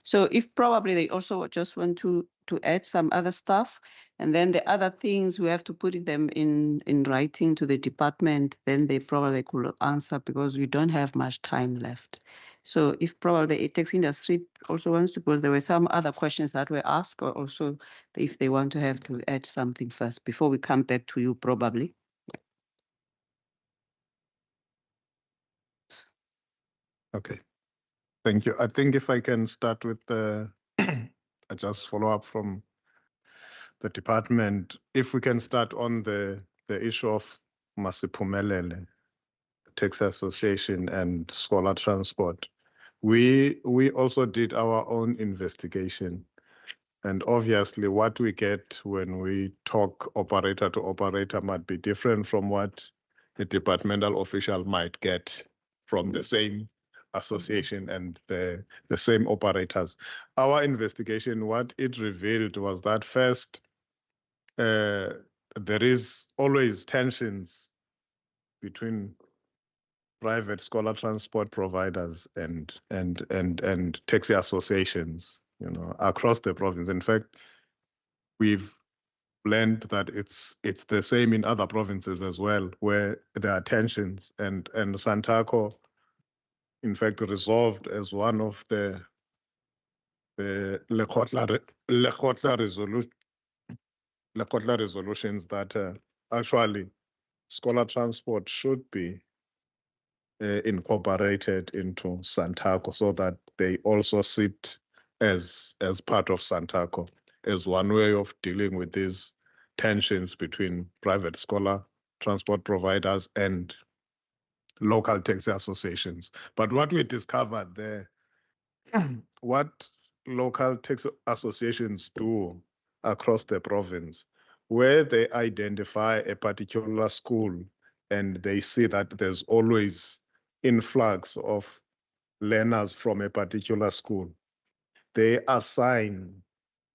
So if probably they also just want to add some other stuff, and then the other things we have to put them in writing to the department, then they probably could answer because we don't have much time left. So if probably the tax industry also wants to, because there were some other questions that were asked, or also if they want to have to add something first before we come back to you probably. Okay, thank you. I think if I can start with the, I just follow up from the department. If we can start on the issue of Masiphumelele, Tax Association and Scholar Transport. We also did our own investigation. And obviously what we get when we talk operator to operator might be different from what a departmental official might get from the same association and the same operators. Our investigation, what it revealed was that first, there is always tensions between private scholar transport providers and taxi associations, across the province. In fact, we've learned that it's the same in other provinces as well, where there are tensions, and Santaco, in fact, resolved as one of the Lekgotla resolutions that actually scholar transport should be incorporated into Santaco so that they also sit as part of Santaco, as one way of dealing with these tensions between private scholar transport providers and local taxi associations. But what we discovered there, what local taxi associations do across the province, where they identify a particular school and they see that there's always influx of learners from a particular school, they assign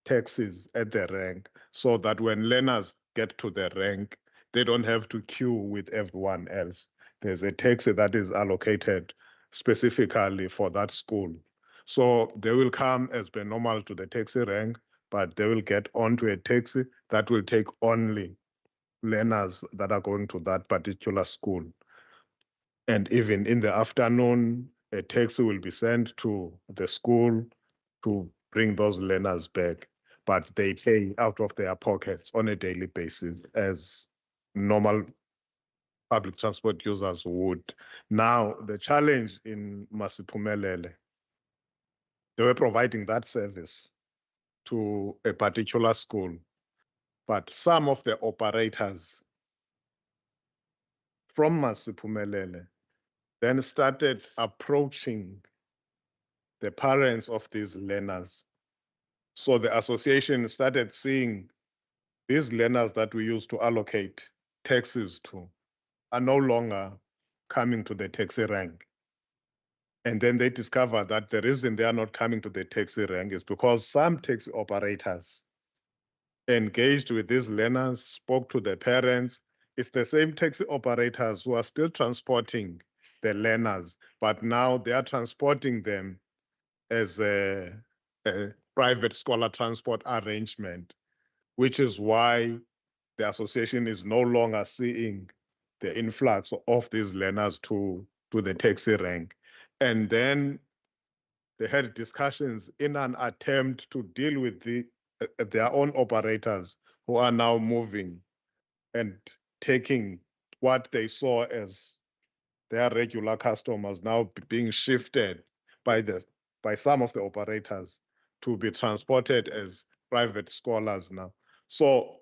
taxis at the rank so that when learners get to the rank, they don't have to queue with everyone else. There's a taxi that is allocated specifically for that school. So they will come as per normal to the taxi rank, but they will get onto a taxi that will take only learners that are going to that particular school. And even in the afternoon, a taxi will be sent to the school to bring those learners back, but they pay out of their pockets on a daily basis as normal public transport users would. Now, the challenge in Masiphumelele, they were providing that service to a particular school, but some of the operators from Masiphumelele then started approaching the parents of these learners. So the association started seeing these learners that we used to allocate taxis to are no longer coming to the taxi rank. And then they discovered that the reason they are not coming to the taxi rank is because some taxi operators engaged with these learners, spoke to the parents. It's the same taxi operators who are still transporting the learners, but now they are transporting them as a private scholar transport arrangement, which is why the association is no longer seeing the influx of these learners to the taxi rank. And then they had discussions in an attempt to deal with their own operators who are now moving and taking what they saw as their regular customers now being shifted by some of the operators to be transported as private scholars now. So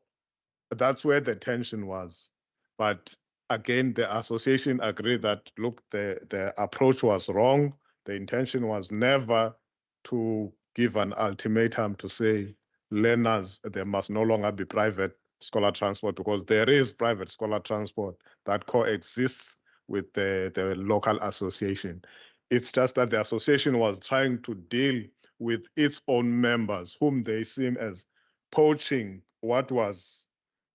that's where the tension was. But again, the association agreed that, look, the approach was wrong. The intention was never to give an ultimatum to say learners, there must no longer be private scholar transport, because there is private scholar transport that coexists with the local association. It's just that the association was trying to deal with its own members, whom they seem as poaching what was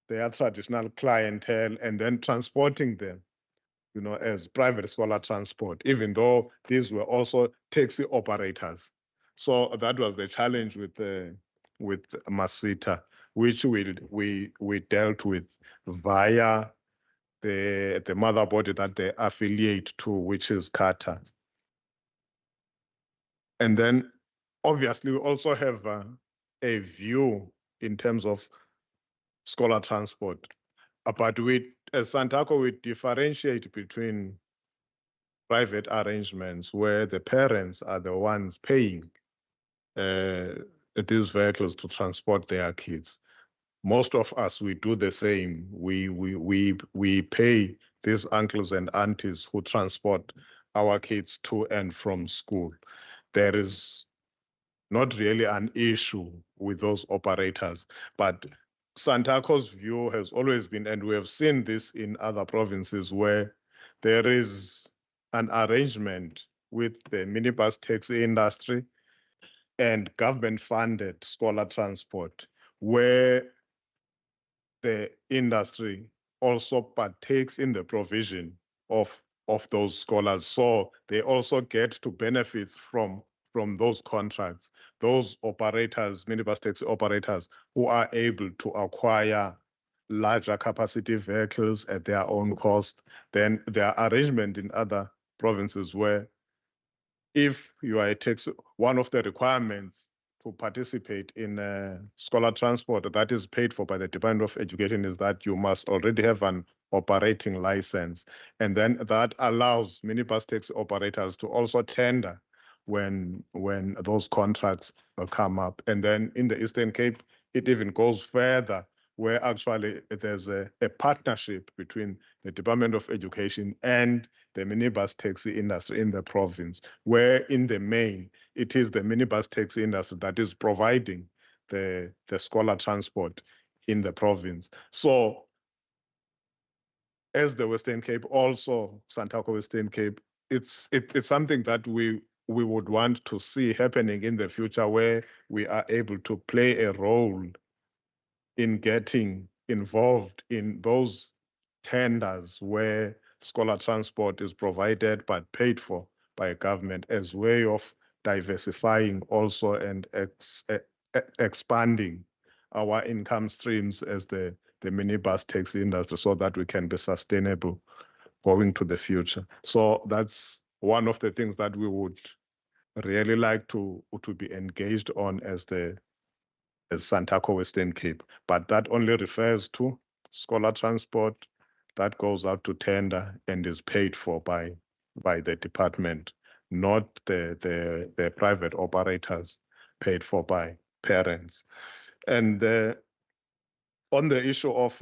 their traditional clientele and then transporting them, as private scholar transport, even though these were also taxi operators. So that was the challenge with Masita, which we dealt with via the mother body that they affiliate to, which is CATA. And then obviously we also have a view in terms of scholar transport. But as Santaco, we differentiate between private arrangements where the parents are the ones paying these vehicles to transport their kids. Most of us, we do the same. We pay these uncles and aunties who transport our kids to and from school. There is not really an issue with those operators, but Santaco's view has always been, and we have seen this in other provinces where there is an arrangement with the minibus taxi industry and government-funded scholar transport, where the industry also partakes in the provision of those scholars. So they also get to benefit from those contracts, those operators, minibus taxi operators who are able to acquire larger capacity vehicles at their own cost. Then there are arrangements in other provinces where if you are a taxi, one of the requirements to participate in scholar transport that is paid for by the Department of Education is that you must already have an operating license. And then that allows minibus taxi operators to also tender when those contracts come up. And then in the Eastern Cape, it even goes further, where actually there's a partnership between the Department of Education and the minibus taxi industry in the province, where in the main, it is the minibus taxi industry that is providing the scholar transport in the province. So as the Western Cape, also Santaco Western Cape, it's something that we would want to see happening in the future, where we are able to play a role in getting involved in those tenders where scholar transport is provided but paid for by government, as way of diversifying also and expanding our income streams as the minibus taxi industry, so that we can be sustainable going to the future. So that's one of the things that we would really like to be engaged on as Santaco Western Cape, but that only refers to scholar transport that goes out to tender and is paid for by the department, not the private operators paid for by parents. And on the issue of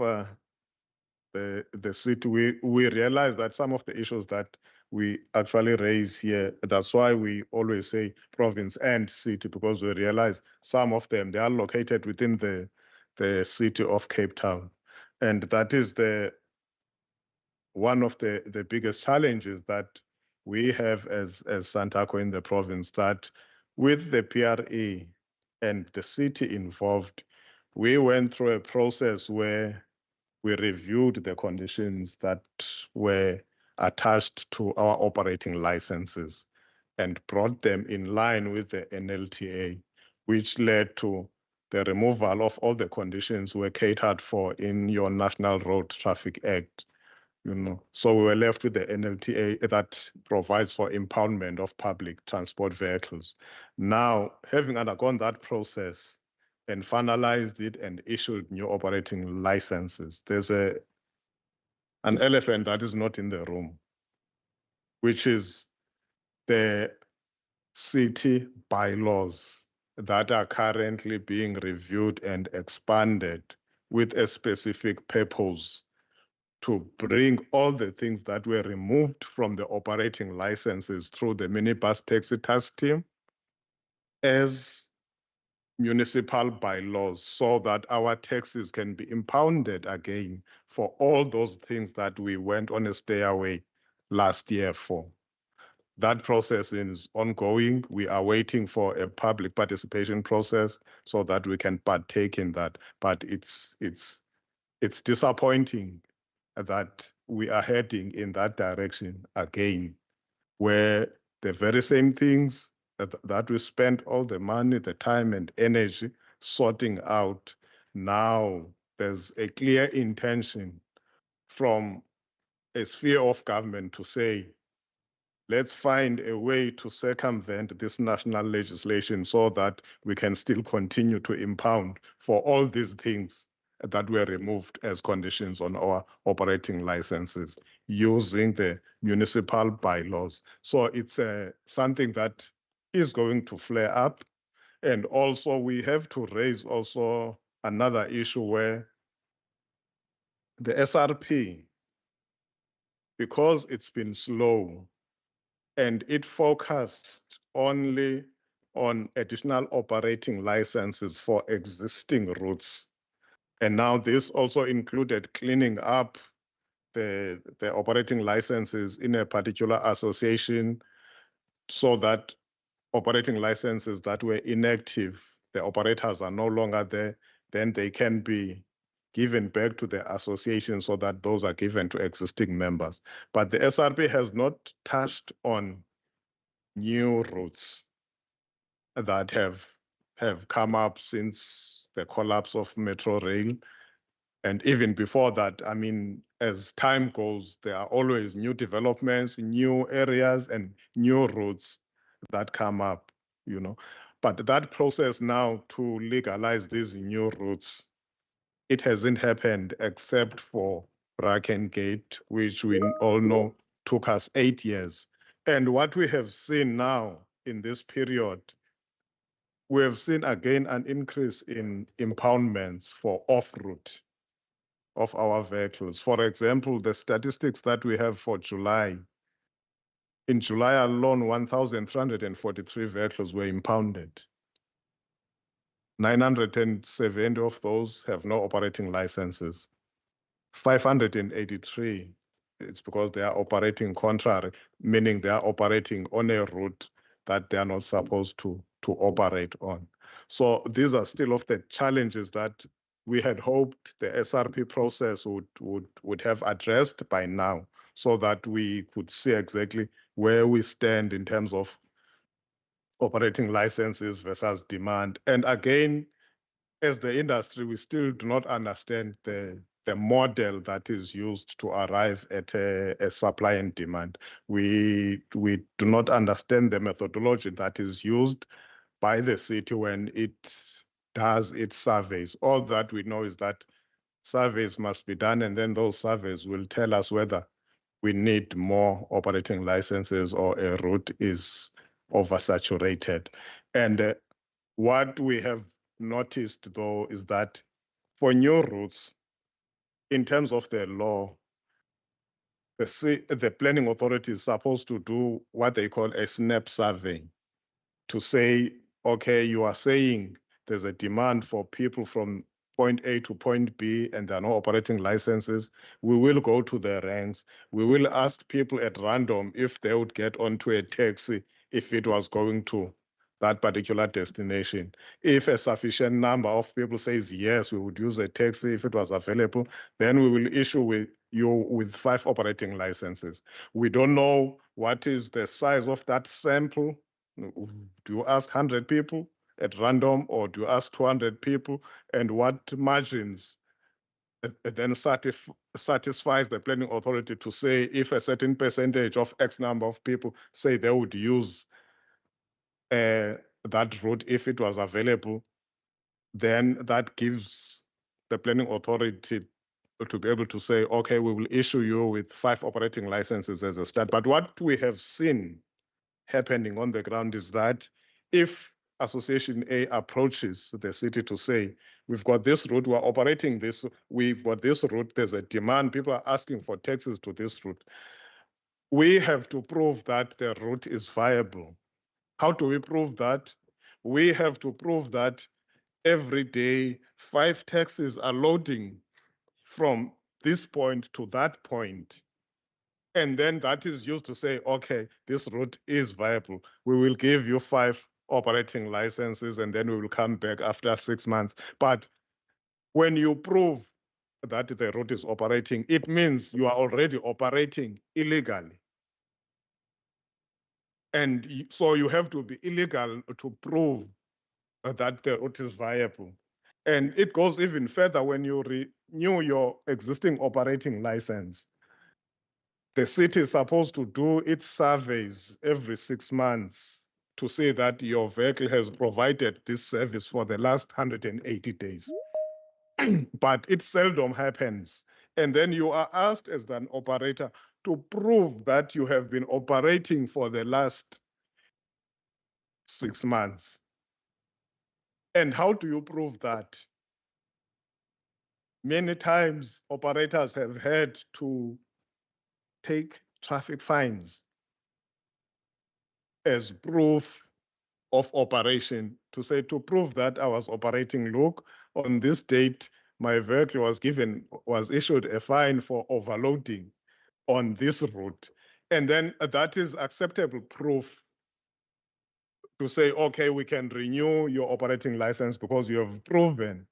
the city, we realize that some of the issues that we actually raise here, that's why we always say province and city, because we realize some of them, they are located within the city of Cape Town. And that is one of the biggest challenges that we have as Santaco in the province, that with the PRA and the city involved, we went through a process where we reviewed the conditions that were attached to our operating licenses and brought them in line with the NLTA, which led to the removal of all the conditions were catered for in your National Road Traffic Act. So we were left with the NLTA that provides for impoundment of public transport vehicles. Now, having undergone that process and finalized it and issued new operating licenses, there's an elephant that is not in the room, which is the city bylaws that are currently being reviewed and expanded with a specific purpose to bring all the things that were removed from the operating licenses through the minibus taxi task team as municipal bylaws, so that our taxis can be impounded again for all those things that we went on a stay away last year for. That process is ongoing. We are waiting for a public participation process so that we can partake in that. But it's disappointing that we are heading in that direction again, where the very same things that we spent all the money, the time and energy sorting out. Now there's a clear intention from a sphere of government to say, let's find a way to circumvent this national legislation so that we can still continue to impound for all these things that were removed as conditions on our operating licenses using the municipal bylaws. So it's something that is going to flare up. And also we have to raise also another issue where the SRP, because it's been slow, and it focused only on additional operating licenses for existing routes. And now this also included cleaning up the operating licenses in a particular association so that operating licenses that were inactive, the operators are no longer there, then they can be given back to the association so that those are given to existing members. But the SRP has not touched on new routes that have come up since the collapse of Metro Rail. And even before that, I mean, as time goes, there are always new developments, new areas and new routes that come up, you know. But that process now to legalize these new routes, it hasn't happened except for Bracken Gate, which we all know took us 8 years. And what we have seen now in this period, we have seen again an increase in impoundments for off-route of our vehicles. For example, the statistics that we have for July, in July alone, 1,343 vehicles were impounded. 970 of those have no operating licenses. 583, it's because they are operating contrary, meaning they are operating on a route that they are not supposed to operate on. So these are still of the challenges that we had hoped the SRP process would have addressed by now, so that we could see exactly where we stand in terms of operating licenses versus demand. And again, as the industry, we still do not understand the model that is used to arrive at a supply and demand. We do not understand the methodology that is used by the city when it does its surveys. All that we know is that surveys must be done, and then those surveys will tell us whether we need more operating licenses or a route is oversaturated. And what we have noticed, though, is that for new routes, in terms of the law, the planning authority is supposed to do what they call a SNAP survey to say, okay, you are saying there's a demand for people from point A to point B and there are no operating licenses. We will go to the ranks. We will ask people at random if they would get onto a taxi if it was going to that particular destination. If a sufficient number of people says, yes, we would use a taxi if it was available, then we will issue you with 5 operating licenses. We don't know what is the size of that sample. Do you ask 100 people at random or do you ask 200 people? And what margins then satisfies the planning authority to say if a certain percentage of X number of people say they would use that route if it was available, then that gives the planning authority to be able to say, okay, we will issue you with 5 operating licenses as a start. But what we have seen happening on the ground is that if Association A approaches the city to say, we've got this route, we're operating this, we've got this route, there's a demand, people are asking for taxis to this route, we have to prove that the route is viable. How do we prove that? We have to prove that every day 5 taxis are loading from this point to that point. And then that is used to say, okay, this route is viable. We will give you 5 operating licenses and then we will come back after 6 months. But when you prove that the route is operating, it means you are already operating illegally. And so you have to be illegal to prove that the route is viable. And it goes even further when you renew your existing operating license. The city is supposed to do its surveys every 6 months to say that your vehicle has provided this service for the last 180 days. But it seldom happens. And then you are asked as an operator to prove that you have been operating for the last 6 months. And how do you prove that? Many times operators have had to take traffic fines as proof of operation to say, to prove that I was operating, look, on this date, my vehicle was issued a fine for overloading on this route. And then that is acceptable proof to say, okay, we can renew your operating license because you have proven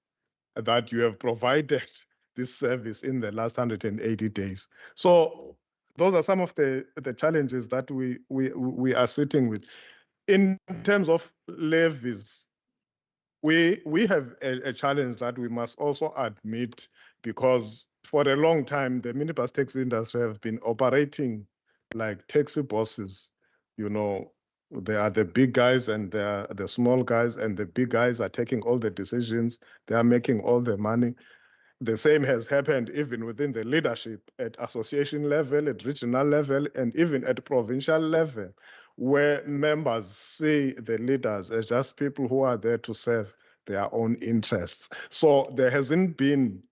that you have provided this service in the last 180 days. So those are some of the challenges that we are sitting with. In terms of levies, we have a challenge that we must also admit, because for a long time, the minibus taxi industry have been operating like taxi bosses. You know, they are the big guys and they are the small guys, and the big guys are taking all the decisions. They are making all the money. The same has happened even within the leadership at association level, at regional level, and even at provincial level, where members see the leaders as just people who are there to serve their own interests. So there hasn't been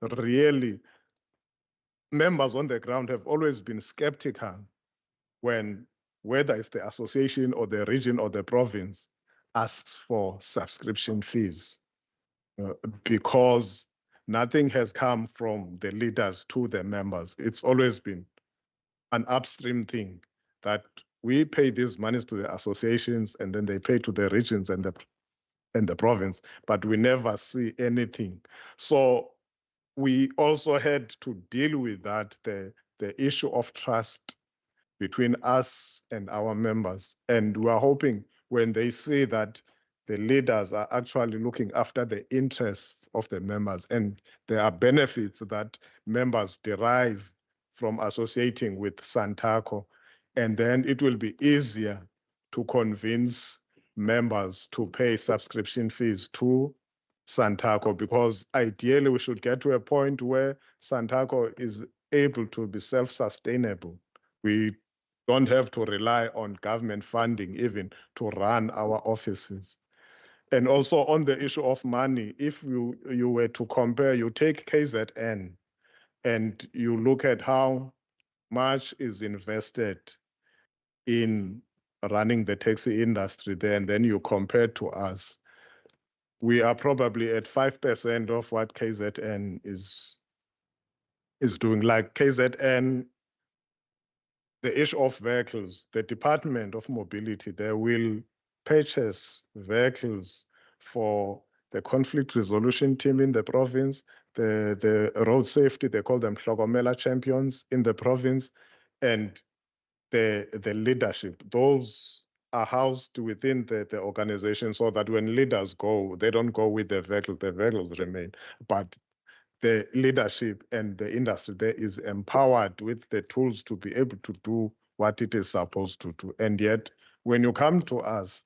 really, members on the ground have always been skeptical when, whether it's the association or the region or the province, asks for subscription fees, because nothing has come from the leaders to the members. It's always been an upstream thing that we pay these monies to the associations and then they pay to the regions and the province, but we never see anything. So we also had to deal with that, the issue of trust between us and our members. And we're hoping when they see that the leaders are actually looking after the interests of the members, and there are benefits that members derive from associating with Santaco, and then it will be easier to convince members to pay subscription fees to Santaco, because ideally we should get to a point where Santaco is able to be self-sustainable. We don't have to rely on government funding even to run our offices. And also on the issue of money, if you were to compare, you take KZN and you look at how much is invested in running the taxi industry there, and then you compare to us, we are probably at 5% of what KZN is doing. Like KZN, the issue of vehicles, the Department of Mobility, they will purchase vehicles for the conflict resolution team in the province, the road safety, they call them Hlogomela champions in the province, and the leadership. Those are housed within the organization so that when leaders go, they don't go with the vehicles remain. But the leadership and the industry there is empowered with the tools to be able to do what it is supposed to do. And yet, when you come to us,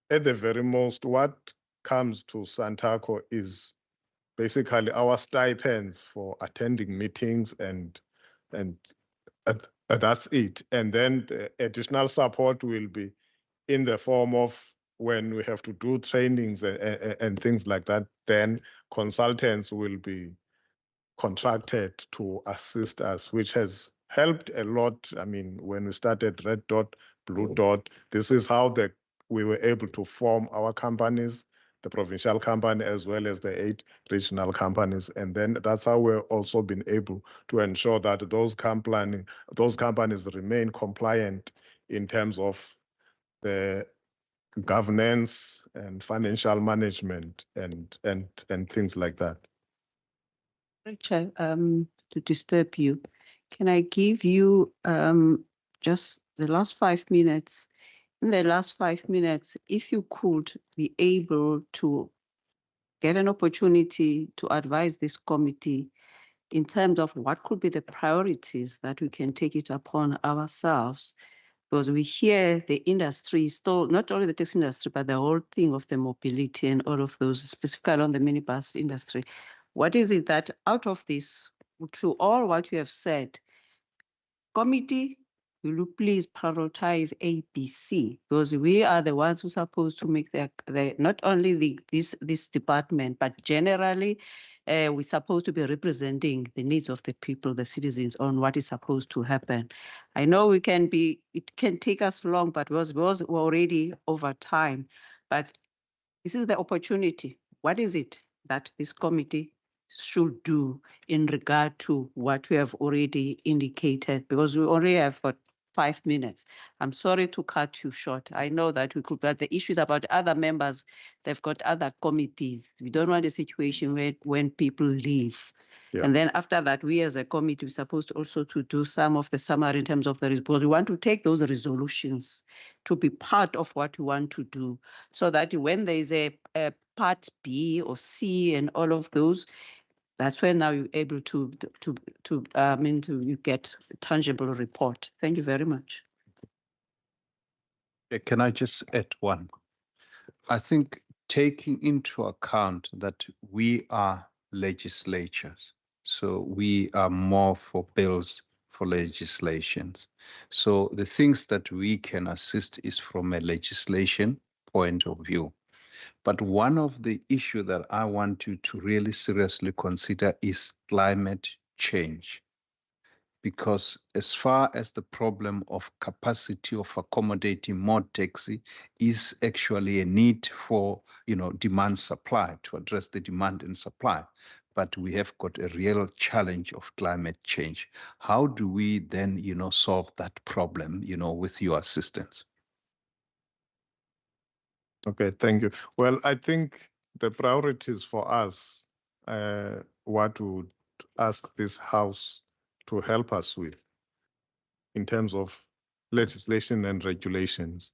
at the very most, what comes to Santaco is basically our stipends for attending meetings, and that's it. And then the additional support will be in the form of, when we have to do trainings and things like that, then consultants will be contracted to assist us, which has helped a lot. I mean, when we started Red Dot, Blue Dot, this is how we were able to form our companies, the provincial company as well as the 8 regional companies. And then that's how we've also been able to ensure that those companies remain compliant in terms of the governance and financial management and things like that. Chair, to disturb you, can I give you just the last 5 minutes, in the last 5 minutes, if you could be able to get an opportunity to advise this committee in terms of what could be the priorities that we can take it upon ourselves, because we hear the industry still, not only the taxi industry, but the whole thing of the mobility and all of those, specifically on the minibus industry. What is it that out of this, to all what you have said, committee, will you please prioritize ABC, because we are the ones who are supposed to make the not only this department, but generally we're supposed to be representing the needs of the people, the citizens, on what is supposed to happen. I know it can take us long, but we're already over time. But this is the opportunity. What is it that this committee should do in regard to what we have already indicated? Because we only have got 5 minutes. I'm sorry to cut you short. I know that we could, but the issues about other members, they've got other committees. We don't want a situation where when people leave. Yeah. And then after that, we as a committee, we're supposed also to do some of the summary in terms of the report. We want to take those resolutions to be part of what we want to do, so that when there is a part B or C and all of those, that's when now you're able to you get a tangible report. Thank you very much. Can I just add one? I think taking into account that we are legislatures, so we are more for bills, for legislations. So the things that we can assist is from a legislation point of view. But one of the issues that I want you to really seriously consider is climate change. Because as far as the problem of capacity of accommodating more taxi is actually a need for, demand supply, to address the demand and supply. But we have got a real challenge of climate change. How do we then, solve that problem, with your assistance? Okay, thank you. Well, I think the priorities for us, what we would ask this House to help us with in terms of legislation and regulations,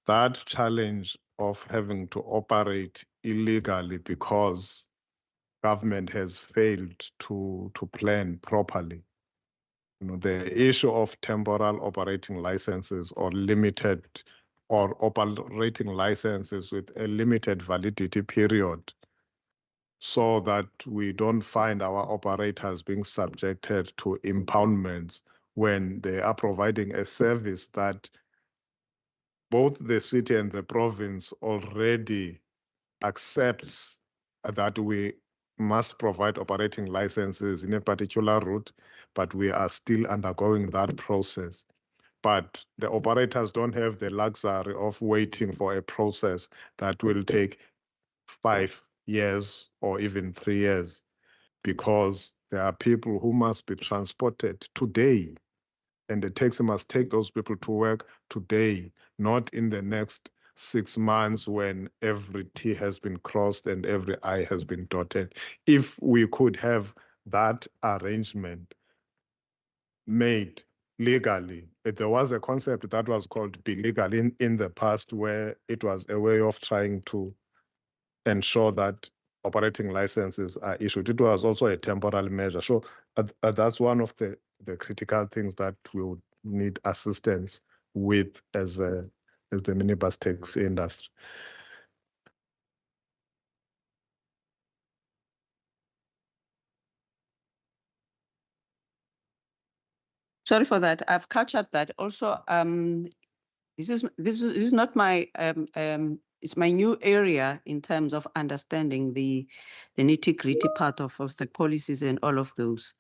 that challenge of having to operate illegally because government has failed to plan properly. The issue of temporal operating licenses or limited or operating licenses with a limited validity period, so that we don't find our operators being subjected to impoundments when they are providing a service that both the city and the province already accepts that we must provide operating licenses in a particular route, but we are still undergoing that process. But the operators don't have the luxury of waiting for a process that will take 5 years or even 3 years, because there are people who must be transported today, and the taxi must take those people to work today, not in the next 6 months when every T has been crossed and every I has been dotted. If we could have that arrangement made legally, there was a concept that was called be legal in the past, where it was a way of trying to ensure that operating licenses are issued. It was also a temporal measure. So that's one of the critical things that we would need assistance with as the minibus taxi industry. Sorry for that. I've captured that. Also, this is not my it's my new area in terms of understanding the nitty-gritty part of the policies and all of those.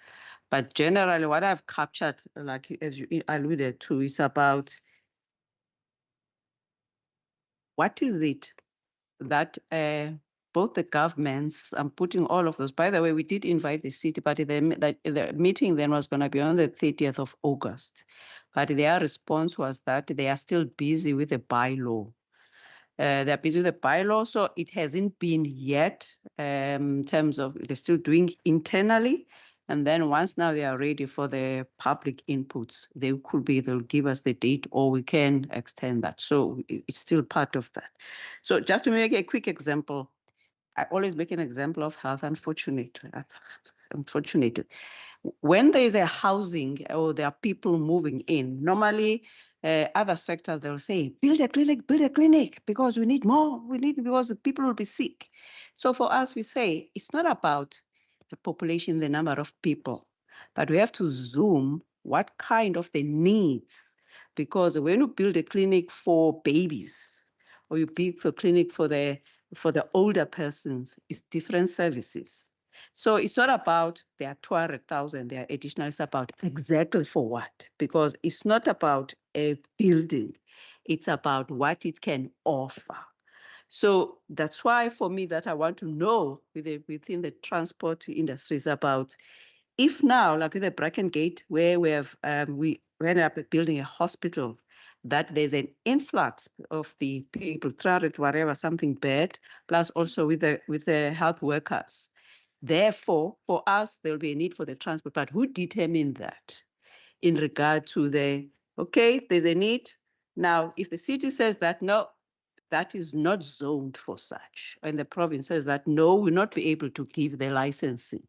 But generally, what I've captured, like as you alluded to, is about what is it that both the governments, I'm putting all of those. By the way, we did invite the city, but the meeting then was going to be on the 30th of August. But their response was that they are still busy with the bylaw. They're busy with the bylaw, so it hasn't been yet in terms of they're still doing internally. And then once now they are ready for the public inputs, they'll give us the date, or we can extend that. So it's still part of that. So just to make a quick example, I always make an example of health, unfortunately. When there is a housing or there are people moving in, normally other sectors, they'll say, build a clinic, because we need more, because the people will be sick. So for us, we say, it's not about the population, the number of people, but we have to zoom what kind of the needs, because when you build a clinic for babies, or you build a clinic for the older persons, it's different services. So it's not about there are 200,000, there are additional, it's about exactly for what, because it's not about a building, it's about what it can offer. So that's why for me that I want to know within the transport industries about, if now, like with the Bracken Gate, where we have we ended up building a hospital, that there's an influx of the people, 300, whatever, something bad, plus also with the health workers. Therefore, for us, there will be a need for the transport, but who determined that in regard to okay, there's a need. Now, if the city says that, no, that is not zoned for such, and the province says that, no, we'll not be able to give the licensing.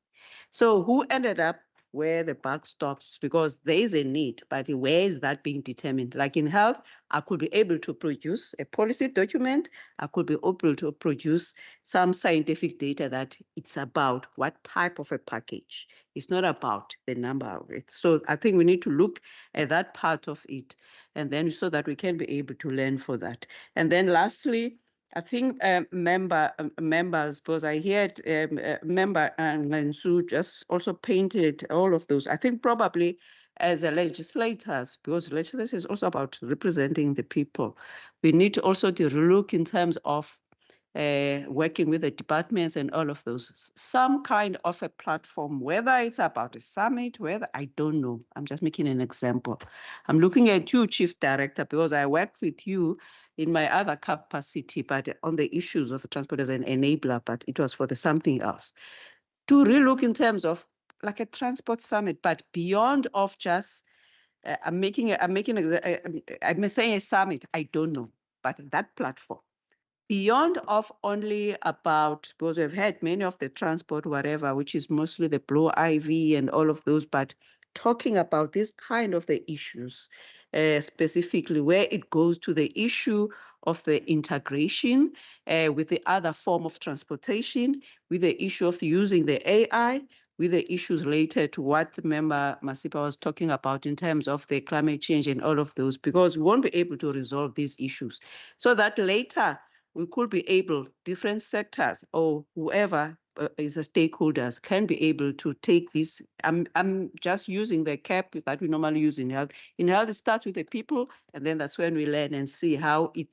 So who ended up where the buck stops? Because there is a need, but where is that being determined? Like in health, I could be able to produce a policy document. I could be able to produce some scientific data that it's about what type of a package. It's not about the number of it. So I think we need to look at that part of it, and then so that we can be able to learn for that. And then lastly, I think members, because I heard member Ngansu just also painted all of those. I think probably as a legislators, because legislation is also about representing the people, we need to also to look in terms of working with the departments and all of those, some kind of a platform, whether it's about a summit, whether, I don't know. I'm just making an example. I'm looking at you, Chief Director, because I worked with you in my other capacity, but on the issues of transport as an enabler, but it was for the something else. To relook in terms of like a transport summit, but beyond of just, I'm saying a summit, I don't know, but that platform, beyond of only about, because we've had many of the transport, whatever, which is mostly the Blue IV and all of those, but talking about this kind of the issues, specifically where it goes to the issue of the integration with the other form of transportation, with the issue of using the AI, with the issues related to what Member Masipa was talking about in terms of the climate change and all of those, because we won't be able to resolve these issues. So that later we could be able, different sectors or whoever is the stakeholders can be able to take this. I'm just using the cap that we normally use in health. In health, it starts with the people, and then that's when we learn and see how it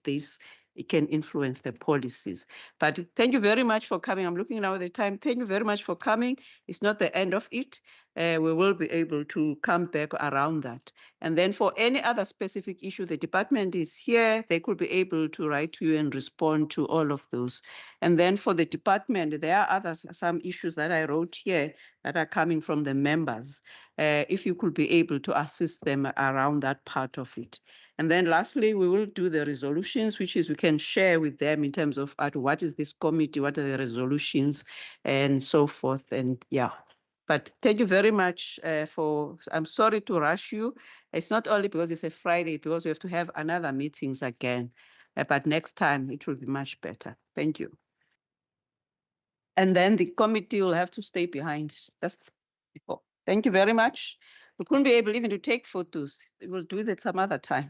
can influence the policies. But thank you very much for coming. I'm looking now at the time. Thank you very much for coming. It's not the end of it. We will be able to come back around that. And then for any other specific issue, the department is here. They could be able to write to you and respond to all of those. And then for the department, there are some issues that I wrote here that are coming from the members. If you could be able to assist them around that part of it. And then lastly, we will do the resolutions, which is we can share with them in terms of what is this committee, what are the resolutions and so forth. And yeah. But thank you very much I'm sorry to rush you. It's not only because it's a Friday, because we have to have another meetings again. But next time it will be much better. Thank you. And then the committee will have to stay behind. That's before. Thank you very much. We couldn't be able even to take photos. We'll do that some other time.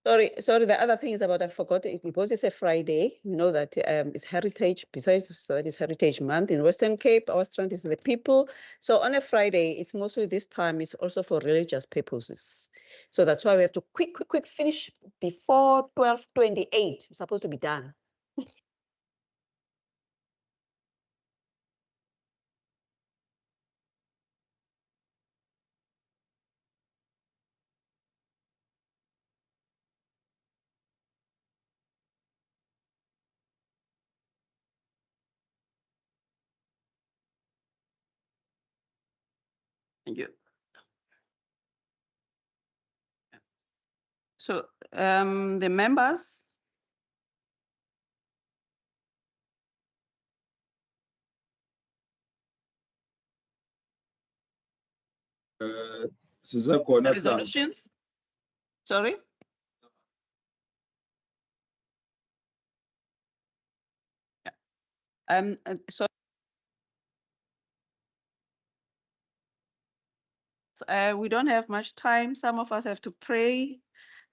Sorry. The other thing is about, I forgot it, because it's a Friday. You know that it's Heritage. Besides that, it's Heritage Month in Western Cape. Our strength is the people. So on a Friday, it's mostly this time. It's also for religious purposes. So that's why we have to quick finish before 12:28. It's supposed to be done. Thank you. So the members. Sizakhona Resolutions? Sorry? So we don't have much time. Some of us have to pray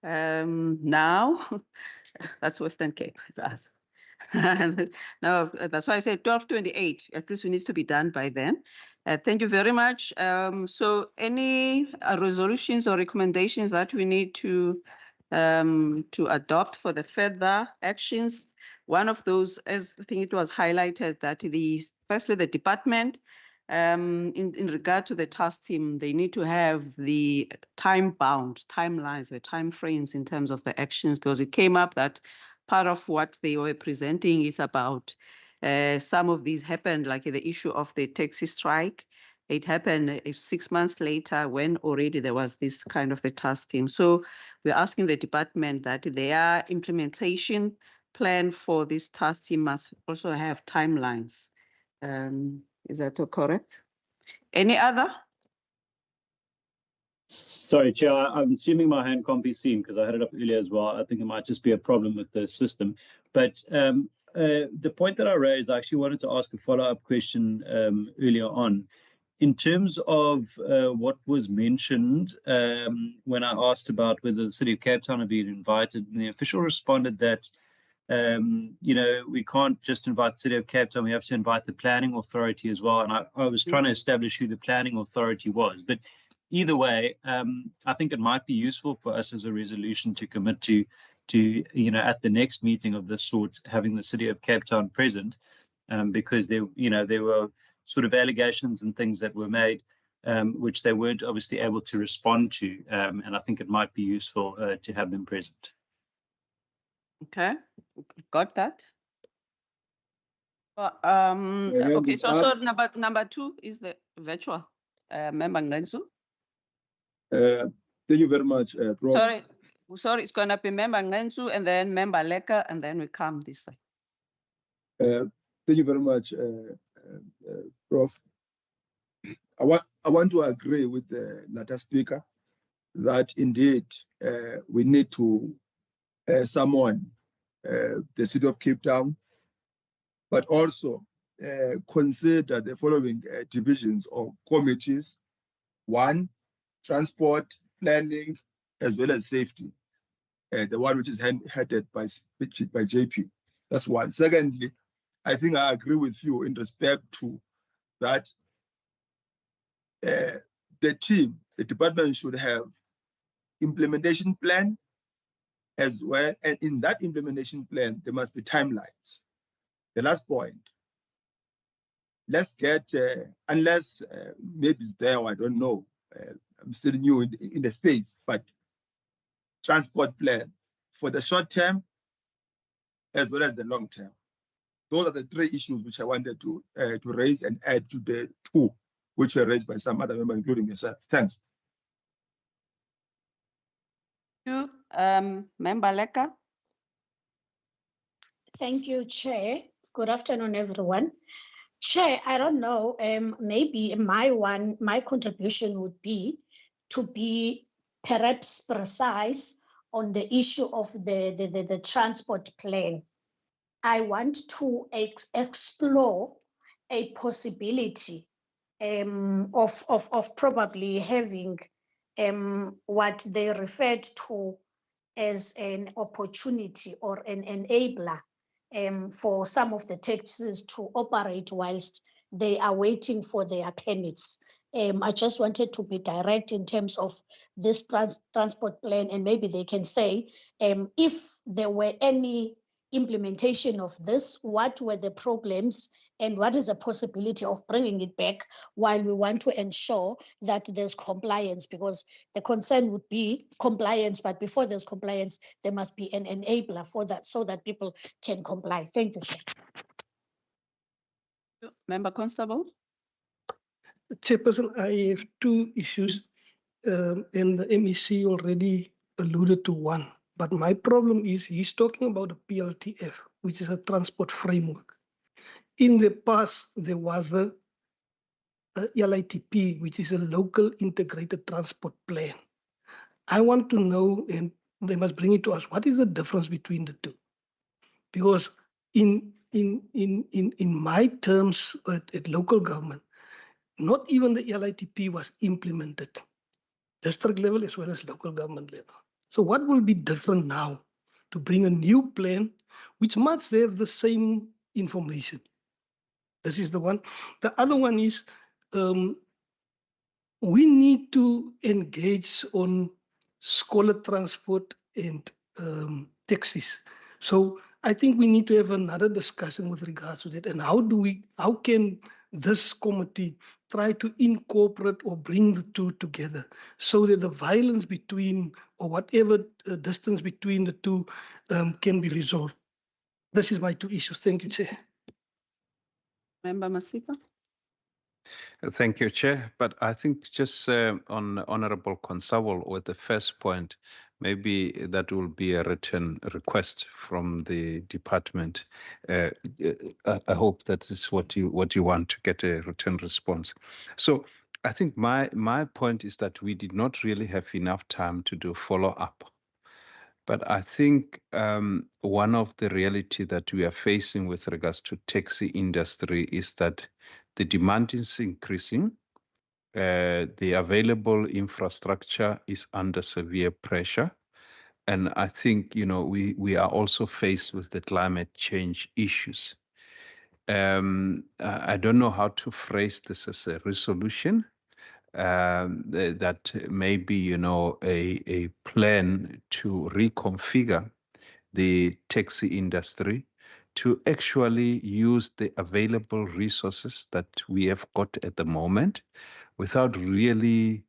now. That's Western Cape, it's us. Now, that's why I said 12:28. At least it needs to be done by then. Thank you very much. So any resolutions or recommendations that we need to adopt for the further actions? One of those, as I think it was highlighted, that firstly the department, in regard to the task team, they need to have the time-bound timelines, the time frames in terms of the actions, because it came up that part of what they were presenting is about some of these happened, like the issue of the taxi strike. It happened 6 months later when already there was this kind of the task team. So we're asking the department that their implementation plan for this task team must also have timelines. Is that correct? Any other? Sorry, Chair, I'm assuming my hand can't be seen because I had it up earlier as well. I think it might just be a problem with the system. But the point that I raised, I actually wanted to ask a follow-up question earlier on. In terms of what was mentioned when I asked about whether the City of Cape Town had been invited, and the official responded that we can't just invite the City of Cape Town, we have to invite the planning authority as well. And I was trying to establish who the planning authority was. But either way, I think it might be useful for us as a resolution to commit to at the next meeting of this sort, having the City of Cape Town present, because there were sort of allegations and things that were made, which they weren't obviously able to respond to. And I think it might be useful to have them present. Okay, got that. Okay, so number 2 is the virtual member Ngensu. Thank you very much, Prof. Sorry, it's gonna be member Ngensu and then member Leka, and then we come this side. Thank you very much, Prof. I want to agree with the latter speaker that indeed we need to summon the City of Cape Town, but also consider the following divisions or committees. 1, transport, planning, as well as safety. The one which is headed by JP. That's one. Secondly, I think I agree with you in respect to that the team, the department should have implementation plan as well. And in that implementation plan, there must be timelines. The last point, let's get, unless maybe it's there, or I don't know, I'm still new in the space, but transport plan for the short term as well as the long term. Those are the 3 issues which I wanted to raise and add to the 2 which were raised by some other members, including yourself. Thanks. Thank you, Member Leka. Thank you, Chair. Good afternoon, everyone. Chair, I don't know, maybe my contribution would be to be perhaps precise on the issue of the transport plan. I want to explore a possibility of probably having what they referred to as an opportunity or an enabler for some of the taxis to operate whilst they are waiting for their permits. I just wanted to be direct in terms of this transport plan, and maybe they can say if there were any implementation of this, what were the problems and what is the possibility of bringing it back while we want to ensure that there's compliance, because the concern would be compliance, but before there's compliance, there must be an enabler for that so that people can comply. Thank you, Chair. Member Constable. Chairperson, I have two issues, and the MEC already alluded to one. But my problem is he's talking about a PLTF, which is a transport framework. In the past, there was a LITP, which is a local integrated transport plan. I want to know, and they must bring it to us, what is the difference between the two? Because in my terms at local government, not even the LITP was implemented, district level as well as local government level. So what will be different now to bring a new plan which must have the same information? This is the one. The other one is we need to engage on scholar transport and taxis. So I think we need to have another discussion with regards to that. And how can this committee try to incorporate or bring the two together so that the violence between or whatever distance between the two can be resolved? This is my two issues. Thank you, Chair. Member Masipa. Thank you, Chair. But I think just on Honorable Consawel with the first point, maybe that will be a written request from the department. I hope that is what you want, to get a written response. So I think my point is that we did not really have enough time to do follow-up. But I think one of the reality that we are facing with regards to taxi industry is that the demand is increasing. The available infrastructure is under severe pressure. And I think, we are also faced with the climate change issues. I don't know how to phrase this as a resolution. That may be, a plan to reconfigure the taxi industry to actually use the available resources that we have got at the moment without really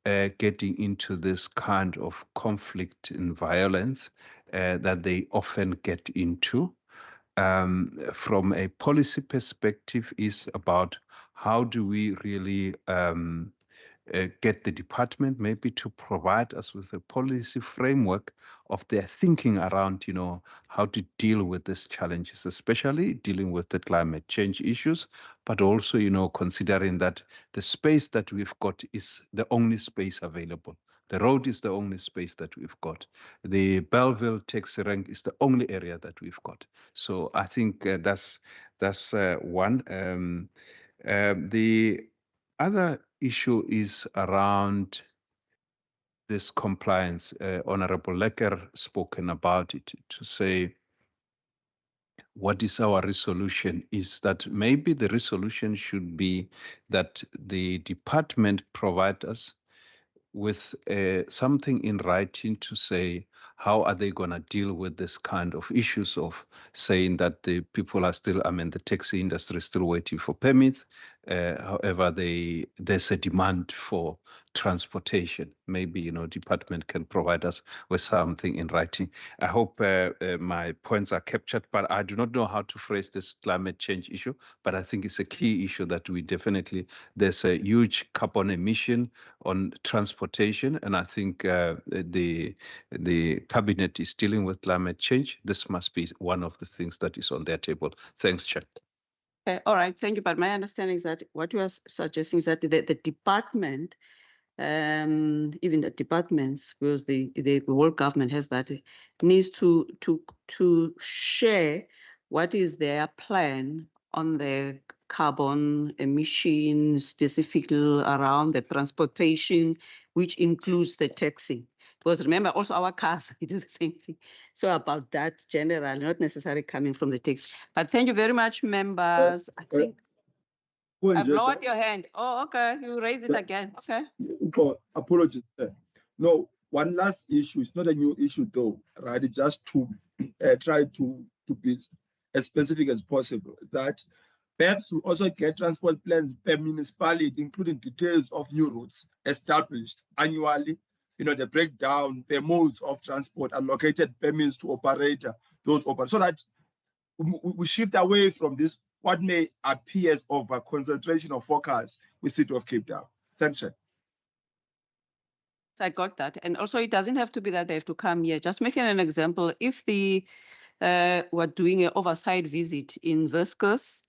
getting into this kind of conflict and violence that they often get into. From a policy perspective, is about how do we really get the department maybe to provide us with a policy framework of their thinking around, how to deal with these challenges, especially dealing with the climate change issues, but also, considering that the space that we've got is the only space available. The road is the only space that we've got. The Belleville taxi rank is the only area that we've got. So I think that's one. The other issue is around this compliance. Honorable Lecker spoken about it, to say what is our resolution is that maybe the resolution should be that the department provide us with something in writing to say how are they going to deal with this kind of issues of saying that the people are still, the taxi industry is still waiting for permits. However, there's a demand for transportation. Maybe, department can provide us with something in writing. I hope my points are captured, but I do not know how to phrase this climate change issue, but I think it's a key issue that we definitely, there's a huge carbon emission on transportation, and I think the cabinet is dealing with climate change. This must be one of the things that is on their table. Thanks, Chair. Okay, all right, thank you. But my understanding is that what you are suggesting is that the department, even the departments, because the whole government has that, needs to share what is their plan on the carbon emission, specifically around the transportation, which includes the taxi. Because remember, also our cars, we do the same thing. So about that generally, not necessarily coming from the taxi. But thank you very much, members. I think I've lowered your hand. Oh, okay. You raise it again. Okay. Apologies. No, one last issue. It's not a new issue though, right? Just to try to be as specific as possible. That perhaps we also get transport plans per municipality, including details of new routes established annually. The breakdown, the modes of transport allocated permits to operator, those operators, so that we shift away from this, what may appear as over concentration of focus with City of Cape Town. Thanks, Chair. I got that. And also it doesn't have to be that they have to come here. Just making an example, if the we're doing an oversight visit in Viscus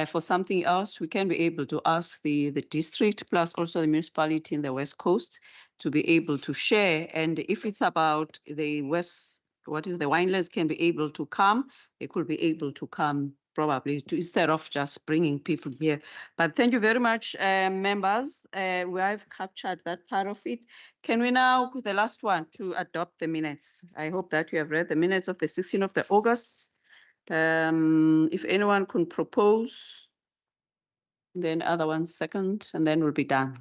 for something else, we can be able to ask the district plus also the municipality in the West Coast to be able to share. And if it's about the West, what is the winelands can be able to come, they could be able to come probably to, instead of just bringing people here. But thank you very much, members. We have captured that part of it. Can we now, the last one, to adopt the minutes? I hope that you have read the minutes of the 16th of the August. If anyone can propose, then other one second, and then we'll be done.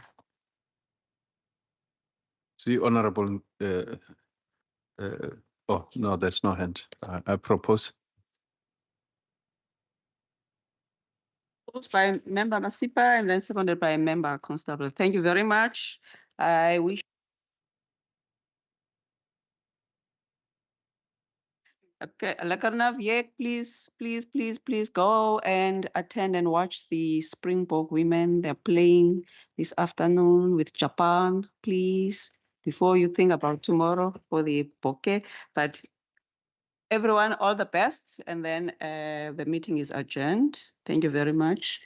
The honorable, oh, no, that's no hand. I propose. Proposed by Member Masipa and then seconded by Member Constable. Thank you very much. I wish. Okay, Lakarnav, please go and attend and watch the Springbok women. They're playing this afternoon with Japan, please, before you think about tomorrow for the bouquet. But everyone, all the best. And then the meeting is adjourned. Thank you very much.